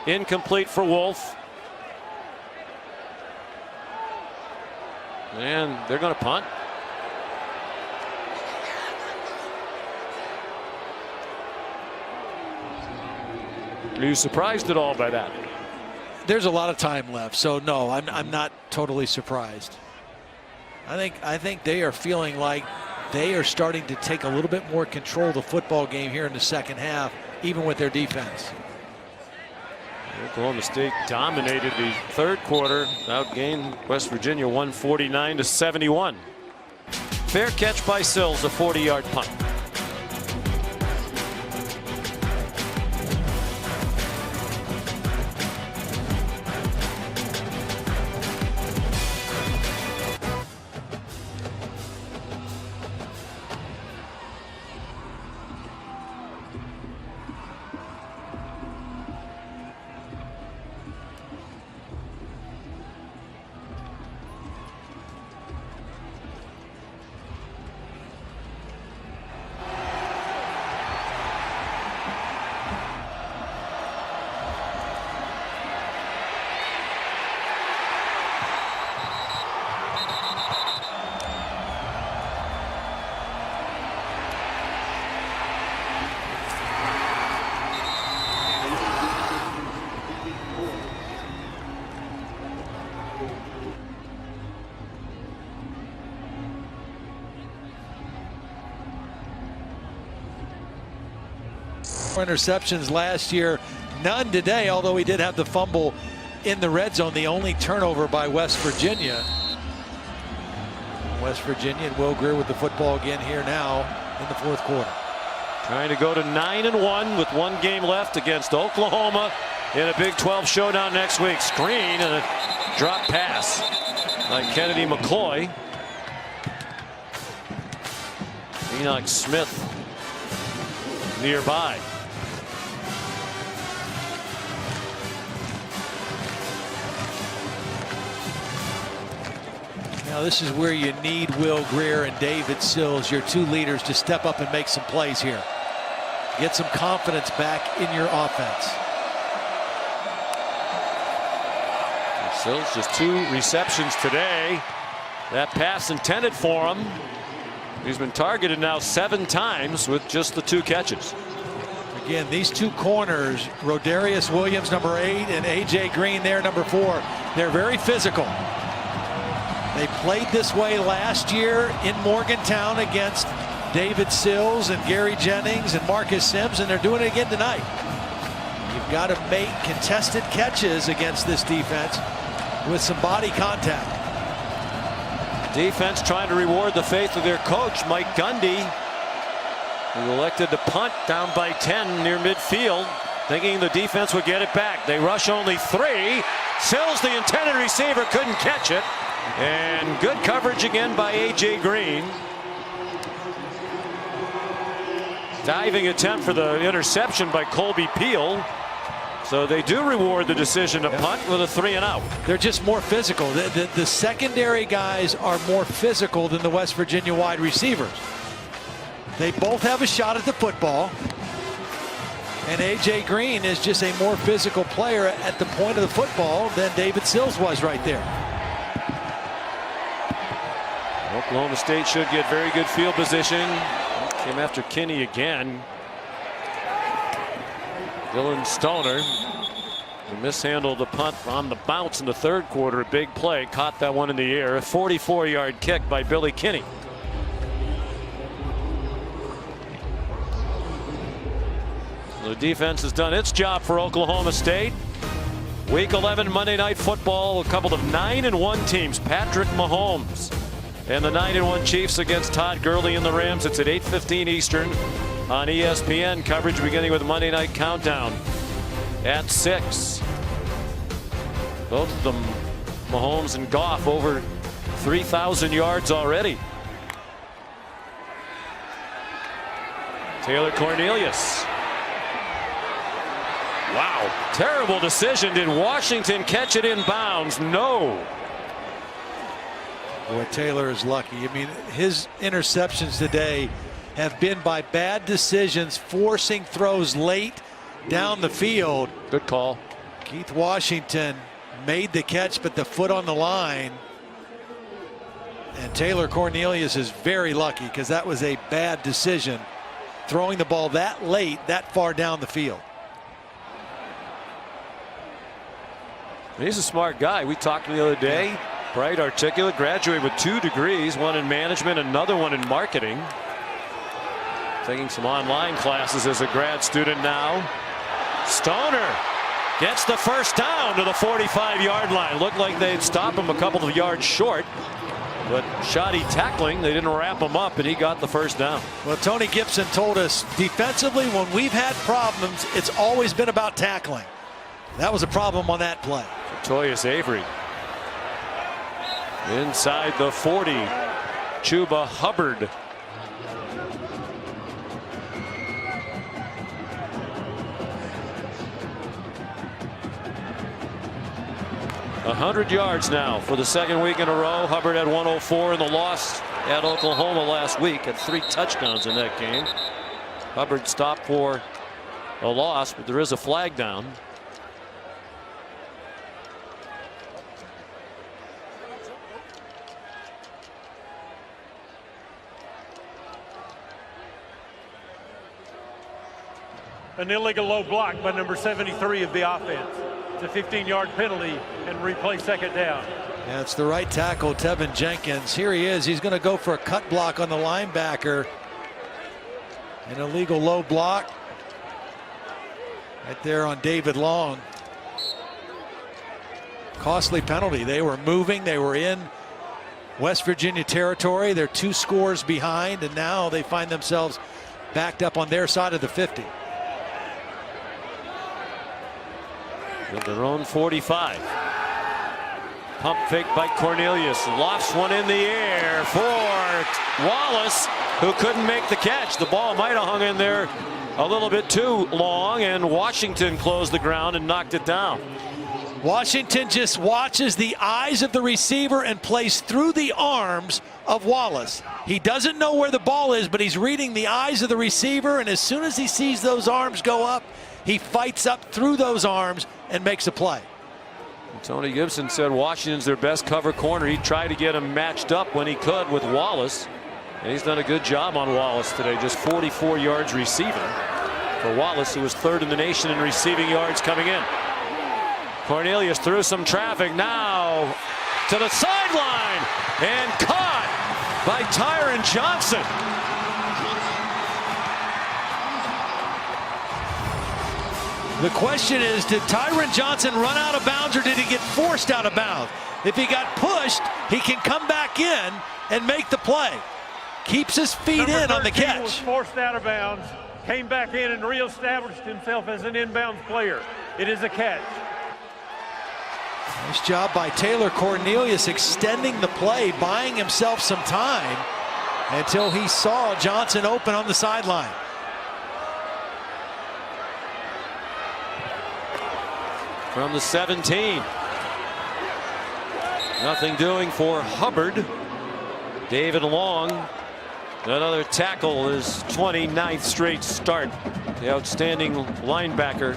S1: Incomplete for Wolf. And they're going to punt. Are you surprised at all by that?
S2: There's a lot of time left, so no, I'm not totally surprised. I think they are feeling like they are starting to take a little bit more control of the football game here in the second half, even with their defense.
S1: Oklahoma State dominated the third quarter, outgained West Virginia 149-71. Fair catch by Sills, a 40-yard punt.
S2: Interceptions last year, none today, although he did have the fumble in the red zone, the only turnover by West Virginia. West Virginia and Will Grier with the football again here now in the fourth quarter.
S1: Trying to go to 9-1 with one game left against Oklahoma in a Big 12 showdown next week. Screen and a drop pass by Kennedy McCloy. Enoch Smith nearby.
S2: Now this is where you need Will Grier and David Sills, your two leaders, to step up and make some plays here. Get some confidence back in your offense.
S1: Sills just 2 receptions today. That pass intended for him. He's been targeted now 7 times with just the 2 catches.
S2: Again, these two corners, Rodarius Williams, number 8, and A.J. Green there, number 4, they're very physical. They played this way last year in Morgantown against David Sills and Gary Jennings and Marcus Sims, and they're doing it again tonight. You've got to make contested catches against this defense with some body contact.
S1: Defense trying to reward the faith of their coach, Mike Gundy, who elected to punt down by 10 near midfield, thinking the defense would get it back. They rush only 3. Sills, the intended receiver, couldn't catch it. And good coverage again by A.J. Green. Diving attempt for the interception by Colby Peel. So they do reward the decision to punt with a 3 and out.
S2: They're just more physical. The secondary guys are more physical than the West Virginia wide receivers. They both have a shot at the football. And A.J. Green is just a more physical player at the point of the football than David Sills was right there.
S1: Oklahoma State should get very good field position. Came after Kinney again. Dylan Stoner mishandled the punt on the bounce in the third quarter. A big play, caught that one in the air. A 44-yard kick by Billy Kinney. The defense has done its job for Oklahoma State. Week 11 Monday Night Football, a couple of 9-1 teams. Patrick Mahomes and the 9-1 Chiefs against Todd Gurley and the Rams. It's at 8:15 Eastern on ESPN. Coverage beginning with Monday Night Countdown at 6. Both of them, Mahomes and Goff, over 3,000 yards already. Taylor Cornelius. Wow, terrible decision. Did Washington catch it in bounds? No.
S2: Boy, Taylor is lucky. I mean, his interceptions today have been by bad decisions, forcing throws late down the field.
S1: Good call.
S2: Keith Washington made the catch, but the foot on the line. And Taylor Cornelius is very lucky because that was a bad decision, throwing the ball that late, that far down the field.
S1: He's a smart guy. We talked the other day. Bright, articulate, graduated with 2 degrees, one in management, another one in marketing. Taking some online classes as a grad student now. Stoner gets the first down to the 45-yard line. Looked like they'd stop him a couple of yards short, but shoddy tackling. They didn't wrap him up, and he got the first down.
S2: Well, Tony Gibson told us defensively when we've had problems, it's always been about tackling. That was a problem on that play.
S1: Toyus Avery inside the 40. Chuba Hubbard. A 100 yards now for the second week in a row. Hubbard had 104 in the loss at Oklahoma last week. Had 3 touchdowns in that game. Hubbard stopped for a loss, but there is a flag down.
S4: An illegal low block by number 73 of the offense. It's a 15-yard penalty and replay second down.
S2: Yeah, it's the right tackle, Tevin Jenkins. Here he is. He's going to go for a cut block on the linebacker. An illegal low block right there on David Long. Costly penalty. They were moving. They were in West Virginia territory. They're 2 scores behind, and now they find themselves backed up on their side of the 50.
S1: At their own 45. Pump fake by Cornelius. Lofts one in the air for Wallace, who couldn't make the catch. The ball might have hung in there a little bit too long, and Washington closed the ground and knocked it down.
S2: Washington just watches the eyes of the receiver and plays through the arms of Wallace. He doesn't know where the ball is, but he's reading the eyes of the receiver, and as soon as he sees those arms go up, he fights up through those arms and makes a play.
S1: Tony Gibson said Washington's their best cover corner. He tried to get him matched up when he could with Wallace, and he's done a good job on Wallace today. Just 44 yards receiving for Wallace, who was 3rd in the nation in receiving yards coming in. Cornelius through some traffic now to the sideline and caught by Tyron Johnson.
S2: The question is, did Tyron Johnson run out of bounds, or did he get forced out of bounds? If he got pushed, he can come back in and make the play. Keeps his feet in on the catch.
S4: Was forced out of bounds, came back in and reestablished himself as an inbounds player. It is a catch.
S2: Nice job by Taylor Cornelius extending the play, buying himself some time until he saw Johnson open on the sideline.
S1: From the 17. Nothing doing for Hubbard. David Long, another tackle, his 29th straight start. The outstanding linebacker,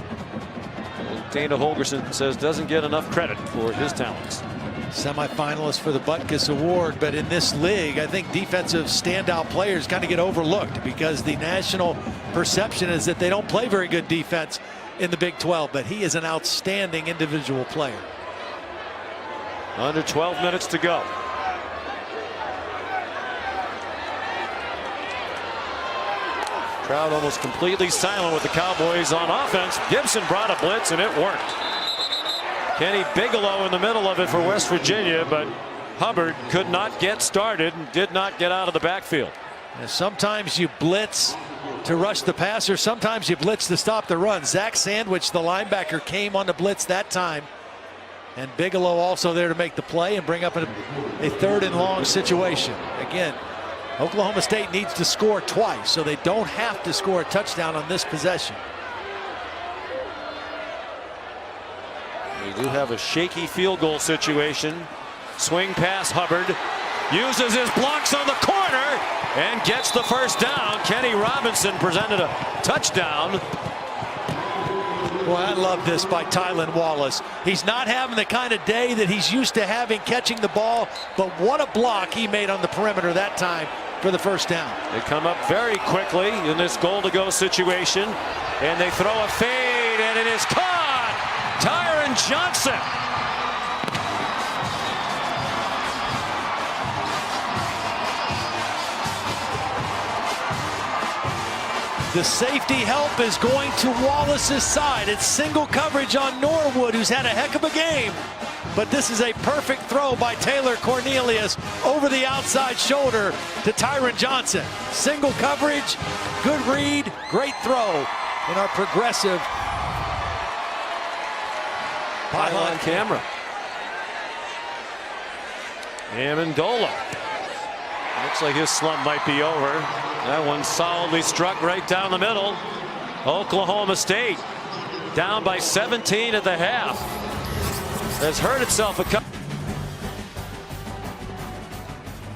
S1: Dana Holgerson says, doesn't get enough credit for his talents.
S2: Semifinalist for the Butkus Award, but in this league, I think defensive standout players kind of get overlooked because the national perception is that they don't play very good defense in the Big 12, but he is an outstanding individual player.
S1: Under 12 minutes to go. Crowd almost completely silent with the Cowboys on offense. Gibson brought a blitz and it worked. Kenny Bigelow in the middle of it for West Virginia, but Hubbard could not get started and did not get out of the backfield.
S2: And sometimes you blitz to rush the passer, sometimes you blitz to stop the run. Zach Sandwich, the linebacker, came on the blitz that time, and Bigelow also there to make the play and bring up a 3rd and long situation. Again, Oklahoma State needs to score twice, so they don't have to score a touchdown on this possession.
S1: We do have a shaky field goal situation. Swing pass, Hubbard uses his blocks on the corner and gets the first down. Kenny Robinson presented a touchdown.
S2: Boy, I love this by Tylan Wallace. He's not having the kind of day that he's used to having catching the ball, but what a block he made on the perimeter that time for the first down.
S1: They come up very quickly in this goal-to-go situation, and they throw a fade, and it is caught. Tyron Johnson.
S2: The safety help is going to Wallace's side. It's single coverage on Norwood, who's had a heck of a game. But this is a perfect throw by Taylor Cornelius over the outside shoulder to Tyron Johnson. Single coverage, good read, great throw in our progressive
S1: pylon camera. Amendola. Looks like his slump might be over. That one solidly struck right down the middle. Oklahoma State down by 17 at the half. Has hurt itself a couple.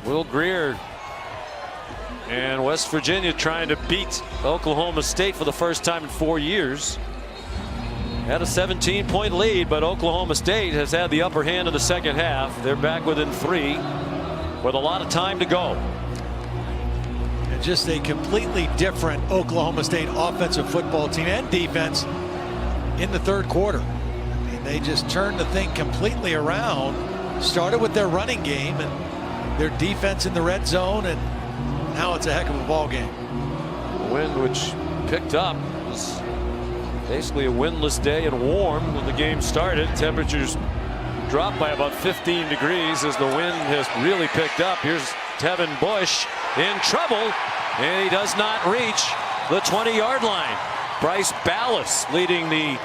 S1: Will Grier and West Virginia trying to beat Oklahoma State for the first time in 4 years. Had a 17-point lead, but Oklahoma State has had the upper hand in the second half. They're back within 3 with a lot of time to go.
S2: And just a completely different Oklahoma State offensive football team and defense in the third quarter. I mean, they just turned the thing completely around. Started with their running game and their defense in the red zone, and now it's a heck of a ball game.
S1: The wind, which picked up, was basically a windless day and warm when the game started. Temperatures dropped by about 15 degrees as the wind has really picked up. Here's Tevin Bush in trouble, and he does not reach the 20-yard line. Bryce Ballas leading the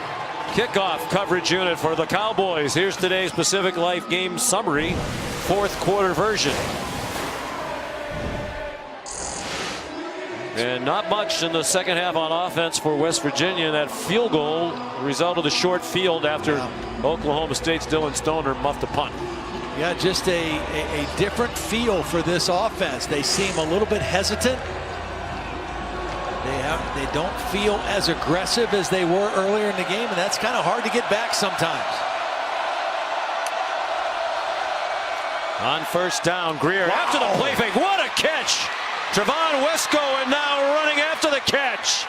S1: kickoff coverage unit for the Cowboys. Here's today's Pacific Life game summary, fourth quarter version. And not much in the second half on offense for West Virginia. That field goal, the result of the short field after Oklahoma State's Dylan Stoner muffed a punt.
S2: Yeah, just a different feel for this offense. They seem a little bit hesitant. They don't feel as aggressive as they were earlier in the game, and that's kind of hard to get back sometimes.
S1: On first down, Grier after the play fake. What a catch! Trevon Wesco, and now running after the catch.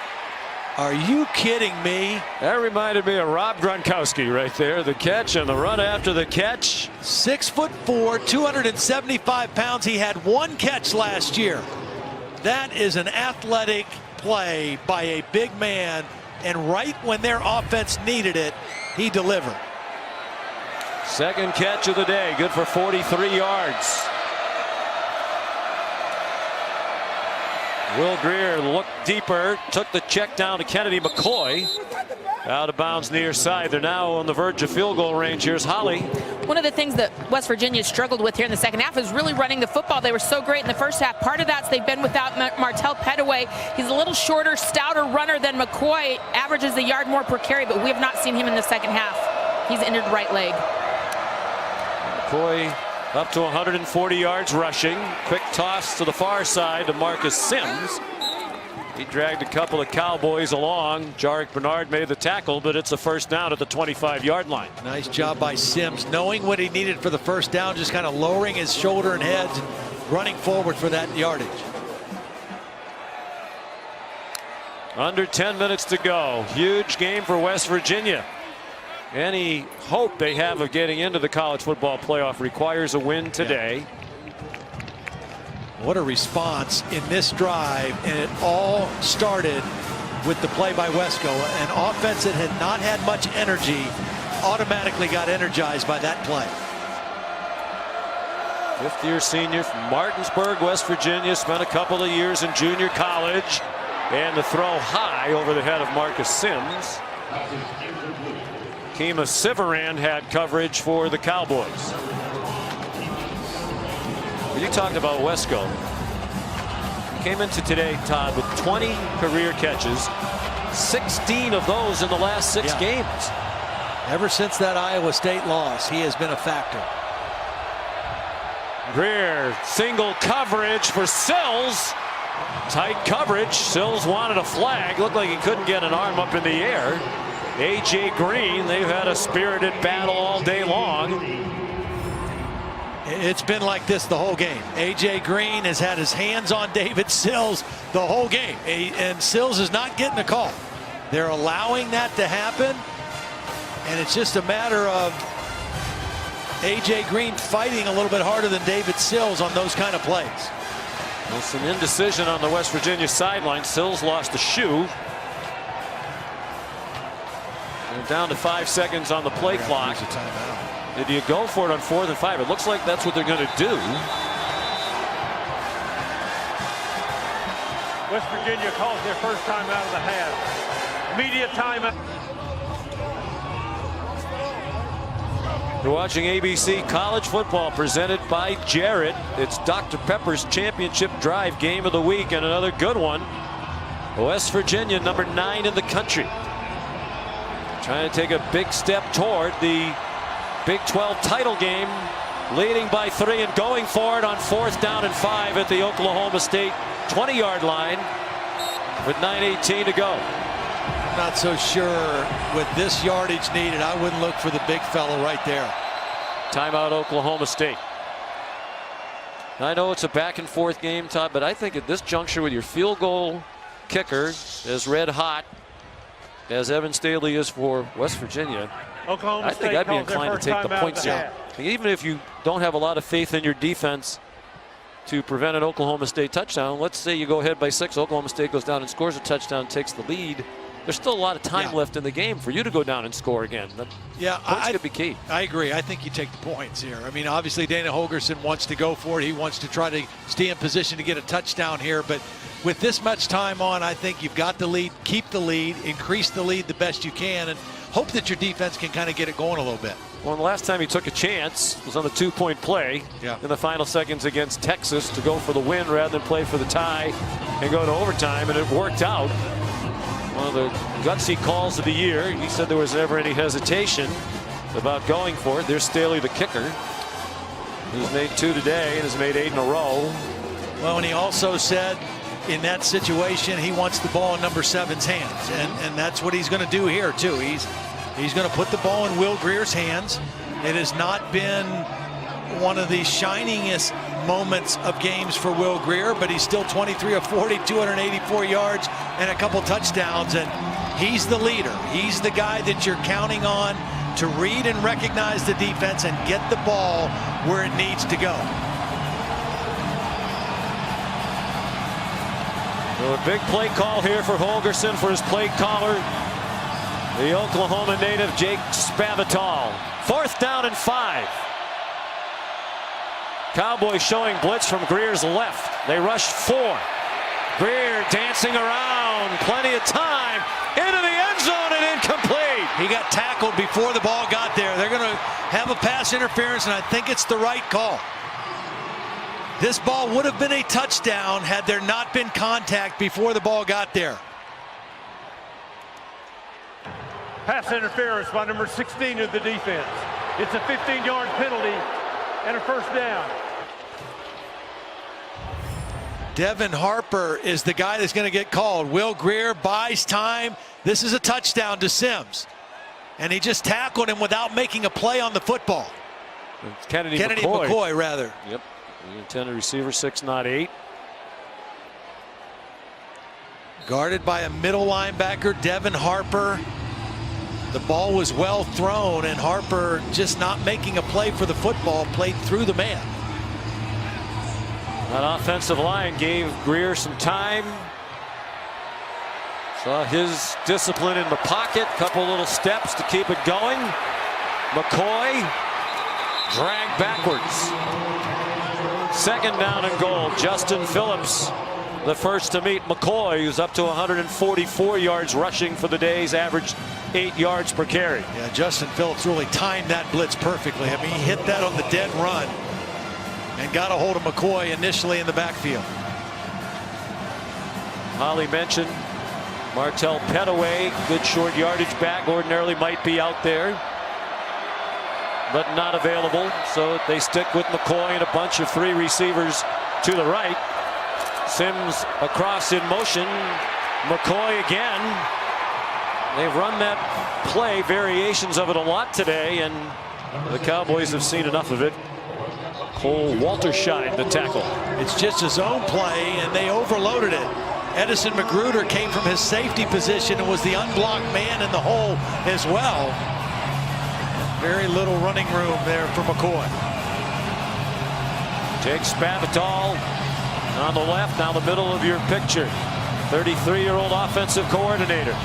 S2: Are you kidding me?
S1: That reminded me of Rob Gronkowski right there. The catch and the run after the catch.
S2: 6'4", 275 pounds. He had one catch last year. That is an athletic play by a big man, and right when their offense needed it, he delivered.
S1: Second catch of the day, good for 43 yards. Will Grier looked deeper, took the check down to Kennedy McCoy. Out of bounds near side. They're now on the verge of field goal range. Here's Holly.
S3: One of the things that West Virginia struggled with here in the second half is really running the football. They were so great in the first half. Part of that's they've been without Martell Pettaway. He's a little shorter, stouter runner than McCoy. Averages a yard more per carry, but we have not seen him in the second half. He's injured right leg.
S1: McCoy up to 140 yards rushing. Quick toss to the far side to Marcus Sims. He dragged a couple of Cowboys along. Jarek Bernard made the tackle, but it's a first down at the 25-yard line.
S2: Nice job by Sims, knowing what he needed for the first down, just kind of lowering his shoulder and head, running forward for that yardage.
S1: Under 10 minutes to go. Huge game for West Virginia. Any hope they have of getting into the college football playoff requires a win today.
S2: Yeah. What a response in this drive, and it all started with the play by Wesco. An offense that had not had much energy automatically got energized by that play.
S1: Fifth-year senior from Martinsburg, West Virginia, spent a couple of years in junior college, and the throw high over the head of Marcus Sims. Kima Siverand had coverage for the Cowboys. You talked about Wesco. He came into today, Todd, with 20 career catches, 16 of those in the last 6 games.
S2: Ever since that Iowa State loss, he has been a factor.
S1: Grier, single coverage for Sills. Tight coverage. Sills wanted a flag. Looked like he couldn't get an arm up in the air. A.J. Green, they've had a spirited battle all day long.
S2: It's been like this the whole game. A.J. Green has had his hands on David Sills the whole game, and Sills is not getting a call. They're allowing that to happen, and it's just a matter of A.J. Green fighting a little bit harder than David Sills on those kind of plays.
S1: Well, some indecision on the West Virginia sideline. Sills lost a shoe. And down to 5 seconds on the play clock. Did you go for it on 4th and 5? It looks like that's what they're going to do.
S4: West Virginia calls their first time out of the half. Immediate timeout.
S1: You're watching ABC College Football presented by Jarrett. It's Dr. Pepper's championship drive game of the week, and another good one. West Virginia, number 9 in the country, trying to take a big step toward the Big 12 title game, leading by 3 and going for it on 4th down and 5 at the Oklahoma State 20-yard line with 9:18 to go.
S2: Not so sure with this yardage needed. I wouldn't look for the big fellow right there.
S1: Timeout, Oklahoma State. I know it's a back and forth game, Todd, but I think at this juncture with your field goal kicker as red hot as Evan Staley is for West Virginia, I think I'd be inclined to take the points here. Even if you don't have a lot of faith in your defense to prevent an Oklahoma State touchdown, let's say you go ahead by 6, Oklahoma State goes down and scores a touchdown, takes the lead. There's still a lot of time left in the game for you to go down and score again. Points could be key.
S2: I agree. I think you take the points here. I mean, obviously Dana Holgorsen wants to go for it. He wants to try to stay in position to get a touchdown here. But with this much time on, I think you've got the lead, keep the lead, increase the lead the best you can, and hope that your defense can kind of get it going a little bit.
S1: Well, the last time he took a chance was on the 2-point play in the final seconds against Texas to go for the win rather than play for the tie and go to overtime, and it worked out. One of the gutsy calls of the year. He said there was never any hesitation about going for it. There's Staley, the kicker, who's made 2 today and has made 8 in a row.
S2: Well, and he also said in that situation he wants the ball in number 7's hands, and that's what he's going to do here too. He's going to put the ball in Will Greer's hands. It has not been one of the shiningest moments of games for Will Greer, but he's still 23 of 40, 284 yards and a couple touchdowns, and he's the leader. He's the guy that you're counting on to read and recognize the defense and get the ball where it needs to go.
S1: So a big play call here for Holgorsen for his play caller, the Oklahoma native Jake Spavital. 4th down and 5. Cowboys showing blitz from Greer's left. They rushed 4. Greer dancing around, plenty of time, into the end zone and incomplete.
S2: He got tackled before the ball got there. They're going to have a pass interference, and I think it's the right call. This ball would have been a touchdown had there not been contact before the ball got there.
S4: Pass interference by number 16 of the defense. It's a 15-yard penalty and a 1st down.
S2: Devin Harper is the guy that's going to get called. Will Greer buys time. This is a touchdown to Sims. And he just tackled him without making a play on the football.
S1: Kennedy
S2: McCoy, rather.
S1: Yep. The intended receiver, 6, not 8.
S2: Guarded by a middle linebacker, Devin Harper. The ball was well thrown, and Harper just not making a play for the football, played through the man.
S1: That offensive line gave Greer some time. Saw his discipline in the pocket, couple little steps to keep it going. McCoy dragged backwards. 2nd down and goal. Justin Phillips, the first to meet McCoy, who's up to 144 yards rushing for the day's averaged 8 yards per carry.
S2: Yeah, Justin Phillips really timed that blitz perfectly. I mean, he hit that on the dead run and got a hold of McCoy initially in the backfield.
S1: Holly mentioned Martell Pettaway, good short yardage back, ordinarily might be out there, but not available. So they stick with McCoy and a bunch of 3 receivers to the right. Sims across in motion. McCoy again. They've run that play, variations of it a lot today, and the Cowboys have seen enough of it. Cole Walterscheid, the tackle.
S2: It's just his own play, and they overloaded it. Edison Magruder came from his safety position and was the unblocked man in the hole as well. Very little running room there for McCoy.
S1: Jake Spavital on the left, now the middle of your picture. 33-year-old offensive coordinator.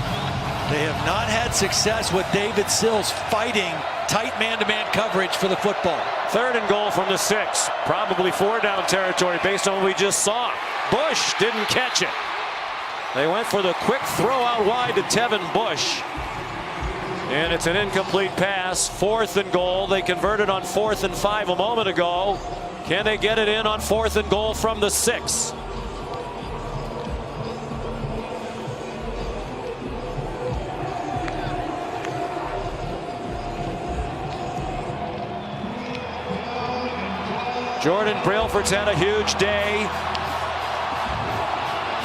S2: They have not had success with David Sills fighting tight man-to-man coverage for the football.
S1: 3rd and goal from the 6. Probably 4-down territory based on what we just saw. Bush didn't catch it. They went for the quick throw out wide to Tevin Bush. And it's an incomplete pass. 4th and goal. They converted on 4th and 5 a moment ago. Can they get it in on 4th and goal from the 6? Jordan Brailford's had a huge day.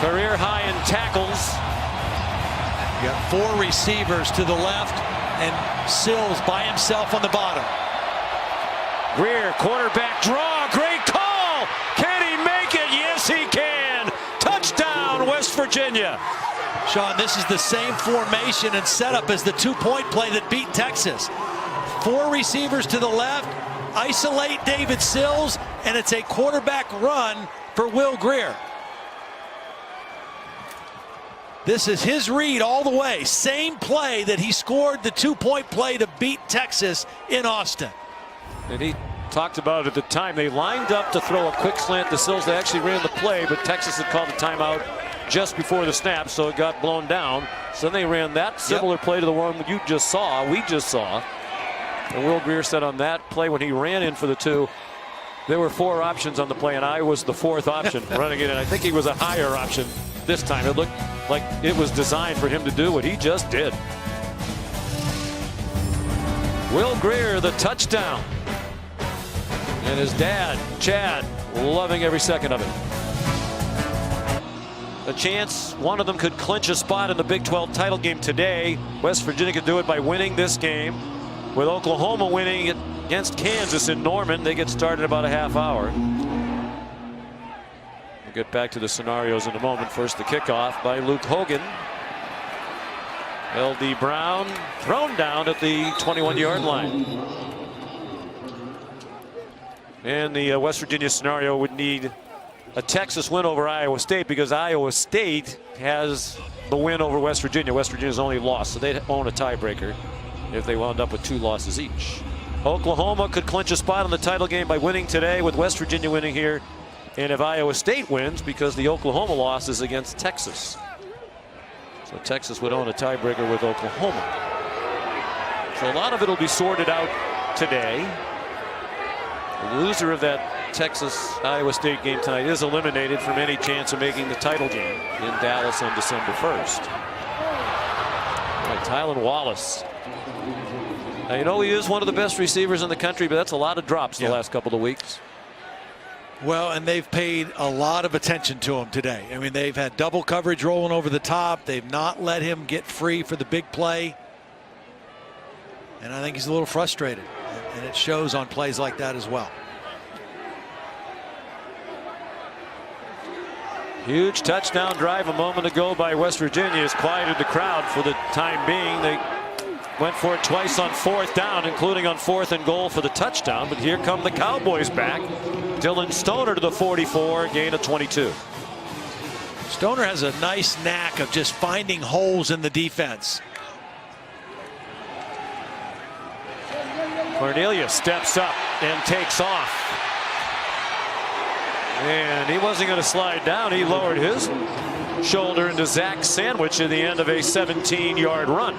S1: Career high in tackles.
S2: You got 4 receivers to the left and Sills by himself on the bottom.
S1: Greer, quarterback draw. Great call. Can he make it? Yes, he can. Touchdown, West Virginia.
S2: Sean, this is the same formation and setup as the 2-point play that beat Texas. 4 receivers to the left, isolate David Sills, and it's a quarterback run for Will Greer. This is his read all the way. Same play that he scored the 2-point play to beat Texas in Austin.
S1: And he talked about it at the time. They lined up to throw a quick slant to Sills. They actually ran the play, but Texas had called a timeout just before the snap, so it got blown down. So then they ran that similar play to the one you just saw, we just saw. And Will Greer said on that play when he ran in for the 2, there were 4 options on the play, and I was the 4th option running it in. I think he was a higher option this time. It looked like it was designed for him to do what he just did. Will Greer, the touchdown. And his dad, Chad, loving every second of it. A chance one of them could clinch a spot in the Big 12 title game today. West Virginia could do it by winning this game. With Oklahoma winning against Kansas in Norman, they get started about a half hour. We'll get back to the scenarios in a moment. First, the kickoff by Luke Hogan. L.D. Brown thrown down at the 21-yard line. And the West Virginia scenario would need a Texas win over Iowa State because Iowa State has the win over West Virginia. West Virginia's only lost, so they'd own a tiebreaker if they wound up with 2 losses each. Oklahoma could clinch a spot in the title game by winning today, with West Virginia winning here. And if Iowa State wins, because the Oklahoma loss is against Texas. So Texas would own a tiebreaker with Oklahoma. So a lot of it will be sorted out today. The loser of that Texas-Iowa State game tonight is eliminated from any chance of making the title game in Dallas on December 1st. Right, Tylan Wallace. Now, you know, he is one of the best receivers in the country, but that's a lot of drops the last couple of weeks.
S2: Well, and they've paid a lot of attention to him today. I mean, they've had double coverage rolling over the top. They've not let him get free for the big play. And I think he's a little frustrated. And it shows on plays like that as well.
S1: Huge touchdown drive a moment ago by West Virginia has quieted the crowd for the time being. They went for it twice on 4th down, including on 4th and goal for the touchdown. But here come the Cowboys back. Dylan Stoner to the 44, gain of 22.
S2: Stoner has a nice knack of just finding holes in the defense.
S1: Cornelius steps up and takes off. And he wasn't going to slide down. He lowered his shoulder into Zach Sandwich at the end of a 17-yard run.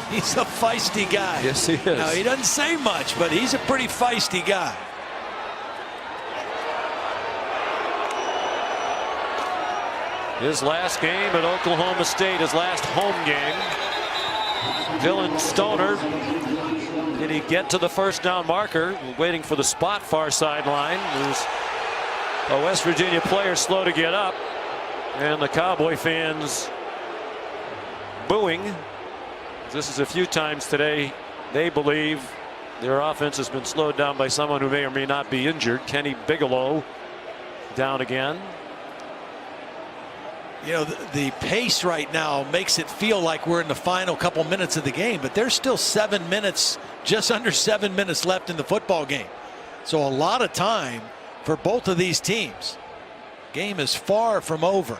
S2: He's a feisty guy.
S1: Yes, he is.
S2: Now, he doesn't say much, but he's a pretty feisty guy.
S1: His last game at Oklahoma State, his last home game. Dylan Stoner. Did he get to the 1st down marker? Waiting for the spot far sideline. There's a West Virginia player slow to get up. And the Cowboy fans booing. This is a few times today they believe their offense has been slowed down by someone who may or may not be injured. Kenny Bigelow down again.
S2: You know, the pace right now makes it feel like we're in the final couple minutes of the game, but there's still 7 minutes, just under 7 minutes left in the football game. So a lot of time for both of these teams. Game is far from over.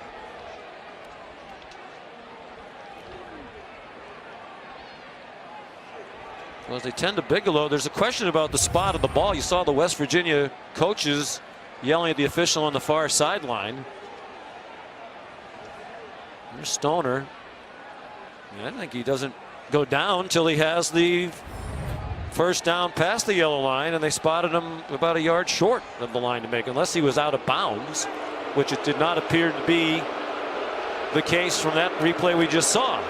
S1: Well, as they tend to Bigelow, there's a question about the spot of the ball. You saw the West Virginia coaches yelling at the official on the far sideline. There's Stoner. I think he doesn't go down till he has the first down past the yellow line, and they spotted him about a yard short of the line to make, unless he was out of bounds, which it did not appear to be the case from that replay we just saw.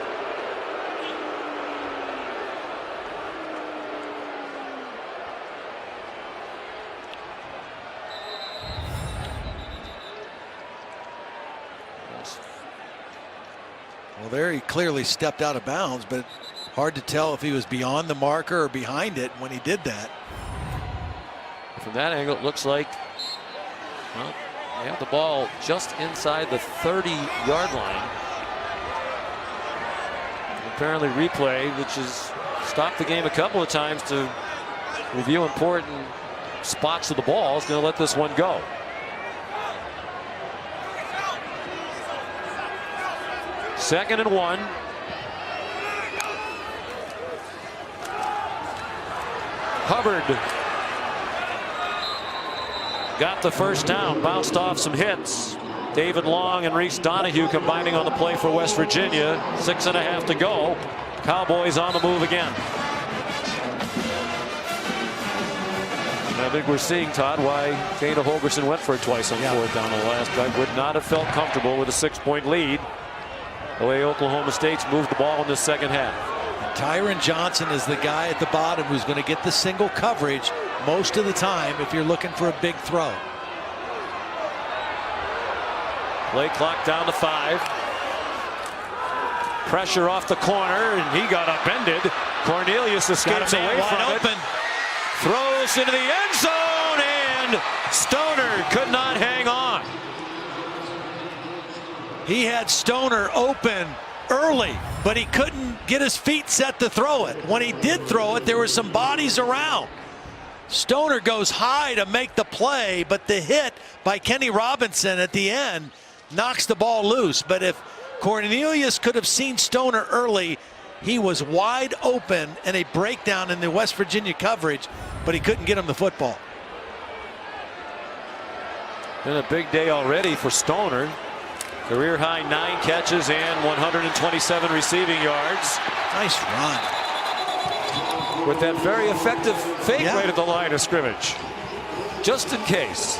S2: Well, there he clearly stepped out of bounds, but hard to tell if he was beyond the marker or behind it when he did that.
S1: From that angle, it looks like, well, they have the ball just inside the 30-yard line. And apparently replay, which has stopped the game a couple of times to review important spots of the ball, is going to let this one go. Second and 1. Hubbard got the first down, bounced off some hits. David Long and Reese Donahue combining on the play for West Virginia. 6.5 to go. Cowboys on the move again. And I think we're seeing, Todd, why Dana Holgerson went for it twice on fourth down on the last drive. Would not have felt comfortable with a 6-point lead. The way Oklahoma State's moved the ball in the second half.
S2: Tyron Johnson is the guy at the bottom who's going to get the single coverage most of the time if you're looking for a big throw.
S1: Play clock down to 5. Pressure off the corner, and he got upended. Cornelius escapes away from it. Throws into the end zone, and Stoner could not hang on.
S2: He had Stoner open early, but he couldn't get his feet set to throw it. When he did throw it, there were some bodies around. Stoner goes high to make the play, but the hit by Kenny Robinson at the end knocks the ball loose. But if Cornelius could have seen Stoner early, he was wide open and a breakdown in the West Virginia coverage, but he couldn't get him the football.
S1: Been a big day already for Stoner. Career high 9 catches and 127 receiving yards.
S2: Nice run.
S1: With that very effective fake right at the line of scrimmage. Just in case.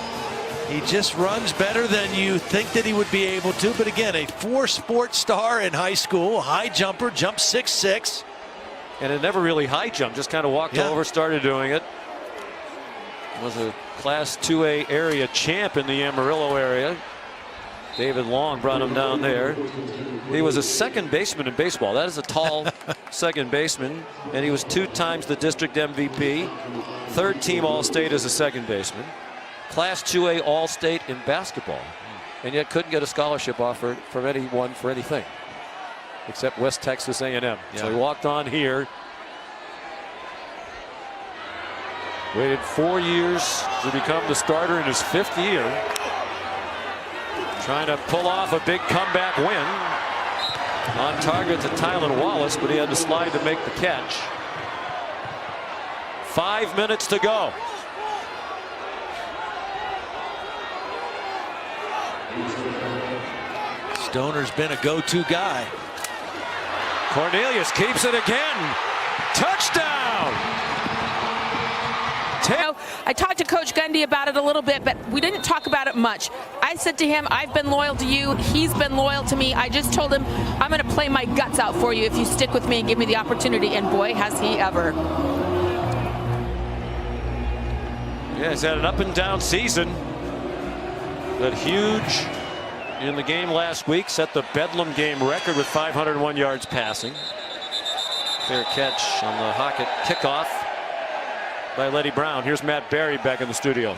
S2: He just runs better than you think that he would be able to. But again, a 4-sport star in high school, high jumper, jumped 6'6".
S1: And it never really high jumped, just kind of walked over, started doing it. Was a Class 2A area champ in the Amarillo area. David Long brought him down there. He was a second baseman in baseball. That is a tall second baseman. And he was 2 times the district MVP. 3rd team All-State as a second baseman. Class 2A All-State in basketball. And yet couldn't get a scholarship offer from anyone for anything. Except West Texas A&M. So he walked on here. Waited 4 years to become the starter in his 5th year. Trying to pull off a big comeback win. On target to Tylan Wallace, but he had to slide to make the catch. 5 minutes to go.
S2: Stoner's been a go-to guy.
S1: Cornelius keeps it again. Touchdown!
S3: I talked to Coach Gundy about it a little bit, but we didn't talk about it much. I said to him, I've been loyal to you. He's been loyal to me. I just told him, I'm going to play my guts out for you if you stick with me and give me the opportunity. And boy, has he ever.
S1: Yeah, he's had an up and down season. But huge in the game last week. Set the Bedlam game record with 501 yards passing. Fair catch on the Hockett kickoff by Letty Brown. Here's Matt Barry back in the studio.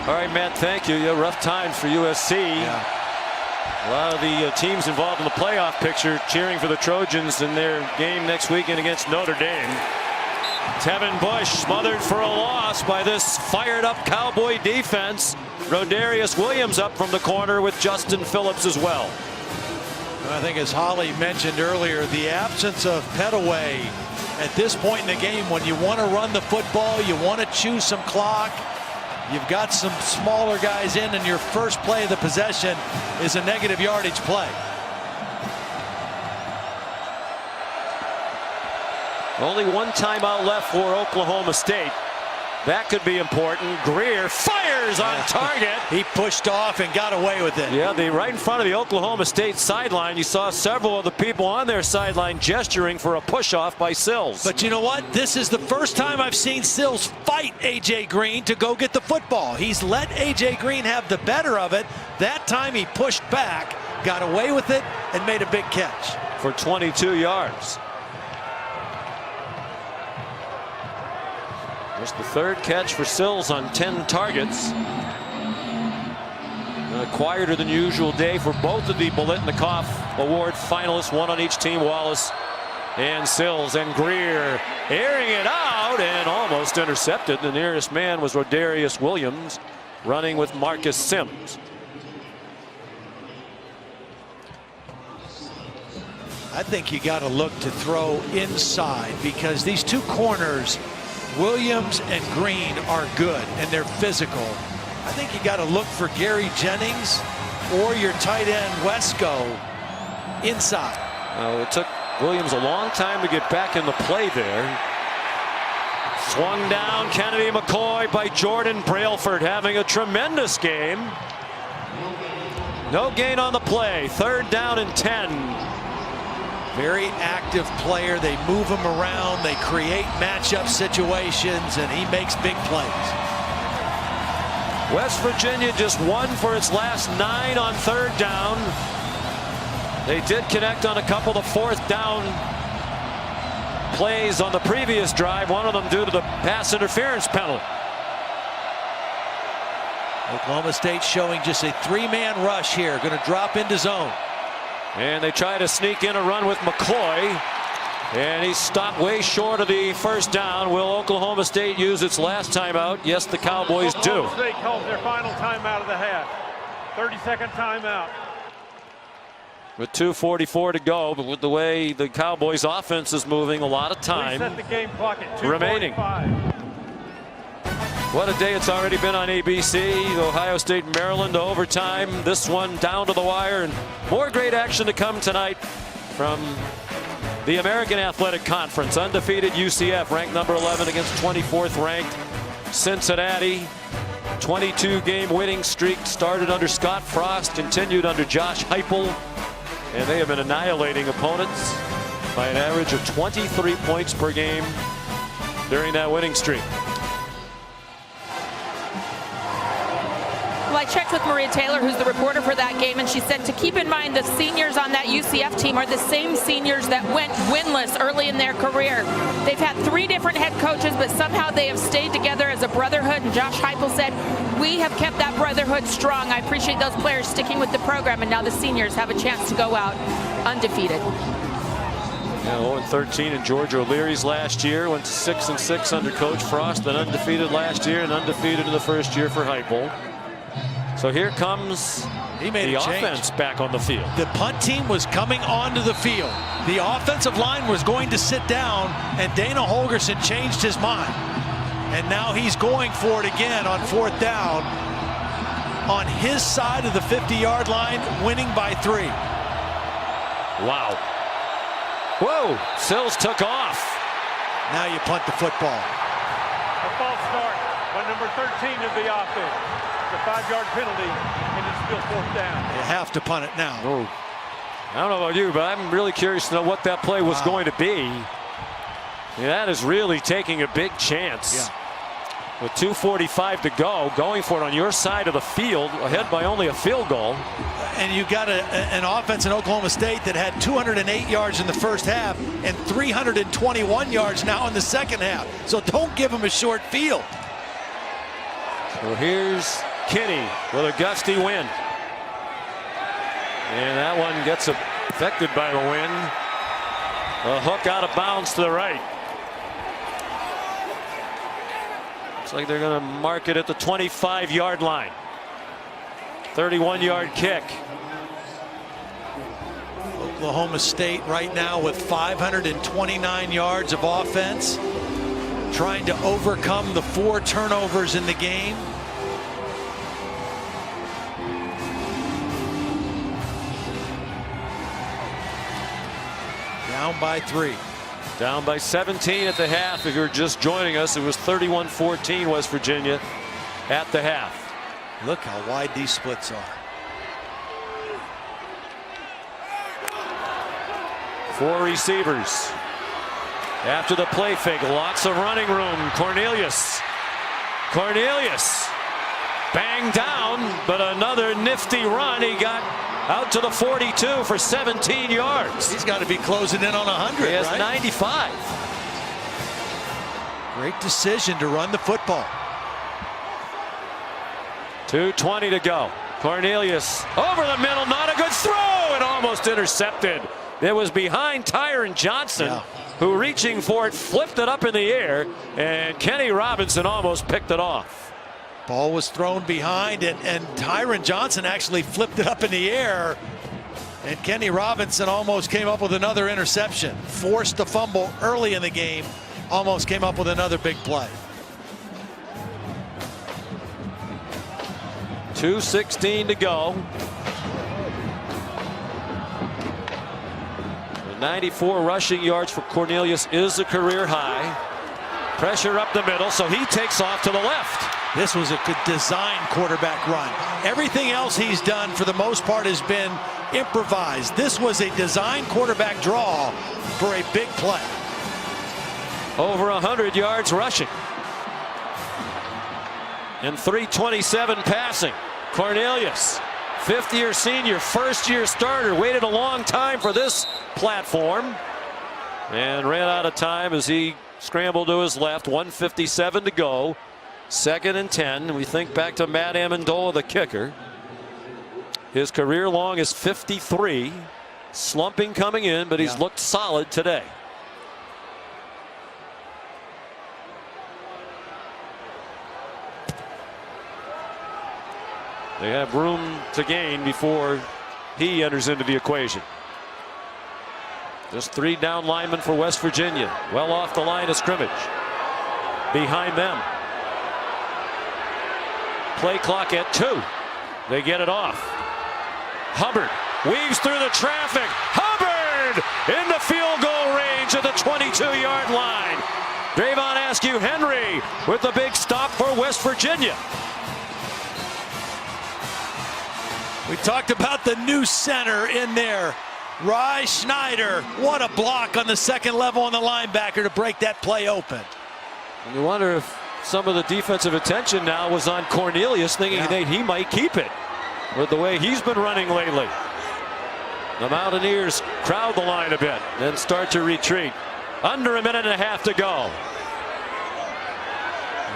S1: All right, Matt, thank you. Yeah, rough times for USC.
S2: Yeah.
S1: A lot of the teams involved in the playoff picture cheering for the Trojans in their game next weekend against Notre Dame. Tevin Bush smothered for a loss by this fired up Cowboy defense. Rodarius Williams up from the corner with Justin Phillips as well.
S2: I think, as Holly mentioned earlier, the absence of Petaway at this point in the game, when you want to run the football, you want to choose some clock, you've got some smaller guys in, and your first play of the possession is a negative yardage play.
S1: Only one timeout left for Oklahoma State. That could be important. Greer fires on target.
S2: He pushed off and got away with it.
S1: Yeah, right in front of the Oklahoma State sideline. You saw several of the people on their sideline gesturing for a push-off by Sills.
S2: But you know what? This is the first time I've seen Sills fight A.J. Green to go get the football. He's let A.J. Green have the better of it. That time he pushed back, got away with it, and made a big catch.
S1: For 22 yards. Just the third catch for Sills on 10 targets. A quieter than usual day for both of the Biletnikoff Award finalists, one on each team, Wallace and Sills. And Greer airing it out and almost intercepted. The nearest man was Rodarius Williams, running with Marcus Sims.
S2: I think you got to look to throw inside, because these two corners, Williams and Green, are good and they're physical. I think you got to look for Gary Jennings or your tight end Wesco inside.
S1: It took Williams a long time to get back in the play there. Swung down, Kennedy McCoy by Jordan Brailford, having a tremendous game. No gain on the play. 3rd down and 10.
S2: Very active player. They move him around. They create matchup situations, and he makes big plays.
S1: West Virginia just 1 for its last 9 on 3rd down. They did connect on a couple of 4th down plays on the previous drive, one of them due to the pass interference penalty.
S2: Oklahoma State showing just a 3-man rush here. Going to drop into zone.
S1: And they try to sneak in a run with McCoy. And he stopped way short of the 1st down. Will Oklahoma State use its last timeout? Yes, the Cowboys do.
S4: Oklahoma State calls their final timeout of the half. 30-second timeout.
S1: With 2:44 to go, but with the way the Cowboys offense is moving, a lot of time
S4: Set the game clock at 2:45.
S1: remaining. What a day it's already been on ABC. Ohio State, Maryland to overtime. This one down to the wire, and more great action to come tonight from the American Athletic Conference. Undefeated UCF ranked number 11 against 24th ranked Cincinnati. 22-game winning streak started under Scott Frost, continued under Josh Heupel, and they have been annihilating opponents by an average of 23 points per game during that winning streak.
S3: Well, I checked with Maria Taylor, who's the reporter for that game, and she said to keep in mind the seniors on that UCF team are the same seniors that went winless early in their career. They've had 3 different head coaches, but somehow they have stayed together as a brotherhood, and Josh Heupel said, we have kept that brotherhood strong. I appreciate those players sticking with the program, and now the seniors have a chance to go out undefeated.
S1: Yeah, 0-13 in George O'Leary's last year. Went to 6-6 under Coach Frost, then undefeated last year and undefeated in the first year for Heupel. So here comes the offense back on the field.
S2: The punt team was coming onto the field. The offensive line was going to sit down, and Dana Holgorsen changed his mind. And now he's going for it again on 4th down on his side of the 50-yard line, winning by 3.
S1: Wow. Whoa, Sills took off.
S2: Now you punt the football.
S4: A false start by number 13 of the offense. The 5-yard penalty, and it's still 4th down.
S2: You have to punt it now.
S1: Oh. I don't know about you, but I'm really curious to know what that play was going to be. Yeah, that is really taking a big chance.
S2: Yeah.
S1: With 2:45 to go, going for it on your side of the field, ahead by only a field goal.
S2: And you got an offense in Oklahoma State that had 208 yards in the first half and 321 yards now in the second half. So don't give them a short field.
S1: So here's Kinney with a gusty wind. And that one gets affected by the wind. A hook out of bounds to the right. Looks like they're going to mark it at the 25-yard line. 31-yard kick.
S2: Oklahoma State right now with 529 yards of offense, trying to overcome the 4 turnovers in the game. Down by 3.
S1: Down by 17 at the half. If you're just joining us, it was 31-14 West Virginia at the half.
S2: Look how wide these splits are.
S1: 4 receivers. After the play fake, lots of running room. Cornelius banged down, but another nifty run. He got out to the 42 for 17 yards.
S2: He's got to be closing in on 100.
S1: He has
S2: right?
S1: 95.
S2: Great decision to run the football.
S1: 2:20 to go. Cornelius over the middle, not a good throw, and almost intercepted. It was behind Tyron Johnson, who, reaching for it, flipped it up in the air, and Kenny Robinson almost picked it off.
S2: Ball was thrown behind, and Tyron Johnson actually flipped it up in the air, and Kenny Robinson almost came up with another interception. Forced the fumble early in the game, almost came up with another big play.
S1: 2:16 to go. 94 rushing yards for Cornelius is a career high. Pressure up the middle, so he takes off to the left.
S2: This was a good design quarterback run. Everything else he's done for the most part has been improvised. This was a design quarterback draw for a big play.
S1: Over 100 yards rushing. And 327 passing. Cornelius, 50-year senior, first-year starter, waited a long time for this platform and ran out of time as he scrambled to his left. 1:57 to go. 2nd and 10. We think back to Matt Amendola, the kicker. His career long is 53. Slumping coming in, but he's looked solid today. They have room to gain before he enters into the equation. Just 3 down linemen for West Virginia. Well off the line of scrimmage. Behind them. Play clock at 2. They get it off. Hubbard weaves through the traffic. Hubbard in the field goal range at the 22-yard line. Drayvon Askew Henry with the big stop for West Virginia.
S2: We talked about the new center in there. Rye Schneider, what a block on the second level on the linebacker to break that play open.
S1: And you wonder if some of the defensive attention now was on Cornelius, thinking that he might keep it with the way he's been running lately. The Mountaineers crowd the line a bit, then start to retreat. Under a minute and a half to go.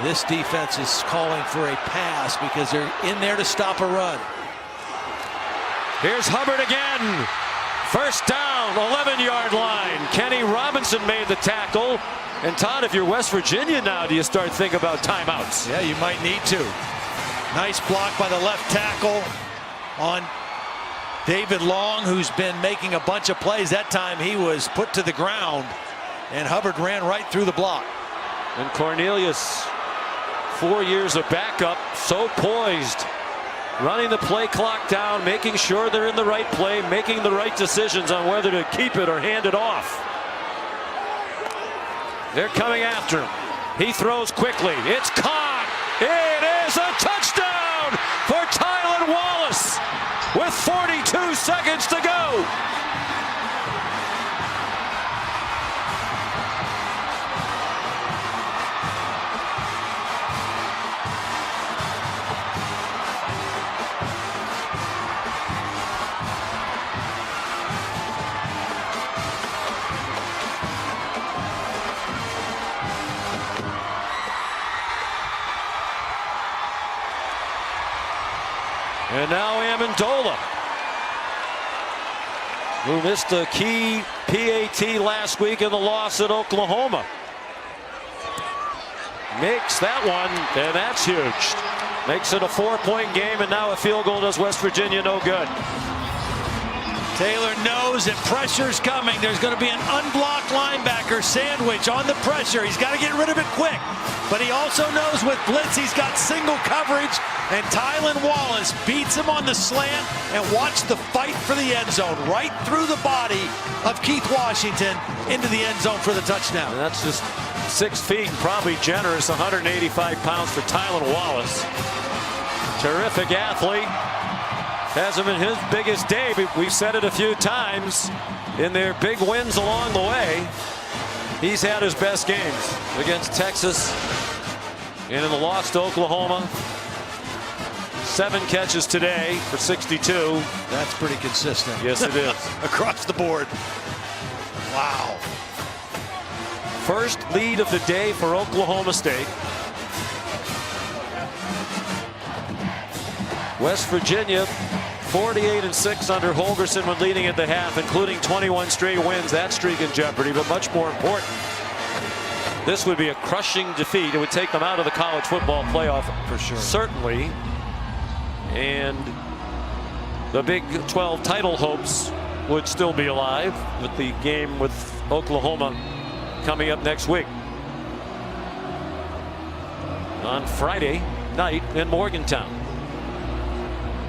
S2: This defense is calling for a pass because they're in there to stop a run.
S1: Here's Hubbard again. First down, 11-yard line. Kenny Robinson made the tackle. And Todd, if you're West Virginia now, do you start thinking about timeouts?
S2: Yeah, you might need to. Nice block by the left tackle on David Long, who's been making a bunch of plays. That time he was put to the ground, and Hubbard ran right through the block.
S1: And Cornelius, 4 years of backup, so poised. Running the play clock down, making sure they're in the right play, making the right decisions on whether to keep it or hand it off. They're coming after him. He throws quickly. It's caught. It is a touchdown for Tylan Wallace with 42 seconds to go. And now Amendola, who missed a key PAT last week in the loss at Oklahoma, makes that one, and that's huge. Makes it a 4-point game, and now a field goal does West Virginia no good.
S2: Taylor knows that pressure's coming. There's going to be an unblocked linebacker sandwich on the pressure. He's got to get rid of it quick. But he also knows with blitz he's got single coverage, and Tylan Wallace beats him on the slant, and watch the fight for the end zone right through the body of Keith Washington into the end zone for the touchdown.
S1: And that's just 6 feet, probably generous, 185 pounds for Tylan Wallace. Terrific athlete. Has him in his biggest day. We've said it a few times in their big wins along the way. He's had his best games against Texas and in the loss to Oklahoma. 7 catches today for 62.
S2: That's pretty consistent.
S1: Yes, it is.
S2: Across the board. Wow.
S1: First lead of the day for Oklahoma State. West Virginia 48-6 under Holgorsen when leading at the half, including 21 straight wins. That streak in jeopardy, but much more important, this would be a crushing defeat. It would take them out of the college football playoff
S2: for sure, certainly,
S1: and the Big 12 title hopes would still be alive with the game with Oklahoma coming up next week on Friday night in Morgantown.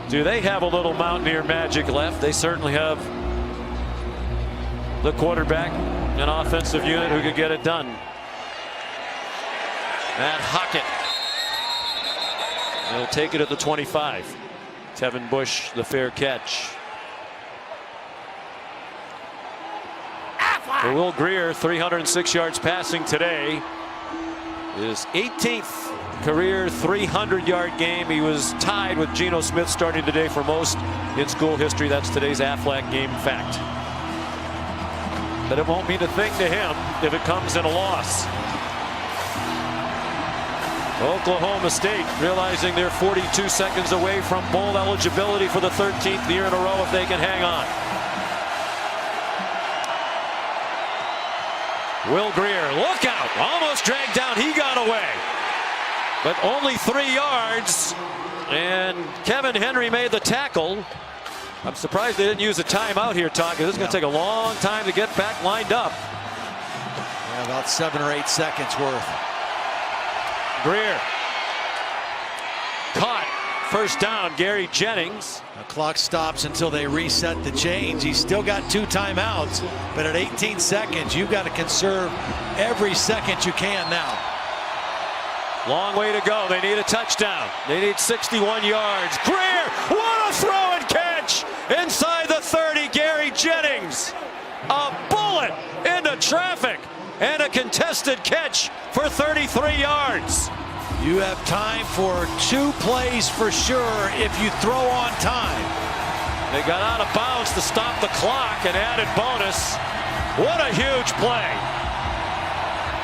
S1: Do they have a little Mountaineer magic left? They certainly have the quarterback, an offensive unit who could get it done. Matt Hockett. He'll take it at the 25. Tevin Bush, the fair catch. For Will Grier, 306 yards passing today. His 18th career 300-yard game. He was tied with Geno Smith starting today for most in school history. That's today's Aflac game fact. But it won't mean a thing to him if it comes in a loss. Oklahoma State realizing they're 42 seconds away from bowl eligibility for the 13th year in a row if they can hang on. Will Grier, look out, almost dragged down. He got away, but only 3 yards, and Kevin Henry made the tackle. I'm surprised they didn't use a timeout here, Todd, because this is going to take a long time to get back lined up.
S2: Yeah, about 7 or 8 seconds worth.
S1: Grier caught, first down. Gary Jennings.
S2: The clock stops until they reset the chains. He's still got 2 timeouts, but at 18 seconds you've got to conserve every second you can now.
S1: Long way to go. They need a touchdown. They need 61 yards. Grier, what a throw and catch inside the 30. Gary Jennings, a bullet into traffic and a contested catch for 33 yards.
S2: You have time for 2 plays for sure if you throw on time.
S1: They got out of bounds to stop the clock, and added bonus. What a huge play.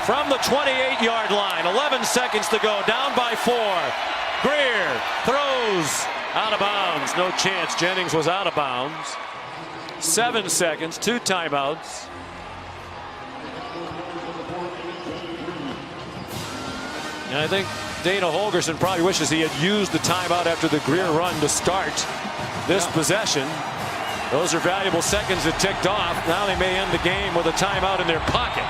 S1: From the 28-yard line, 11 seconds to go, down by 4. Grier throws out of bounds. No chance. Jennings was out of bounds. 7 seconds, 2 timeouts. And I think Dana Holgorsen probably wishes he had used the timeout after the Grier run to start this possession. Those are valuable seconds that ticked off. Now they may end the game with a timeout in their pocket.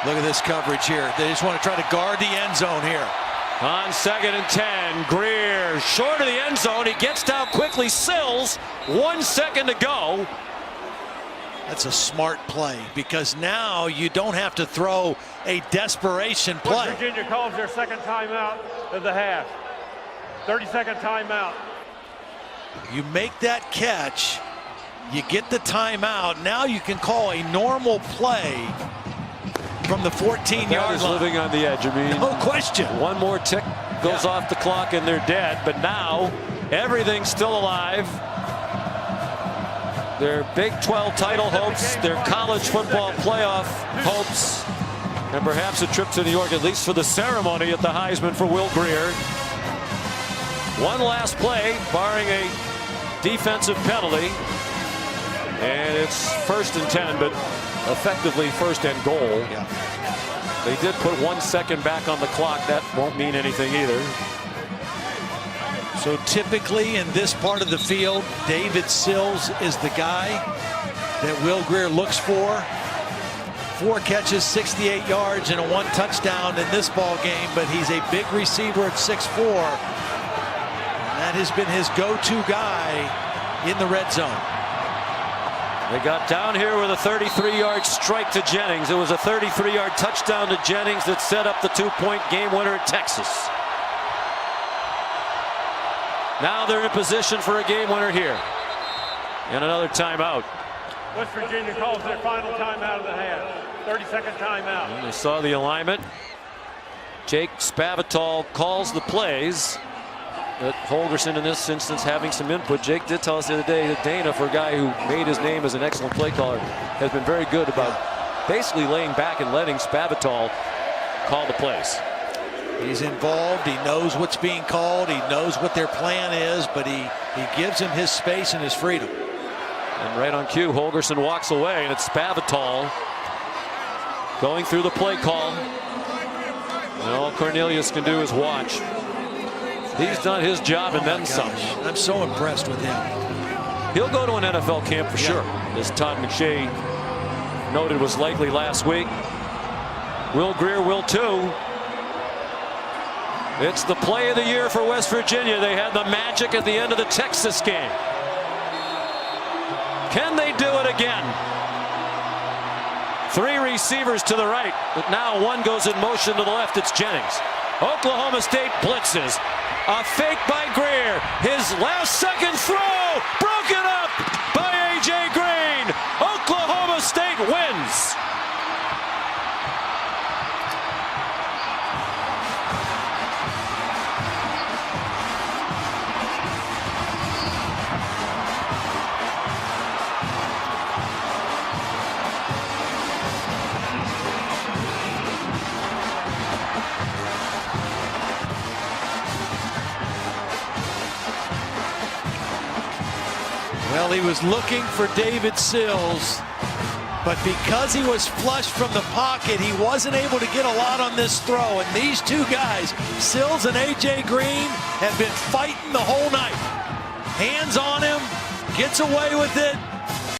S2: Look at this coverage here. They just want to try to guard the end zone here.
S1: On 2nd and 10, Grier short of the end zone. He gets down quickly. Sills, 1 second to go.
S2: That's a smart play, because now you don't have to throw a desperation play.
S4: West Virginia calls their second timeout of the half. 30-second timeout.
S2: You make that catch, you get the timeout. Now you can call a normal play from the 14-yard line.
S1: Living on the edge. I mean,
S2: no question.
S1: One more tick goes off the clock and they're dead. But now everything's still alive. Their Big 12 title hopes, their college football playoff hopes, and perhaps a trip to New York, at least for the ceremony at the Heisman for Will Grier. One last play, barring a defensive penalty. And it's 1st and 10, but effectively 1st and goal.
S2: Yeah.
S1: They did put 1 second back on the clock. That won't mean anything either.
S2: So typically in this part of the field, David Sills is the guy that Will Grier looks for. 4 catches, 68 yards, and a 1 touchdown in this ball game, but he's a big receiver at 6'4". That has been his go-to guy in the red zone.
S1: They got down here with a 33-yard strike to Jennings. It was a 33-yard touchdown to Jennings that set up the 2-point game winner at Texas. Now they're in position for a game winner here. And another timeout.
S4: West Virginia calls their final timeout of the half. 30-second timeout.
S1: And they saw the alignment. Jake Spavital calls the plays. But Holgorsen in this instance having some input. Jake did tell us the other day that Dana, for a guy who made his name as an excellent play caller, has been very good about basically laying back and letting Spavital call the plays.
S2: He's involved. He knows what's being called. He knows what their plan is, but he gives him his space and his freedom.
S1: And right on cue, Holgorsen walks away, and it's Spavital going through the play call. And all Cornelius can do is watch. He's done his job and then some.
S2: I'm so impressed with him.
S1: He'll go to an NFL camp for sure, as Todd McShay noted was likely last week. Will Grier will too. It's the play of the year for West Virginia. They had the magic at the end of the Texas game. Can they do it again? 3 receivers to the right, but now 1 goes in motion to the left. It's Jennings. Oklahoma State blitzes. A fake by Grier. His last second throw broken up by A.J. Green. Oklahoma State wins.
S2: Well, he was looking for David Sills, but because he was flushed from the pocket, he wasn't able to get a lot on this throw. And these 2 guys, Sills and A.J. Green, have been fighting the whole night. Hands on him, gets away with it,